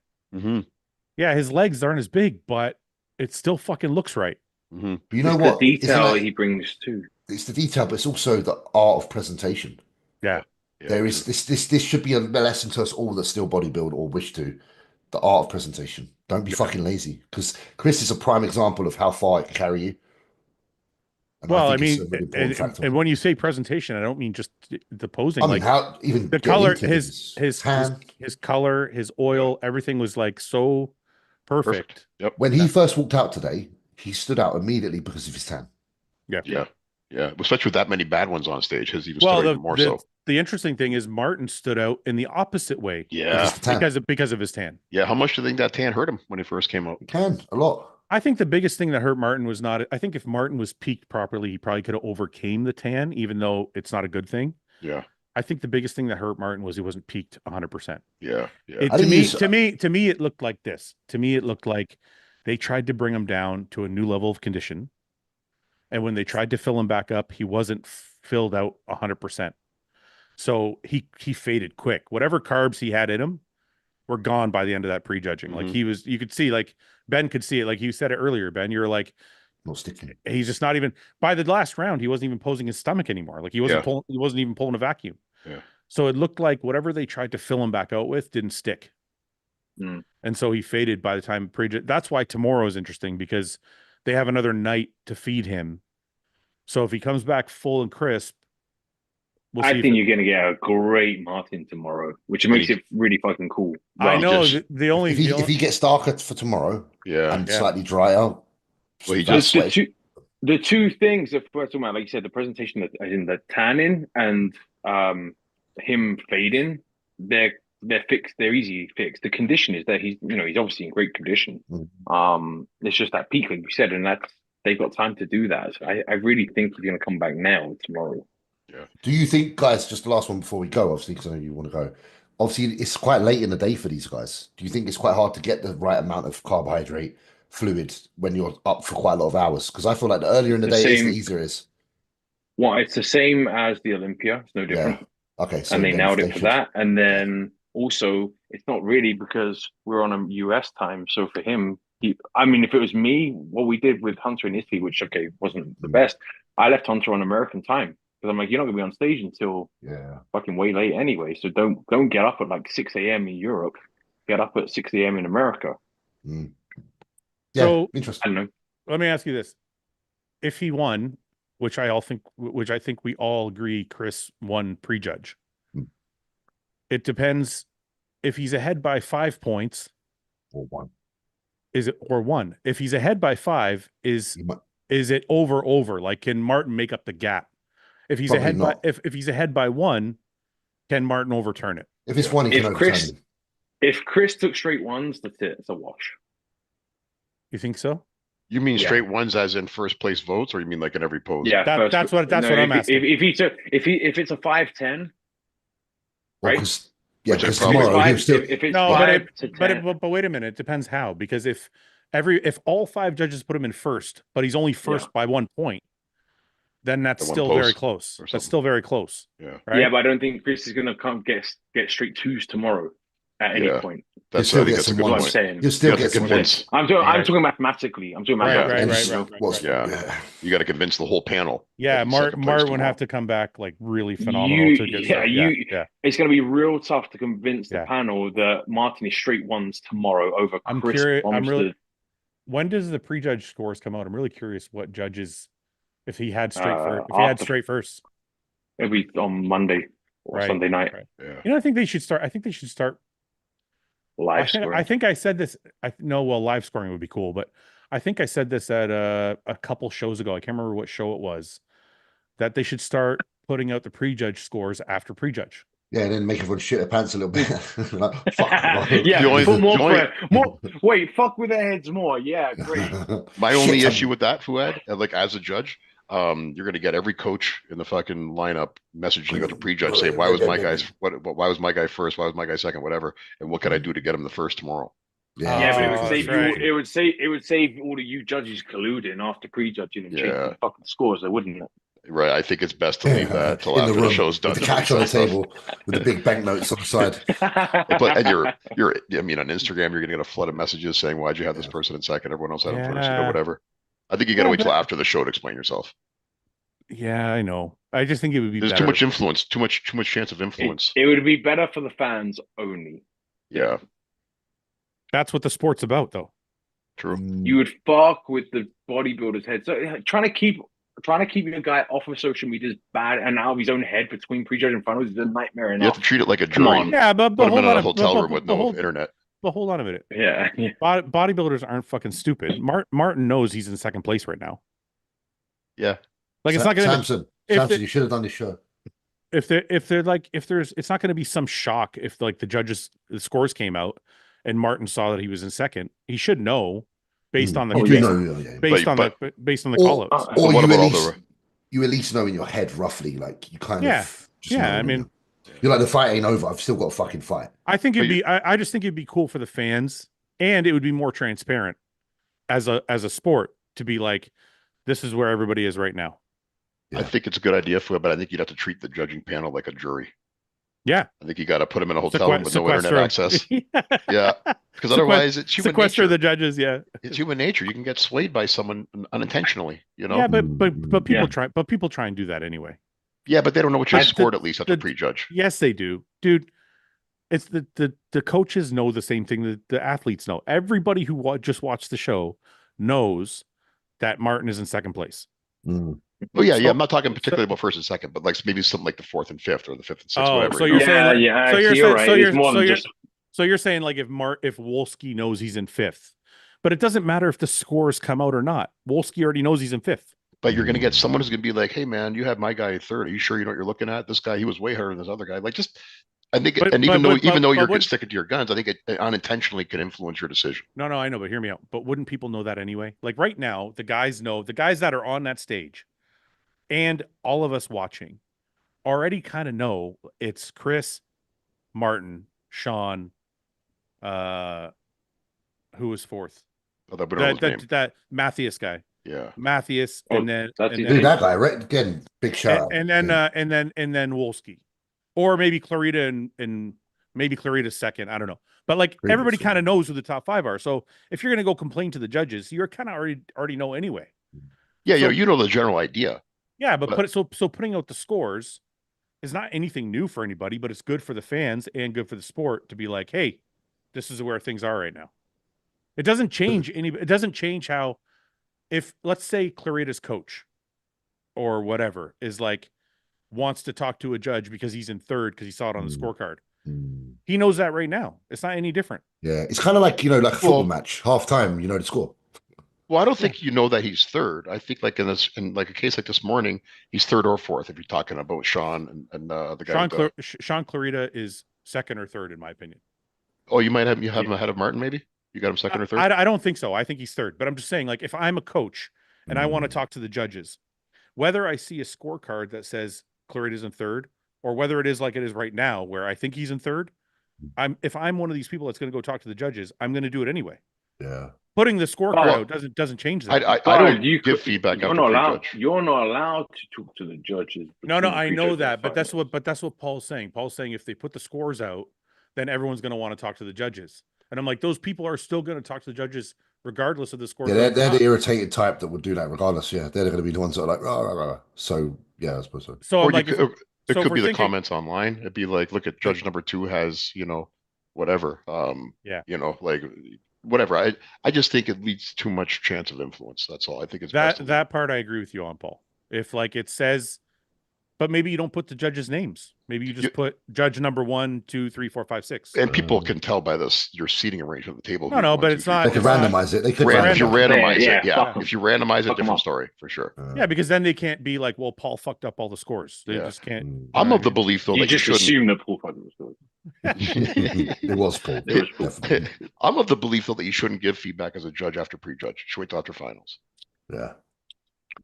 Yeah, his legs aren't as big, but it still fucking looks right. But you know what? The detail he brings too. It's the detail, but it's also the art of presentation. Yeah. There is this should be a lesson to us all that still bodybuild or wish to. The art of presentation. Don't be fucking lazy, because Chris is a prime example of how far it can carry you. And well, I I mean, really and when you say presentation, I don't mean just the posing. I mean, like how even the color, his color, his oil, everything was like so perfect. Yep. When he first walked out today, he stood out immediately because of his tan. Yeah. Especially with that many bad ones on stage, his even stood even more so. The interesting thing is Martin stood out in the opposite way. Yeah. Because of his tan. Yeah. How much do you think that tan hurt him when he first came out? It can a lot. I think the biggest thing that hurt Martin was not. I think if Martin was peaked properly, he probably could have overcame the tan, even though it's not a good thing. Yeah. I think the biggest thing that hurt Martin was he wasn't peaked 100%. Yeah. To me, it looked like this. To me, it looked like they tried to bring him down to a new level of condition, and when they tried to fill him back up, he wasn't filled out 100%. So he faded quick. Whatever carbs he had in him were gone by the end of that prejudging. Like you could see, like Ben could see it. Like you said it earlier, Ben, you're like, no sticking. He's just not even, by the last round, he wasn't even posing his stomach anymore. Like he wasn't even pulling a vacuum. Yeah. So it looked like whatever they tried to fill him back out with didn't stick. And so he faded by the time prejudge. That's why tomorrow is interesting, because they have another night to feed him. So if he comes back full and crisp, I think you're going to get a great Martin tomorrow, which makes it really fucking cool. I know if he gets darker for tomorrow, and slightly drier. Well, the two things that we're talking about, like you said, the presentation in the tanning and him fading, they're fixed. They're easy fixed. The condition is that he's obviously in great condition. It's just that peak, like you said, and they've got time to do that. So I really think he's going to come back now tomorrow. Yeah. Do you think, guys, just the last one before we go, obviously, because I know you want to go. Obviously, it's quite late in the day for these guys. Do you think it's quite hard to get the right amount of carbohydrate fluid when you're up for quite a lot of hours? Because I feel like the earlier in the day it is, the easier it is. Well, it's the same as the Olympia. It's no different. Yeah. Okay. So and they nailed it for that. And then also, it's not really because we're on a US time. So for him, if it was me, what we did with Hunter in Italy, which, wasn't the best, I left Hunter on American time. Because I'm like, you're not going to be on stage until fucking way late anyway. So don't get up at like 6 a.m. in Europe. Get up at 6 a.m. in America. Yeah, so interesting. I don't know. Let me ask you this: if he won, which I think we all agree, Chris won prejudge. It depends if he's ahead by 5 points or one. Is it or one? If he's ahead by 5, is it over? Like, can Martin make up the gap? If he's ahead if he's ahead by 1, can Martin overturn it? If it's 1, he can overturn it. If Chris took straight 1s, that's it. It's a wash. You think so? You mean straight 1s as in first place votes, or you mean like in every pose? Yeah, that's what I'm asking. If it's a 5-10, right? Because tomorrow he'll still. But wait a minute. It depends how, because if all 5 judges put him in first, but he's only first by 1 point, then that's still very close. That's still very close. Yeah. Right? Yeah, but I don't think Chris is going to come get straight 2s tomorrow at any point. That's I think that's a good point. You'll still get some points. I'm talking mathematically. I'm talking mathematically. Right. You got to convince the whole panel. Yeah, Martin would have to come back like really phenomenal to get It's going to be real tough to convince the panel that Martin is straight 1s tomorrow over Chris Bumstead. When does the prejudge scores come out? I'm really curious what judges. If he had straight first, it'll be on Monday or Sunday night. Right. I think they should start. I think they should start live scoring. I think I said this. Live scoring would be cool, but I think I said this at a couple shows ago. I can't remember what show it was. That they should start putting out the prejudge scores after prejudge. Yeah, and then make everyone shit their pants a little bit. Like, fuck. Yeah, put more the more. Wait, fuck with their heads more. Yeah, great. My only issue with that, Fouad, like as a judge, you're going to get every coach in the fucking lineup messaging you to prejudge, say, why was my guy first? Why was my guy second? Whatever. And what can I do to get him the first tomorrow? Yeah, but it would save right. you. It would save all of you judges colluding after prejudging and changing the fucking scores, though, wouldn't it? Right. I think it's best to leave that till after the show's done. With the catch on the table with the big banknotes on the side. But I mean, on Instagram, you're gonna get a flood of messages saying, "Why'd you have this person in second? Everyone else had him first, whatever." I think you gotta wait till after the show to explain yourself. Yeah, I know. I just think it would be There's better. too much influence, too much chance of influence. It would be better for the fans only. Yeah. That's what the sport's about, though. True. You would fuck with the bodybuilder's head. So trying to keep your guy off of social media is bad, and out of his own head between prejudge and finals is a nightmare. You have to treat it like a jury. Yeah, but put him hold in on a hotel room with no internet. But hold on a minute. Yeah. Bodybuilders aren't fucking stupid. Martin knows he's in second place right now. Yeah. Like it's not gonna Samson, you should have done this show. It's not gonna be some shock if like the scores came out and Martin saw that he was in second. He should know based on the based on the call outs. Or you at least know in your head roughly, like you kind of I mean, you're like, the fight ain't over. I've still got a fucking fight. I think I just think it'd be cool for the fans, and it would be more transparent as a sport to be like, this is where everybody is right now. Yeah. I think it's a good idea, but I think you'd have to treat the judging panel like a jury. Yeah, I think you got to put them in a hotel room with no internet access. Yeah, because otherwise it's human sequester nature. the judges. Yeah, it's human nature. You can get swayed by someone unintentionally. You know. Yeah, but people try. But people try and do that anyway. Yeah, but they don't know what you scored at least at the prejudge. Yes, they do, dude. It's the coaches know the same thing that the athletes know. Everybody who just watched the show knows that Martin is in second place. Oh yeah, I'm not talking particularly about first and second, but like maybe something like the fourth and fifth or the fifth and sixth, whatever. So you're saying, so you're saying like if Wolski knows he's in fifth, but it doesn't matter if the scores come out or not. Wolski already knows he's in fifth. But you're going to get someone who's going to be like, "Hey man, you have my guy in third. Are you sure you know what you're looking at? This guy, he was way harder than this other guy." Like I think, even though you're sticking to your guns, I think it unintentionally can influence your decision. No, I know, but hear me out. But wouldn't people know that anyway? Like right now, the guys that are on that stage and all of us watching already kind of know it's Chris, Martin, Sean, who was fourth? Oh, that Matthias guy. Yeah, Matthias, and then that guy, right? Again, big shout out. And then Wolski. Or maybe Clarita and maybe Clarita's second. I don't know. But like everybody kind of knows who the top five are. So if you're going to go complain to the judges, you're kind of already know anyway. Yeah, so, you know the general idea. Yeah, but putting out the scores is not anything new for anybody, but it's good for the fans and good for the sport to be like, hey, this is where things are right now. It doesn't change it doesn't change how, if let's say Clarita's coach or whatever is like wants to talk to a judge because he's in third because he saw it on the scorecard. He knows that right now. It's not any different. Yeah, it's kind of like, like a football match, half time, the score. Well, I don't think you know that he's third. I think like in like a case like this morning, he's third or fourth if you're talking about Sean and the guy. Sean Clarita is second or third in my opinion. Oh, you have him ahead of Martin maybe? You got him second or third? I don't think so. I think he's third. But I'm just saying, like, if I'm a coach and I want to talk to the judges, whether I see a scorecard that says Clarita's in third, or whether it is like it is right now, where I think he's in third, if I'm one of these people that's going to go talk to the judges, I'm going to do it anyway. Yeah. Putting the scorecard out doesn't change that. I don't give feedback. You're not allowed to talk to the judges. No, I know that, but that's what Paul's saying. Paul's saying if they put the scores out, then everyone's going to want to talk to the judges. And I'm like, those people are still going to talk to the judges regardless of the score. Yeah, they're the irritated type that would do that regardless. Yeah, they're going to be the ones that are like, rah, rah, rah. So yeah, I suppose so. So or it could be the comments online. It'd be like, look at judge number 2 has, whatever. Like whatever. I just think it leads too much chance of influence. That's all. I think it's that part I agree with you on, Paul. If like it says, but maybe you don't put the judges' names. Maybe you just put judge number 1, 2, 3, 4, 5, 6. And people can tell by this your seating arrangement of the table. No, but it's not. They could randomize it. They could if you randomize it, yeah. If you randomize it, different story for sure. Yeah, because then they can't be like, well, Paul fucked up all the scores. They just can't. I'm of the belief though you that just you assume that Paul fucked up the scores. It was Paul. I'm of the belief though that you shouldn't give feedback as a judge after prejudge. You should wait till after finals. Yeah.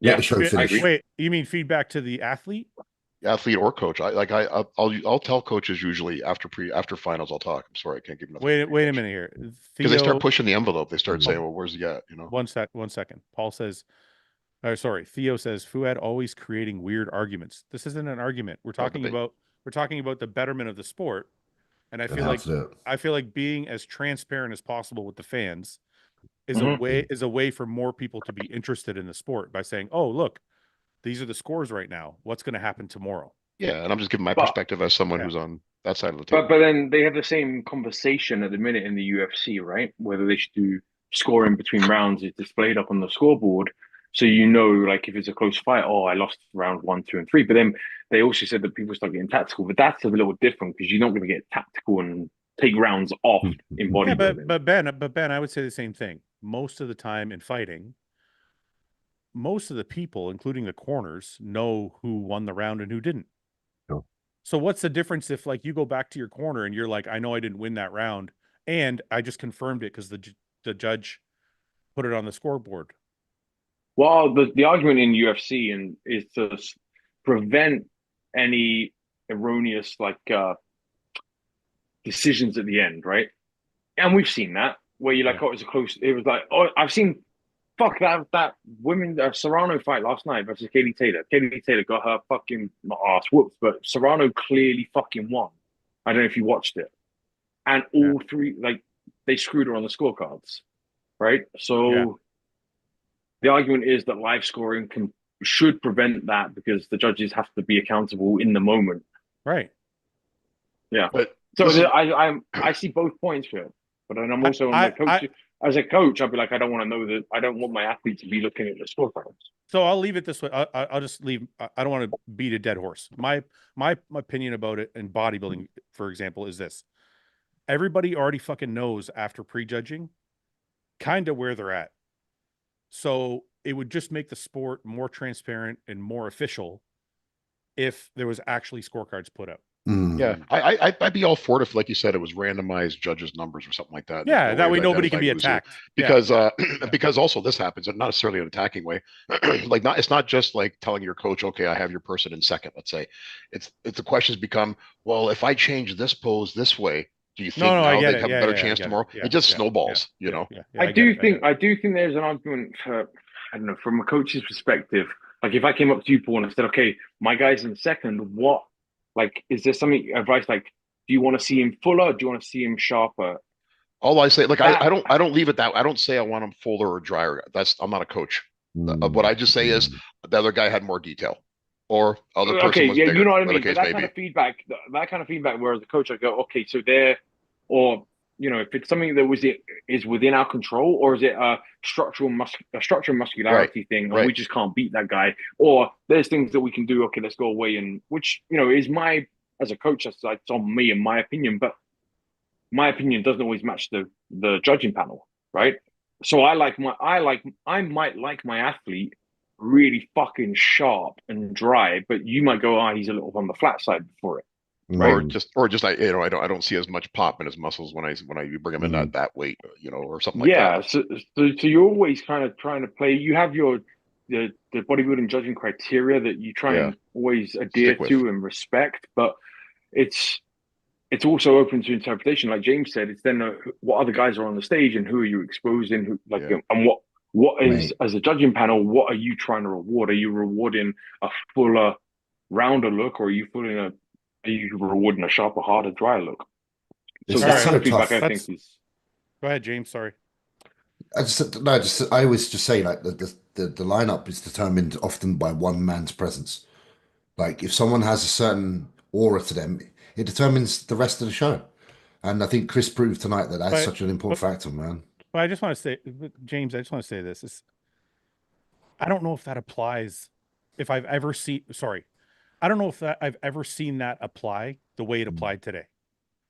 Wait, you mean feedback to the athlete? Athlete or coach. I'll tell coaches usually after finals. I'll talk. I'm sorry, I can't give nothing. Wait a minute here, because they start pushing the envelope. They start saying, "Well, where's he at?" You know. 1 second. Paul says, Theo says, Fouad always creating weird arguments. This isn't an argument. We're talking about the betterment of the sport, and I feel like being as transparent as possible with the fans is a way for more people to be interested in the sport by saying, "Oh, look, these are the scores right now. What's going to happen tomorrow?" Yeah, and I'm just giving my perspective as someone who's on that side of the table. But then they have the same conversation at the minute in the UFC, right? Whether they should do scoring between rounds is displayed up on the scoreboard, so like if it's a close fight, I lost round 1, 2, and 3. But then they also said that people start getting tactical, but that's a little different because you're not going to get tactical and take rounds off in bodybuilding. Yeah, but Ben, I would say the same thing. Most of the time in fighting, most of the people, including the corners, know who won the round and who didn't. No. So what's the difference if like you go back to your corner and you're like, I know I didn't win that round, and I just confirmed it because the judge put it on the scoreboard? Well, the argument in UFC is to prevent any erroneous decisions at the end, right? And we've seen that where you're like, it was close. It was like, I've seen. Fuck that women Serrano fight last night versus Katie Taylor. Katie Taylor got her fucking ass whooped, but Serrano clearly fucking won. I don't know if you watched it. And all three, they screwed her on the scorecards, right? So the argument is that live scoring should prevent that because the judges have to be accountable in the moment. Right. Yeah. But so I see both points here, but then I'm also on the coach. As a coach, I'd be like, I don't want to know that. I don't want my athlete to be looking at the scorecards. So I'll leave it this way. I'll just leave. I don't want to beat a dead horse. My opinion about it in bodybuilding, for example, is this: everybody already fucking knows after prejudging, kind of where they're at. So it would just make the sport more transparent and more official if there was actually scorecards put out. Yeah, I'd be all for it if, like you said, it was randomized judges' numbers or something like that. Yeah, that way nobody can be attacked. Because because also this happens, and not necessarily in an attacking way. It's not just like telling your coach, okay, I have your person in second. Let's say it's the questions become, well, if I change this pose this way, do you think now they'd have a better chance tomorrow? It just snowballs, you know. I do think there's an argument for, I don't know, from a coach's perspective. Like if I came up to you, Paul, and I said, okay, my guy's in second, what? Like, is there something advice? Like, do you want to see him fuller? Or do you want to see him sharper? All I say, I don't leave it that. I don't say I want him fuller or drier. I'm not a coach. What I just say is the other guy had more detail, or other person was bigger. You know what I mean. But that kind of feedback, where as a coach I go, okay, so or if it's something that is within our control, or is it a structural muscularity thing, and we just can't beat that guy, or there's things that we can do. Okay, let's go away, and which is as a coach, it's on me and my opinion, but my opinion doesn't always match the judging panel, right? So I might like my athlete really fucking sharp and dry, but you might go, he's a little on the flat side for it. Right. Or just I don't see as much pop in his muscles when you bring him in that weight, or something like that. So you're always kind of trying to play. You have the bodybuilding judging criteria that you try and always adhere to and respect, but it's also open to interpretation. Like James said, it's then what other guys are on the stage and who are you exposing, and what is, as a judging panel, what are you trying to reward? Are you rewarding a fuller, rounder look, or are you rewarding a sharper, harder, drier look? So that's kind of feedback I think is. Go ahead, James. Sorry. I always just say like the lineup is determined often by one man's presence. Like if someone has a certain aura to them, it determines the rest of the show. And I think Chris proved tonight that that's such an important factor, man. But I just want to say, James, I just want to say this. I don't know if that applies. If I've ever seen, I don't know if I've ever seen that apply the way it applied today.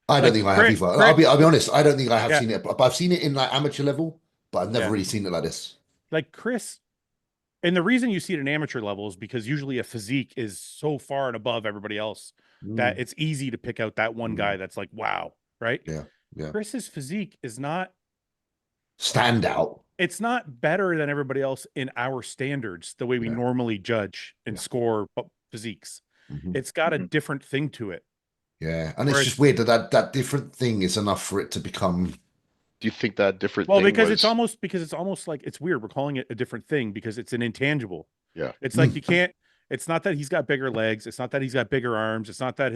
I don't think I have either. I'll be honest. I don't think I have seen it, but I've seen it in like amateur level, but I've never really seen it like this. Like Chris, and the reason you see it in amateur level is because usually a physique is so far and above everybody else that it's easy to pick out that one guy that's like, wow, right? Yeah. Chris's physique is not standout. It's not better than everybody else in our standards, the way we normally judge and score physiques. It's got a different thing to it. Yeah, and it's just weird that different thing is enough for it to become. Do you think that different? Well, because it's almost like it's weird. We're calling it a different thing because it's an intangible. Yeah, it's like you can't. It's not that he's got bigger legs. It's not that he's got bigger arms. It's not that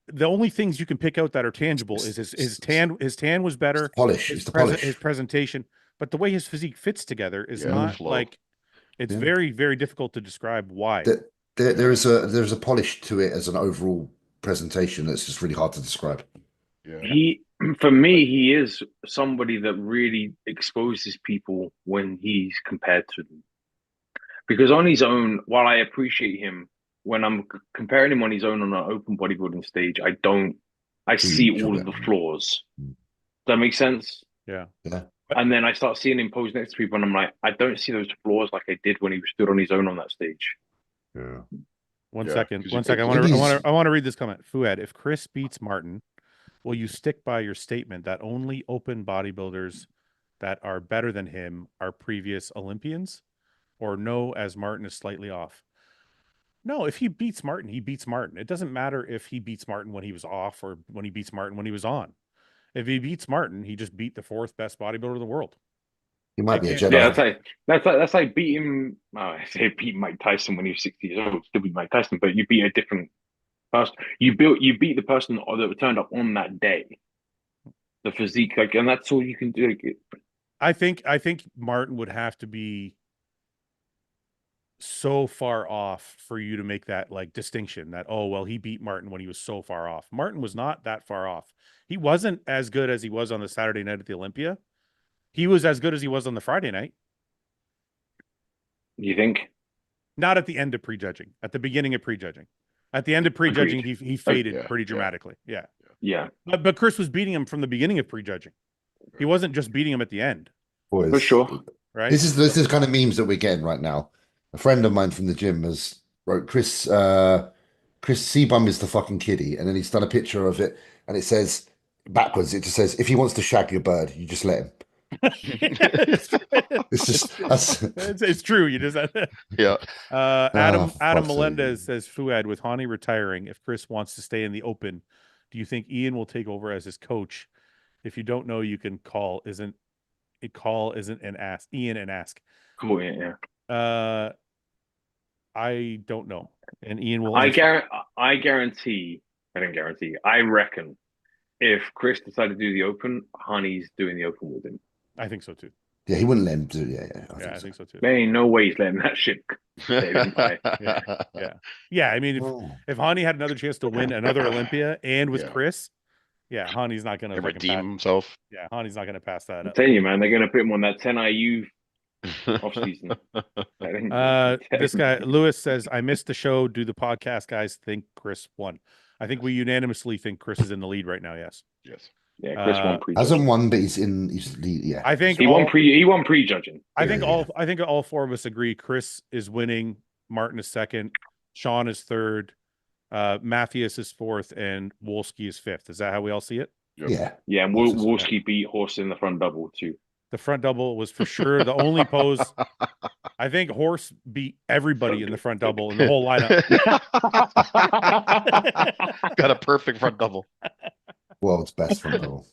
the only things you can pick out that are tangible is his tan. His tan was better. Polish. His presentation, but the way his physique fits together is not like. It's very, very difficult to describe why. There's a polish to it as an overall presentation that's just really hard to describe. Yeah. For me, he is somebody that really exposes people when he's compared to them. Because on his own, while I appreciate him, when I'm comparing him on his own on an open bodybuilding stage, I see all of the flaws. Does that make sense? Yeah. And then I start seeing him pose next to people, and I'm like, I don't see those flaws like I did when he stood on his own on that stage. Yeah. One second. I want to read this comment. Fouad, if Chris beats Martin, will you stick by your statement that only open bodybuilders that are better than him are previous Olympians, or no, as Martin is slightly off? No, if he beats Martin, he beats Martin. It doesn't matter if he beats Martin when he was off or when he beats Martin when he was on. If he beats Martin, he just beat the fourth best bodybuilder in the world. He might be a Jedi. Yeah, that's like beating. I say beat Mike Tyson when he was 60 years old. Still beat Mike Tyson, but you beat a different person. You beat the person that turned up on that day. The physique, and that's all you can do. I think Martin would have to be so far off for you to make that like distinction that, oh, well, he beat Martin when he was so far off. Martin was not that far off. He wasn't as good as he was on the Saturday night at the Olympia. He was as good as he was on the Friday night. You think? Not at the end of prejudging. At the beginning of prejudging. At the end of prejudging, he faded pretty dramatically. Yeah. But Chris was beating him from the beginning of prejudging. He wasn't just beating him at the end. For sure. Right. This is kind of memes that we're getting right now. A friend of mine from the gym has wrote Chris C-Bum is the fucking kiddie, and then he's done a picture of it, and it says backwards. It just says, if he wants to shag your bird, you just let him. It's true. You just Adam Melendez says, Fouad, with Hany retiring, if Chris wants to stay in the open, do you think Ian will take over as his coach? If you don't know, you can call an ask Ian and ask. Cool. Yeah. I don't know, and Ian will. I guarantee. I don't guarantee. I reckon if Chris decided to do the open, Hany's doing the open with him. I think so too. Yeah, he wouldn't let him do. Yeah, I think so too. There ain't no way he's letting that shit. Yeah. I mean, if Hany had another chance to win another Olympia and with Chris, Hany's not going to redeem himself. Yeah, Hany's not going to pass that up. I'm telling you, man, they're going to put him on that 10 IU off season. This guy Lewis says, I missed the show. Do the podcast guys think Chris won? I think we unanimously think Chris is in the lead right now. Yes. Yeah, Chris won prejudging. Hasn't won, but he's in. He's lead. Yeah, I think he won prejudging. I think all four of us agree. Chris is winning. Martin is second. Sean is third. Matthias is fourth, and Wolski is fifth. Is that how we all see it? Yeah. And Wolski beat Horse in the front double too. The front double was for sure the only pose. I think Horse beat everybody in the front double in the whole lineup. Got a perfect front double. World's best front double.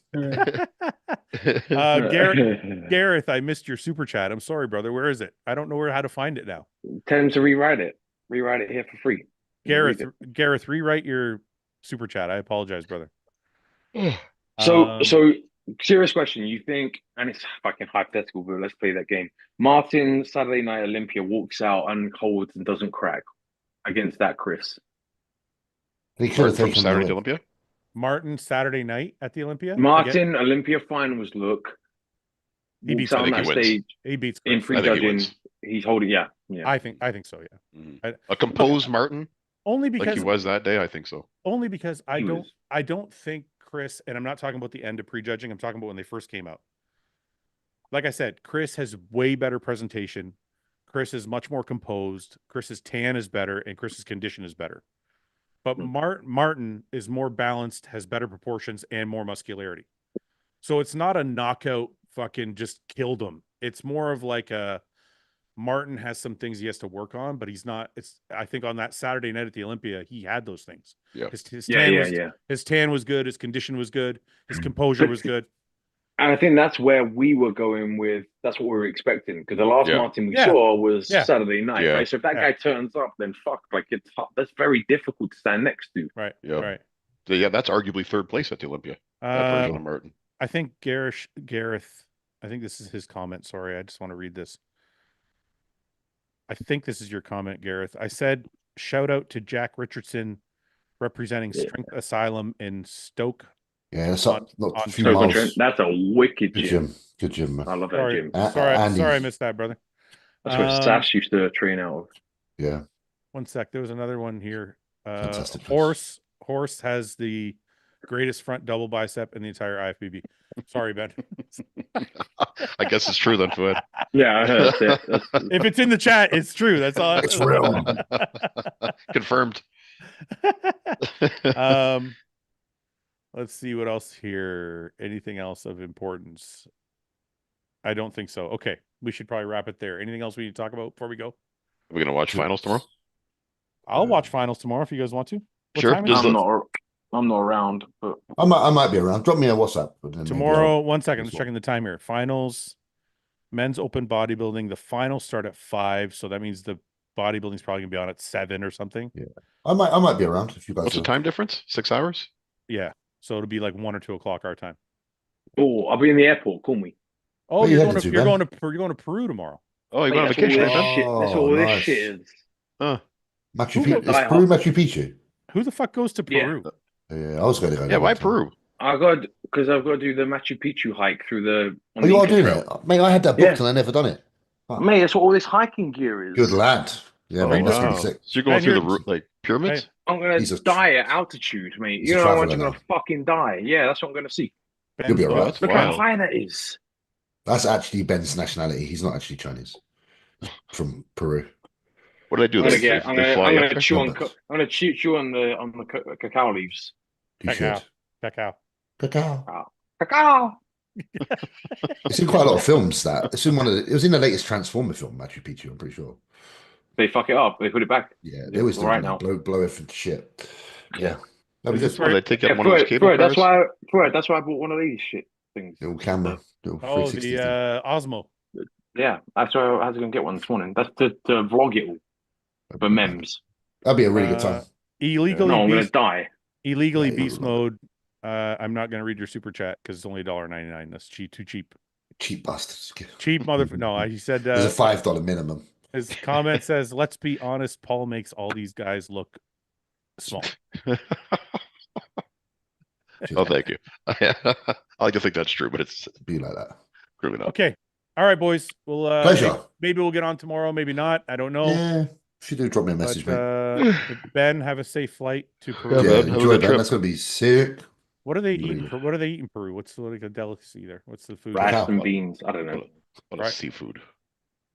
Gareth, I missed your super chat. I'm sorry, brother. Where is it? I don't know how to find it now. Tell him to rewrite it. Rewrite it here for free. Gareth, rewrite your super chat. I apologize, brother. So serious question. You think, and it's fucking hypothetical, but let's play that game. Martin, Saturday Night Olympia, walks out and holds and doesn't crack against that Chris. He could have taken Saturday to Olympia. Martin, Saturday night at the Olympia. Martin, Olympia finals look. He beats out on that stage. He beats in prejudging. He's holding. Yeah. I think so. Yeah. A composed Martin. Only because Like he was that day, I think so. Only because He was. I don't think Chris, and I'm not talking about the end of prejudging, I'm talking about when they first came out. Like I said, Chris has way better presentation. Chris is much more composed. Chris's tan is better, and Chris's condition is better. But Martin is more balanced, has better proportions, and more muscularity. So it's not a knockout fucking just killed him. It's more of like a Martin has some things he has to work on, but he's not. It's I think on that Saturday night at the Olympia, he had those things. Yeah. His tan was good. His condition was good. His composure was good. And I think that's where we were going with. That's what we were expecting because the last Martin we saw was Saturday night, right? So if that guy turns up, then fuck, like that's very difficult to stand next to. Right. Yeah. Right. So, yeah, that's arguably third place at the Olympia. That version of Martin. I think Gareth. I think this is his comment. Sorry, I just want to read this. I think this is your comment, Gareth. I said, shout out to Jack Richardson representing Strength Asylum in Stoke. Yeah, that's not a few miles. That's a wicked gym. Good gym, man. I love that gym. Sorry, I missed that, brother. That's where Sash used to train out of. Yeah. One sec. There was another one here. Fantastic. Horse has the greatest front double bicep in the entire IFBB. Sorry, Ben. I guess it's true then, Fouad. Yeah, I heard it. If it's in the chat, it's true. That's all. It's real. Confirmed. Let's see what else here. Anything else of importance? I don't think so. Okay, we should probably wrap it there. Anything else we need to talk about before we go? Are we gonna watch finals tomorrow? I'll watch finals tomorrow if you guys want to. What Sure. time is it? I'm not around, but I might be around. Drop me a WhatsApp. Tomorrow, 1 second. I'm just checking the time here. Finals, men's open bodybuilding. The finals start at 5, so that means the bodybuilding's probably gonna be on at 7 or something. Yeah, I might be around if you guys. What's the time difference? 6 hours? Yeah, so it'll be like 1 or 2 o'clock our time. Oh, I'll be in the airport. Call me. Oh, you're going to Peru tomorrow. Oh, you're going on vacation, That's all this shit is. Huh. Machu Picchu. Is Peru Machu Picchu? Who the fuck goes to Peru? Yeah, I was going to go. Yeah, why Peru? I've got to do the Machu Picchu hike through the. Oh, you are doing it, mate. I had that booked and I never done it. Oh. Mate, that's what all this hiking gear is. Good lad. Yeah, man, that's really sick. So you're going through the pyramids? Hey, I'm gonna die at altitude, mate. You know how much I'm gonna fucking die. Yeah, that's what I'm gonna see. You'll be alright. Look how high that is. That's actually Ben's nationality. He's not actually Chinese. From Peru. What do they do? I'm gonna chew on the cacao leaves. Cacao. It's in quite a lot of films. It's in it was in the latest Transformer film, Machu Picchu. I'm pretty sure. They fuck it up. They put it back. Yeah, they always do right now. Blow everything to shit. Yeah. They take out one of those cable cars? That's why I bought one of these shit things. Little camera. The Osmo. Yeah, that's why I was going to get one this morning. That's to vlog it all. For memes. That'd be a really good time. Illegally. No, I'm going to die. Illegally beast mode. I'm not going to read your super chat because it's only $1.99. That's too cheap. Cheap bastards. Cheap motherfucker. No, he said there's a $5 minimum. His comment says, "Let's be honest. Paul makes all these guys look small." Oh, thank you. I like to think that's true, but it's be like that. Really not. Okay. All right, boys. We'll pleasure. Maybe we'll get on tomorrow. Maybe not. I don't know. Yeah. Should do drop me a message, mate. Ben, have a safe flight to Peru. Yeah, enjoy, Ben. That's gonna be sick. What are they eating? What are they eating in Peru? What's like a delicacy there? What's the food? Rice and beans. I don't know. What is seafood?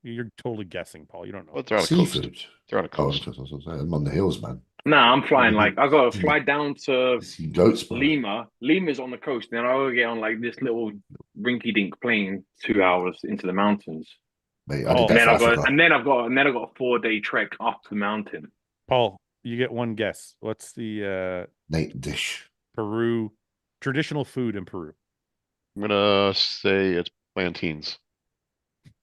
You're totally guessing, Paul. You don't know. Well, they're on a seafood. Coast. They're on a coast. I'm on the hills, man. Nah, I'm flying. Like I gotta fly down to goats, Lima. Lima's on the coast. Then I gotta get on like this little rinky-dink plane 2 hours into the mountains. Mate, and then I've got a 4-day trek up the mountain. Paul, you get one guess. What's the Nate dish? Peru traditional food in Peru. I'm gonna say it's plantains.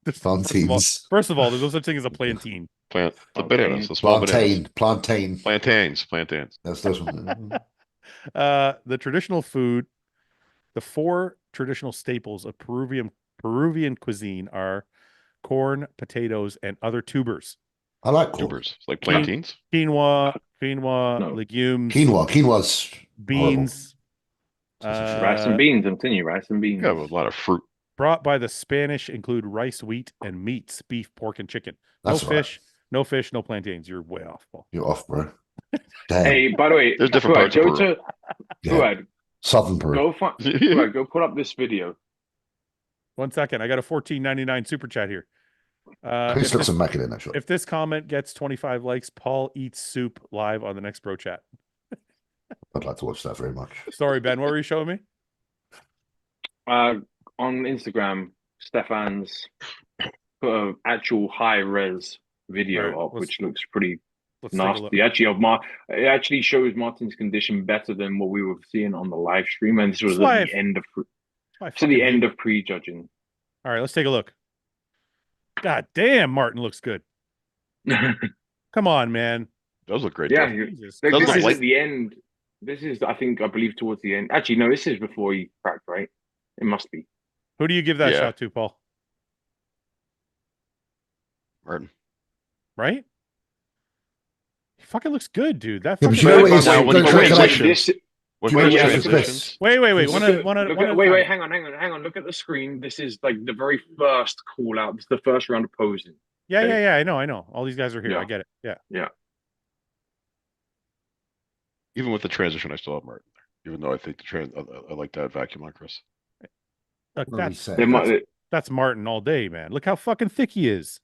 Plantains. First of all, there's no such thing as a plantain. The bananas, the small plantains. Plantains. That's those ones. The traditional food, the 4 traditional staples of Peruvian cuisine are corn, potatoes, and other tubers. I like tubers, like plantains. Quinoa, legumes. Quinoa's beans. Rice and beans. I'm telling you, rice and beans. Yeah, with a lot of fruit. Brought by the Spanish include rice, wheat, and meats: beef, pork, and chicken. No fish, no plantains. You're way off, Paul. You're off, bro. Damn. Hey, by the way, There's different parts of go Peru. to Fouad, Southern Peru. Fouad, go put up this video. 1 second. I got a $14.99 super chat here. Chris looks immaculate, actually. If this comment gets 25 likes, Paul eats soup live on the next bro chat. I'd like to watch that very much. Sorry, Ben. What were you showing me? On Instagram, Stefan's put an actual high-res video up, which looks pretty nasty. It actually shows Martin's condition better than what we were seeing on the live stream, and this was at the end of prejudging. All right, let's take a look. God damn, Martin looks good. Come on, man. Does look great. Yeah, this is at the end. This is, I believe, towards the end. Actually, no, this is before he cracked, right? It must be. Who do you give that shot to, Paul? Martin. Right? He fucking looks good, dude. That Wait, hang on. Look at the screen. This is like the very first call out. This is the first round of posing. Yeah. I know. All these guys are here. I get it. Yeah. Even with the transition, I still have Martin there. Even though I think I like that vacuum on Chris. Look, that's Martin all day, man. Look how fucking thick he is.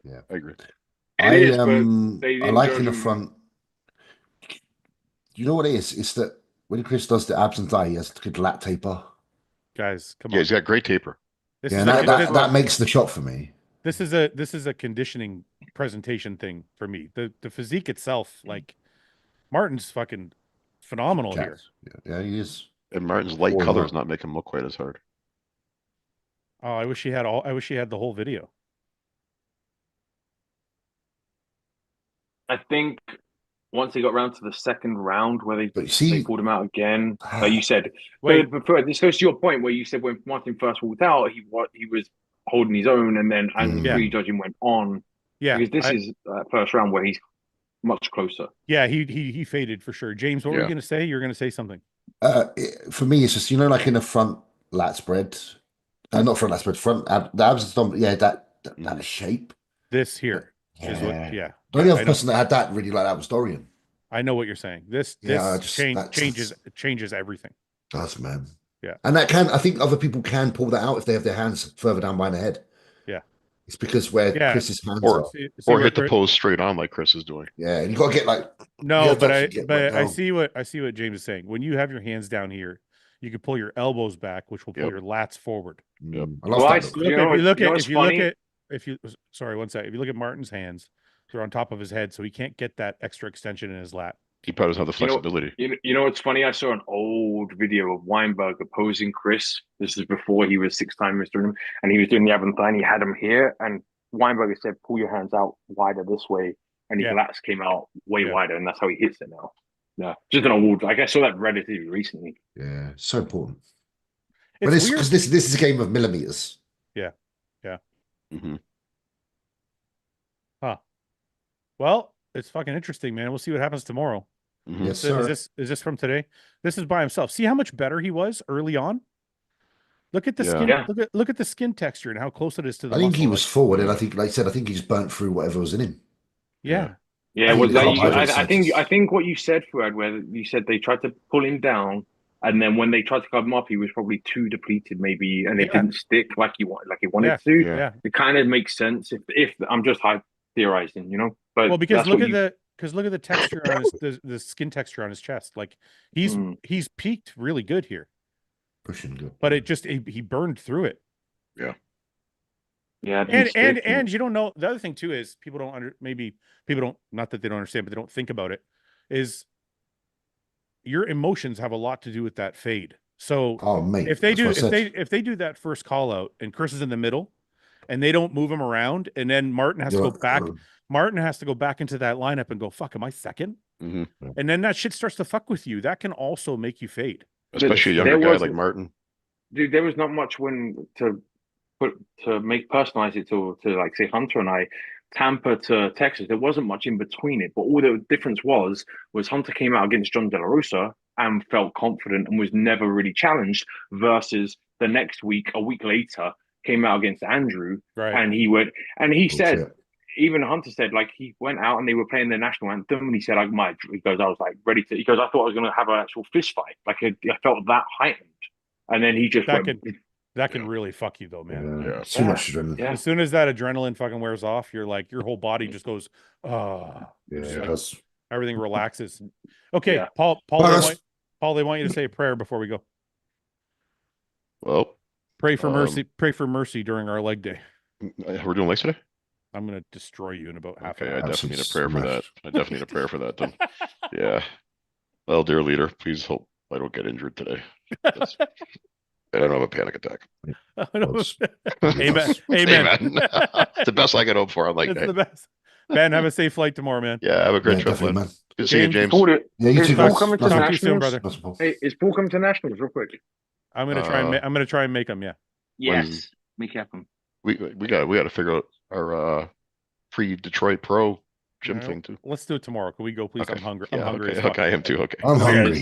Yeah, I agree. I like in the front. You know what it is? It's that when Chris does the abs and thigh, he has good lat taper. Guys, come on. Yeah, he's got great taper. That makes the shot for me. This is a conditioning presentation thing for me. The physique itself, like Martin's fucking phenomenal here. Yeah, he is. And Martin's light color is not making him look quite as hard. Oh, I wish he had the whole video. I think once they got around to the second round where they pulled him out again, like you said. But this goes to your point where you said when Martin first walked out, he was holding his own, and then prejudging went on. Yeah, because this is first round where he's much closer. Yeah, he faded for sure. James, what were you going to say? You were going to say something. For me, it's just like in the front lat spread, not front lat spread, the abs and that shape. This here is what. Yeah. The only other person that had that really like that was Dorian. I know what you're saying. This changes everything. Does, man. Yeah. And I think other people can pull that out if they have their hands further down behind the head. Yeah. It's because where Chris's hands are. Or hit the pose straight on like Chris is doing. Yeah, and you got to get like. No, but I see what James is saying. When you have your hands down here, you can pull your elbows back, which will pull your lats forward. Yep. If you look at Martin's hands, they're on top of his head, so he can't get that extra extension in his lat. He probably doesn't have the flexibility. You know what's funny? I saw an old video of Weinberg opposing Chris. This is before he was 6-time Mr. Olympic, and he was doing the ab and thigh, and he had him here, and Weinberg said, pull your hands out wider this way, and his lats came out way wider, and that's how he hits it now. Yeah, just an old. I saw that relatively recently. Yeah, so important. Because this is a game of millimeters. Yeah. Mm-hmm. Huh. Well, it's fucking interesting, man. We'll see what happens tomorrow. Mm-hmm. Yes, sir. Is this from today? This is by himself. See how much better he was early on. Look at the skin. Yeah. Look at the skin texture and how close it is to the. I think he was forward, and I think, like I said, I think he just burnt through whatever was in him. Yeah. Yeah, I think what you said, Fouad, where you said they tried to pull him down, and then when they tried to cover him up, he was probably too depleted, maybe, and it didn't stick like he wanted to. Yeah. It kind of makes sense if I'm just theorizing, But because look at the texture on the skin texture on his chest. Like he's peaked really good here. Pushing good. But it just he burned through it. Yeah. Yeah, and you don't know. The other thing too is people don't not that they don't understand, but they don't think about it. Is your emotions have a lot to do with that fade. So if they do that first call out and Chris is in the middle, and they don't move him around, and then Martin has to go back. Martin has to go back into that lineup and go, "Fuck, am I second?" Mm-hmm. And then that shit starts to fuck with you. That can also make you fade, especially a younger guy like Martin. Dude, there was not much to personalize it to like say Hunter and I, Tampa to Texas. There wasn't much in between it, but all the difference was Hunter came out against John De La Rosa and felt confident and was never really challenged. Versus the next week, a week later, came out against Andrew, and he said even Hunter said, like, he went out and they were playing their national anthem, and he said, he goes, I was like ready to. He goes, I thought I was going to have an actual fist fight. Like, I felt that heightened, and then he just that can really fuck you though, man. Yeah. Too much adrenaline. Yeah. As soon as that adrenaline fucking wears off, you're like, your whole body just goes, everything relaxes. Okay, Yeah. Paul, they want you to say a prayer before we go. Well, pray for mercy during our leg day. We're doing legs today? I'm going to destroy you in about half an hour. I definitely need a prayer for that. I definitely need a prayer for that then. Yeah. Well, dear leader, please hope I don't get injured today. And I don't have a panic attack. Amen. Amen. It's the best I can hope for on leg day. The best. Ben, have a safe flight tomorrow, man. Yeah, have a great trip, man. Good seeing you, James. Is Paul coming to Talk to you soon, brother. Hey, is Paul coming to nationals real quick? I'm gonna try and I'm gonna try and make them. Yeah. Yes, make happen. We got to figure out our pre-Detroit Pro gym thing too. Let's do it tomorrow. Can we go, please? Okay. I'm hungry. Yeah, I'm hungry. Okay, I am too. Okay. I'm hungry.